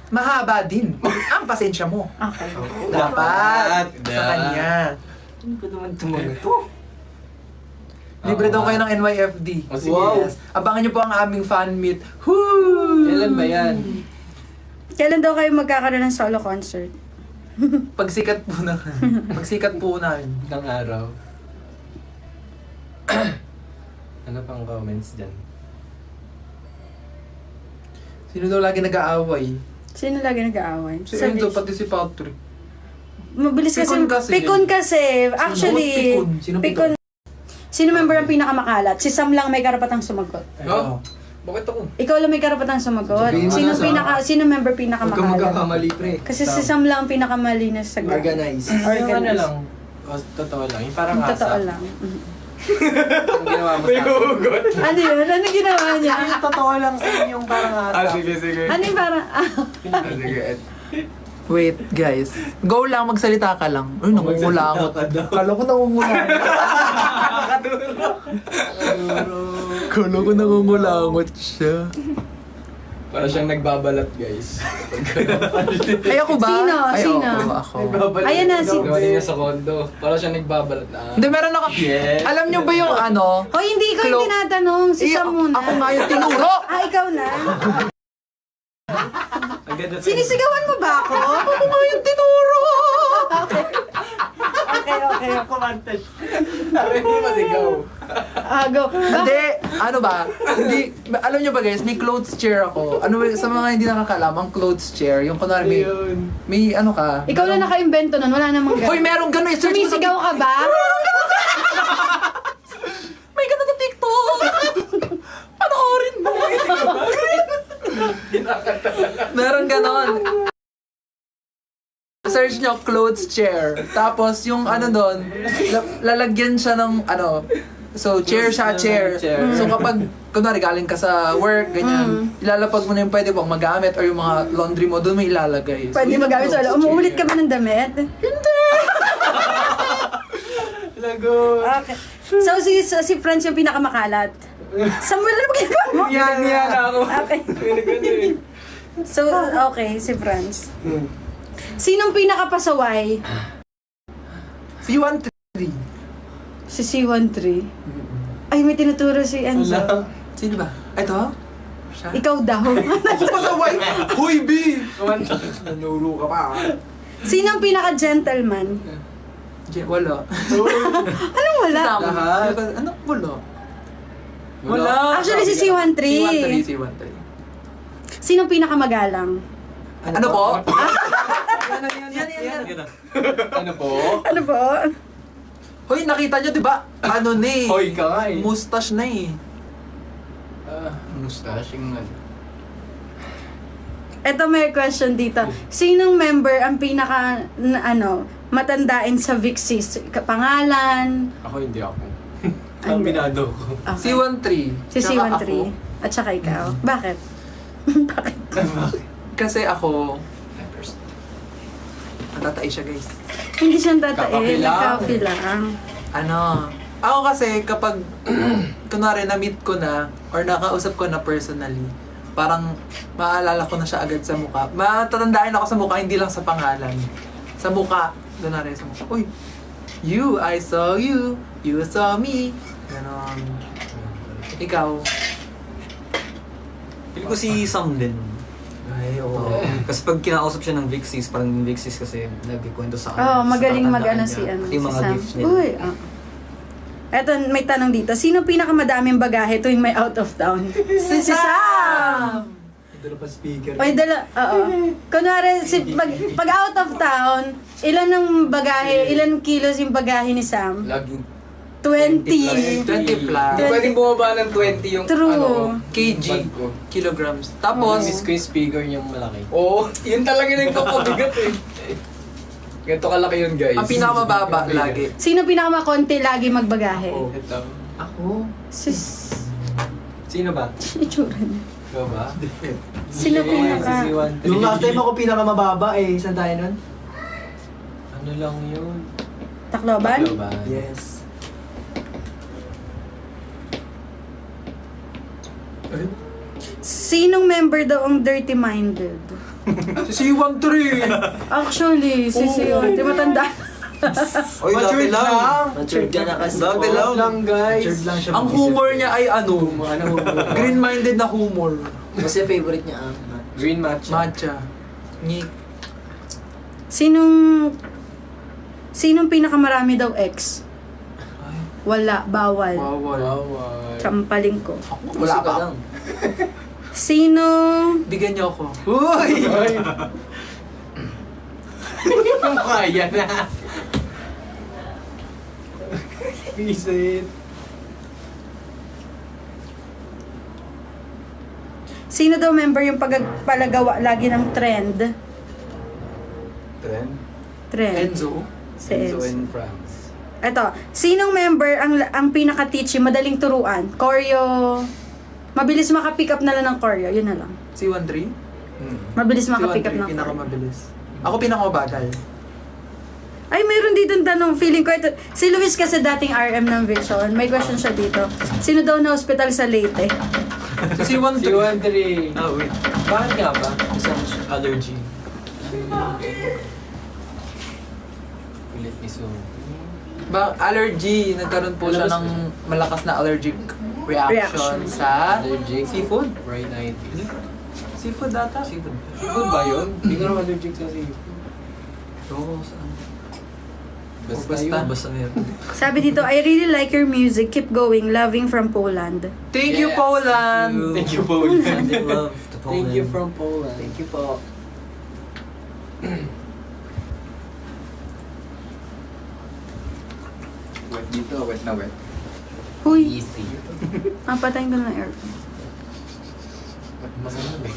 Speaker 1: mahaba din ang pasensya mo.
Speaker 4: Okay.
Speaker 1: Dapat sa
Speaker 7: Yeah.
Speaker 1: kanya.
Speaker 2: Hindi ko naman tumato.
Speaker 1: Libre daw kayo ng NYFD.
Speaker 7: O, sige.
Speaker 1: Yes. Abangan niyo po ang aming fan meet. Woo!
Speaker 7: Kailan ba yan?
Speaker 4: Kailan daw kayo magkakaroon ng solo concert?
Speaker 1: Pagsikat po na. Pagsikat po namin.
Speaker 7: Ng araw. Ano pang comments dyan?
Speaker 1: Sino daw lagi nag-aaway?
Speaker 4: Sino lagi nag-aaway?
Speaker 1: Si Enzo, pati si Patrick.
Speaker 4: Mabilis kasi.
Speaker 1: Pikon kasi.
Speaker 4: Pikon kasi. Actually,
Speaker 1: Pikon?
Speaker 2: Sino
Speaker 4: Pikon. Sino member ang pinakamakalat? Si Sam lang may karapatang sumagot.
Speaker 7: Oh? Bakit ako?
Speaker 4: Ikaw lang may karapatang sumagot.
Speaker 7: Sabihin mo na, Sam.
Speaker 4: Sino member
Speaker 7: Huwag ka
Speaker 4: pinakamakalat?
Speaker 7: magkakamali, pre.
Speaker 4: Kasi si Sam lang ang pinakamalinis sa group.
Speaker 2: Organize.
Speaker 7: Yung ano lang, totoo lang. Yung parang
Speaker 4: Ang totoo
Speaker 7: asa.
Speaker 4: lang. Mhm.
Speaker 7: Ang ginawa mo sa akin.
Speaker 4: Ano yun? Ano ginawa niya?
Speaker 1: Totoo lang sa inyong parang
Speaker 7: Sige, sige.
Speaker 4: Ano yung parang...
Speaker 7: Sige.
Speaker 1: Wait, guys. Go lang, magsalita ka lang. Uy, nangungulangot. Kala ko nangungulangot. Kala ko nangungulangot siya.
Speaker 6: Para siyang nagbabalat, guys.
Speaker 1: Ay, ako ba?
Speaker 4: Sino?
Speaker 1: Ay,
Speaker 4: Sino?
Speaker 1: Ako.
Speaker 4: Ayan na, si...
Speaker 6: Galing niya sa kondo. Para siyang nagbabalat na.
Speaker 1: Hindi, meron ako.
Speaker 6: Yes.
Speaker 1: Alam niyo ba yung ano?
Speaker 4: Hoy, hindi ko yung tinatanong. Si Sam muna.
Speaker 1: Ako nga yung tinuro.
Speaker 4: Ah, ikaw na?
Speaker 6: Ang ganda sa
Speaker 4: Sinisigawan mo ba ako?
Speaker 1: Ako nga yung tinuro.
Speaker 4: Okay.
Speaker 6: Hindi masigaw.
Speaker 4: Ah, go.
Speaker 1: Hindi, ano ba? Hindi, alam niyo ba guys, may clothes chair ako. Ano ba, sa mga hindi nakakalam, ang clothes chair, yung kunwari may ano ka.
Speaker 4: Ikaw lang naka-invento nun. Wala namang
Speaker 1: Hoy,
Speaker 4: ganun.
Speaker 1: merong gano'n. I-search mo sa
Speaker 4: Sumisigaw ka ba?
Speaker 1: May gano'n sa TikTok. Panoorin mo. Meron gano'n. Search nyo, clothes chair. Tapos yung ano doon, lalagyan siya ng ano, so chair siya, chair. So kapag, kunwari galing ka sa work, ganyan, ilalapag mo na yung pwede pang magamit or yung mga laundry mo, doon mo ilalagay. So,
Speaker 4: Pwede
Speaker 1: yun yung
Speaker 4: magamit sa
Speaker 1: clothes
Speaker 4: wala. Umuulit ka ba ng damit?
Speaker 7: Lago.
Speaker 4: Okay. So, si Franz yung pinakamakalat. Samuel, ano ba ginagawa mo?
Speaker 7: Yan ako.
Speaker 4: Okay. So, okay, si Franz. Sinong pinakapasaway?
Speaker 1: Si 1-3.
Speaker 4: Si C13. Ay, may tinuturo si Enzo.
Speaker 1: Sino ba? Ito? Siya?
Speaker 4: Ikaw daw.
Speaker 1: Ako pasaway! Huy, B!
Speaker 3: Nanuro ka pa.
Speaker 4: Sinong pinaka-gentleman?
Speaker 1: Wala.
Speaker 4: Anong wala?
Speaker 1: Lahat? Ano? Wala. Wala.
Speaker 4: Actually, si C13.
Speaker 1: C13.
Speaker 4: Sinong pinakamagalang?
Speaker 1: Ano po?
Speaker 5: Yan na.
Speaker 6: Ano po?
Speaker 4: Ano po?
Speaker 1: Hoy, nakita nyo, di ba? Ano na eh.
Speaker 3: Hoy ka nga eh.
Speaker 1: Mustache na eh.
Speaker 6: Mustache yung ano.
Speaker 4: Eto may question dito. Sinong member ang pinaka, matandain sa Vixis? Pangalan?
Speaker 3: Ako hindi ako. Kombinado ko.
Speaker 4: Okay.
Speaker 1: C13.
Speaker 4: Si
Speaker 1: Tsaka
Speaker 4: C13.
Speaker 1: ako.
Speaker 4: At saka ikaw. Bakit? Bakit?
Speaker 1: Kasi ako, natatay siya guys.
Speaker 4: Hindi siya tatain.
Speaker 3: Kakapilang.
Speaker 4: Kakapilang.
Speaker 1: Ano, ako kasi kapag, kunwari na-meet ko na, or nakausap ko na personally, parang maaalala ko na siya agad sa mukha. Matatandaan ako sa mukha, hindi lang sa pangalan. Sa mukha, kunwari sa mukha. Uy, you, I saw you, you saw me. Ganon. Ikaw.
Speaker 5: Pili ko si Sam din.
Speaker 1: Ay, oo.
Speaker 5: Kasi pag kinakausap siya ng Vixis, parang yung Vixis kasi nagkikwento sa kanya.
Speaker 4: Oh,
Speaker 5: sa
Speaker 4: magaling
Speaker 5: tatandaan
Speaker 4: mag-ano
Speaker 5: niya.
Speaker 4: si ano.
Speaker 5: Pati yung
Speaker 4: Si
Speaker 5: mga
Speaker 4: Sam.
Speaker 5: gifts niya.
Speaker 4: Uy, Eto, may tanong dito. Sino pinakamadaming bagahe tuwing may out of town? Si Sam!
Speaker 3: Dala pa speaker.
Speaker 4: May dala, oo. Kunwari, pag out of town, ilan ang bagahe, ilan kilos yung bagahe ni Sam?
Speaker 6: Laging
Speaker 4: 20.
Speaker 1: 20 plus.
Speaker 6: Hindi pwedeng bumaba ng 20 yung
Speaker 4: True.
Speaker 6: ano,
Speaker 1: kg.
Speaker 6: bag ko.
Speaker 1: Kilograms. Tapos,
Speaker 3: Miss ko yung speaker niyang malaki.
Speaker 6: Oo, yun talaga nagpapabigat eh. Ganito kalaki yun guys.
Speaker 1: ang pinakamababa lagi.
Speaker 4: Sino pinakamakonti lagi magbagahe?
Speaker 3: Oh, ito.
Speaker 1: Ako.
Speaker 4: Sis,
Speaker 3: Sino ba?
Speaker 4: itsura niya.
Speaker 3: Ikaw ba?
Speaker 4: Sino pinaka...
Speaker 3: Si C13.
Speaker 2: Yung last time ako pinakamababa eh. Saan tayo nun?
Speaker 3: Ano lang yun?
Speaker 4: Tacloban?
Speaker 3: Ikaw ba?
Speaker 2: Yes.
Speaker 4: Sinong member daw ang dirty-minded?
Speaker 1: Si C13.
Speaker 4: Actually, si Sion. Di matanda.
Speaker 5: Oy, dati lang.
Speaker 2: Matured ka na kasi.
Speaker 5: Dati
Speaker 2: po.
Speaker 5: lang.
Speaker 3: lang guys.
Speaker 2: Matured lang siya.
Speaker 1: Ang humor niya ay ano, green-minded na humor.
Speaker 2: Kasi favorite niya ang
Speaker 3: Green matcha.
Speaker 1: Matcha. Nick.
Speaker 4: Sinong pinakamarami daw ex? Wala, bawal.
Speaker 1: Bawal.
Speaker 3: Bawal.
Speaker 4: Sampaling ko.
Speaker 1: Wala
Speaker 2: ka
Speaker 1: pa.
Speaker 2: lang.
Speaker 4: Sino...
Speaker 1: Bigyan niyo ako.
Speaker 3: Uy! Yung kaya na. Visit.
Speaker 4: Sino daw member yung palagawa lagi ng trend?
Speaker 6: Trend?
Speaker 4: Trend.
Speaker 1: Enzo.
Speaker 4: Si
Speaker 6: Enzo
Speaker 4: Enzo.
Speaker 6: in France.
Speaker 4: Eto, sinong member ang pinaka-teachy, madaling turuan? Choreo. Mabilis maka-pick up na lang ng choreo, yun na lang.
Speaker 1: C13?
Speaker 4: Mabilis maka-pick up
Speaker 1: C13,
Speaker 4: ng choreo.
Speaker 1: pinakamabilis. Ako pinakamabagal.
Speaker 4: Ay, mayroon dito tanong. Feeling ko ito. Si Luis kasi dating RM ng Vision. May question siya dito. Sino daw na hospital sa Leyte?
Speaker 1: Si C13.
Speaker 3: Si 13.
Speaker 5: Ah, wait.
Speaker 3: Bakit nga ba?
Speaker 2: Isang
Speaker 3: Allergy. Ulit ni Sue.
Speaker 1: Allergy. Nagkaroon po siya ng malakas na allergic reaction sa
Speaker 3: Allergic.
Speaker 1: seafood.
Speaker 3: Rhinitis.
Speaker 1: Seafood data?
Speaker 5: Seafood.
Speaker 3: Good ba yun? Hindi ka naman allergic sa seafood.
Speaker 5: Oo, saan?
Speaker 3: Basta
Speaker 1: Basta.
Speaker 3: yun.
Speaker 5: Basta meron.
Speaker 4: Sabi dito, I really like your music. Keep going. Loving from Poland.
Speaker 1: Thank you,
Speaker 3: Yeah.
Speaker 1: Poland!
Speaker 3: Thank you, Poland.
Speaker 5: Sending love to Poland.
Speaker 3: Thank you from Poland.
Speaker 2: Thank you po.
Speaker 6: Wet dito, wet na wet.
Speaker 4: Huy,
Speaker 3: Easy.
Speaker 4: patayin ko na ng aircon.
Speaker 3: Masarap eh.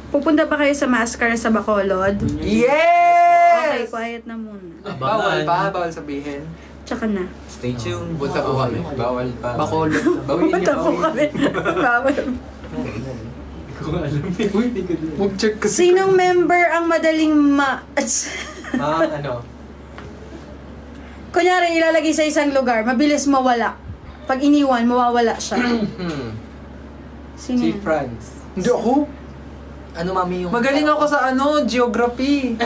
Speaker 4: Pupunta ba kayo sa mascara sa Bacolod? Okay,
Speaker 1: Yes!
Speaker 4: quiet na muna.
Speaker 1: Bawal pa, bawal sabihin.
Speaker 4: Tsaka na.
Speaker 5: Stay tuned.
Speaker 6: Punta po kami. Bawal pa.
Speaker 1: Bacolod.
Speaker 3: Bawiin
Speaker 4: Pupunta
Speaker 3: niyo,
Speaker 4: po
Speaker 3: bawiin.
Speaker 4: kami. Bawal.
Speaker 3: Hindi ko alam eh. Uy, hindi ko din.
Speaker 1: Mag-check kasi.
Speaker 4: Sinong member ang madaling
Speaker 3: Ano?
Speaker 4: Kunyari, ilalagay sa isang lugar, mabilis mawala. Pag iniwan, mawawala siya. Sino
Speaker 3: Si
Speaker 4: yan?
Speaker 3: Franz.
Speaker 1: Hindi ako.
Speaker 2: Ano mami yung...
Speaker 1: Magaling ako sa geography.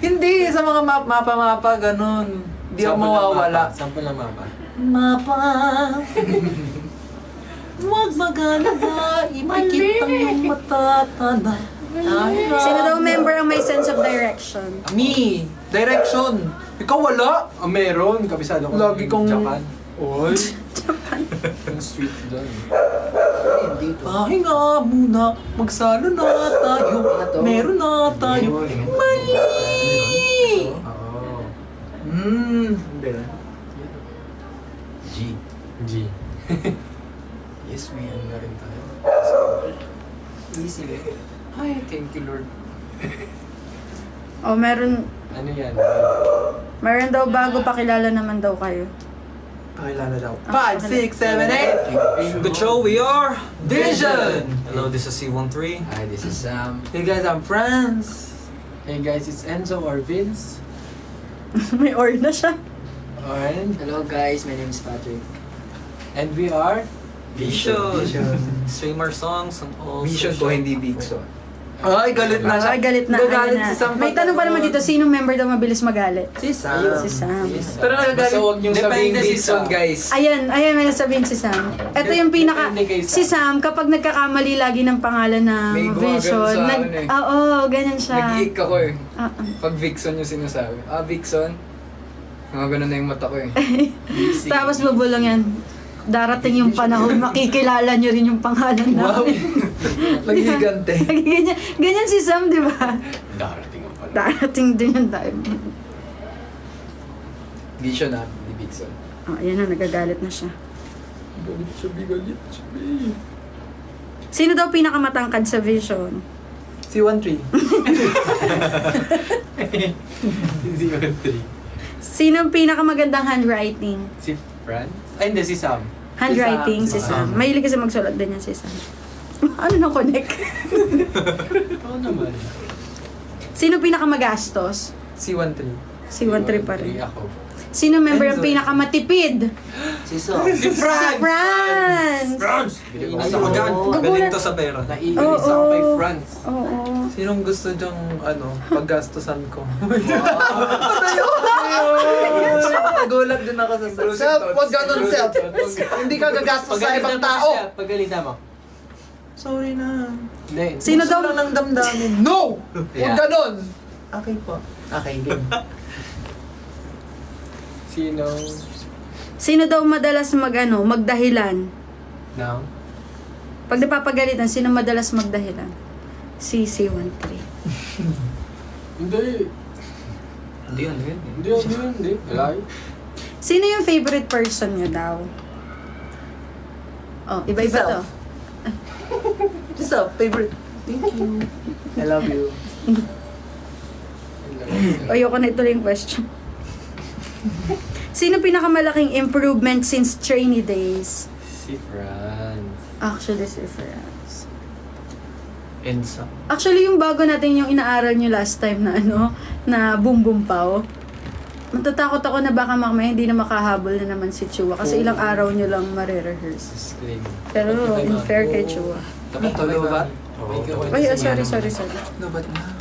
Speaker 1: Hindi, sa mga mapa-mapa, ganun. Hindi ako mawawala.
Speaker 3: Sample na mapa.
Speaker 2: Mapa. Wag
Speaker 7: maganda, ipikit ang iyong matatanda.
Speaker 4: Sino daw member ang may sense of direction?
Speaker 1: Me! Direction! Ikaw wala!
Speaker 3: Meron, kabisado ko.
Speaker 1: Lagi kong...
Speaker 3: Japan.
Speaker 1: Oy!
Speaker 3: Yung street doon.
Speaker 7: Pahinga muna, magsalo na tayo. Meron na tayo. Mali!
Speaker 3: Oo.
Speaker 1: Hindi.
Speaker 3: G.
Speaker 6: Yes, we na rin tayo.
Speaker 2: Easy eh.
Speaker 3: Ay, thank you Lord.
Speaker 4: O, meron
Speaker 3: Ano yan?
Speaker 4: daw bago, pakilala naman daw kayo.
Speaker 1: Pakilala daw. 5, 6, 7, 8!
Speaker 5: Good show, we are
Speaker 1: Vision!
Speaker 5: Hello, this is C13.
Speaker 6: Hi, this is Sam.
Speaker 1: Hey guys, I'm Franz!
Speaker 3: Hey guys, it's Enzo or Vince.
Speaker 4: May or na siya.
Speaker 3: And,
Speaker 2: Hello guys, my name is Patrick.
Speaker 3: and we are
Speaker 5: Vision. Stream our songs on all
Speaker 6: Vision
Speaker 5: social
Speaker 6: ko, hindi Bigson.
Speaker 1: Ay, galit na siya.
Speaker 4: Ay, galit na.
Speaker 1: Gagalit
Speaker 4: ayun na.
Speaker 1: si Sam.
Speaker 4: May tanong pa naman dito, sinong member daw mabilis magalit?
Speaker 1: Si Sam.
Speaker 4: Si Sam.
Speaker 1: Pero nagagalit.
Speaker 3: Basta huwag niyong sabihin
Speaker 6: Depende si
Speaker 3: Bigson,
Speaker 6: Son, guys.
Speaker 4: Ayan, may nasabihin si Sam. Ito yung pinaka...
Speaker 3: Depende kay Sam.
Speaker 4: Si Sam, kapag nagkakamali lagi ng pangalan ng
Speaker 6: May gumagano
Speaker 4: Vision,
Speaker 6: sa akin eh.
Speaker 4: Oo, ganyan siya.
Speaker 6: Nag-iik ako eh.
Speaker 4: Ah,
Speaker 6: Pag Vixon yung sinasabi. Vixon. Mga ganun na yung mata ko eh.
Speaker 4: Tapos bubulong yan. Darating yung panahon, makikilala nyo rin yung pangalan
Speaker 1: Wow!
Speaker 4: namin.
Speaker 1: Nagigante.
Speaker 4: ganyan si Sam, di ba?
Speaker 6: Darating ang pala.
Speaker 4: Darating din yung time.
Speaker 6: Vision na, hindi Vixon.
Speaker 4: Oh, ayan na, nagagalit na siya.
Speaker 1: Galit.
Speaker 4: Sino daw pinakamatangkad sa Vision?
Speaker 1: Si 1-3.
Speaker 4: Sino ang pinakamagandang handwriting?
Speaker 3: Si Franz? Ay, hindi, si Sam.
Speaker 4: Handwriting, si
Speaker 3: Si Sam.
Speaker 4: Sam. Mahilig kasi magsulat din yan si Sam. Ano na connect?
Speaker 3: Oo naman.
Speaker 4: Sino pinakamagastos?
Speaker 1: Si 1-3.
Speaker 4: Si 1-3 pa rin.
Speaker 3: Ako.
Speaker 4: Sino member ang
Speaker 1: Enzo.
Speaker 4: pinakamatipid?
Speaker 2: Si Sam.
Speaker 4: Si Franz!
Speaker 5: Naiinis ako dyan. Galing to sa pera.
Speaker 3: Naiinis ako kay Franz.
Speaker 4: Oo.
Speaker 1: Sinong gusto dyang, paggastusan ko? Nagulat din ako sa
Speaker 6: Self, wag ganun, self.
Speaker 1: Hindi ka gagastos sa ibang tao.
Speaker 3: Pagalitan mo.
Speaker 1: Sorry na.
Speaker 3: Hindi.
Speaker 4: Sino
Speaker 1: Gusto
Speaker 4: daw?
Speaker 1: lang ng damdamin. No! Huwag
Speaker 3: Yeah.
Speaker 1: ganon! Okay po. Okay, game.
Speaker 3: Sino?
Speaker 4: Sino daw madalas magdahilan?
Speaker 3: Now?
Speaker 4: Pag napapagalitan, sino madalas magdahilan? Si C13.
Speaker 3: Hindi.
Speaker 5: Hindi yan, yun.
Speaker 3: Hindi. Wala yun.
Speaker 4: Sino yung favorite person nyo daw? Oh, iba-iba to.
Speaker 1: Just a favorite. Thank you. I love you.
Speaker 4: Ayoko na ituloy yung question. Sino pinakamalaking improvement since trainee days?
Speaker 3: Si Franz.
Speaker 4: Actually, si Franz.
Speaker 5: Ensa.
Speaker 4: Actually, yung bago natin yung inaaral nyo last time na na Boom Boom Pow. Matatakot ako na baka mamaya hindi na makahabol na naman si Chua kasi ilang araw nyo lang mare-rehearse.
Speaker 3: Disclaimer.
Speaker 4: Pero in fair kay Chua.
Speaker 1: Tuloy ba?
Speaker 3: Oo.
Speaker 4: Ay, sorry.
Speaker 1: No, ba't na?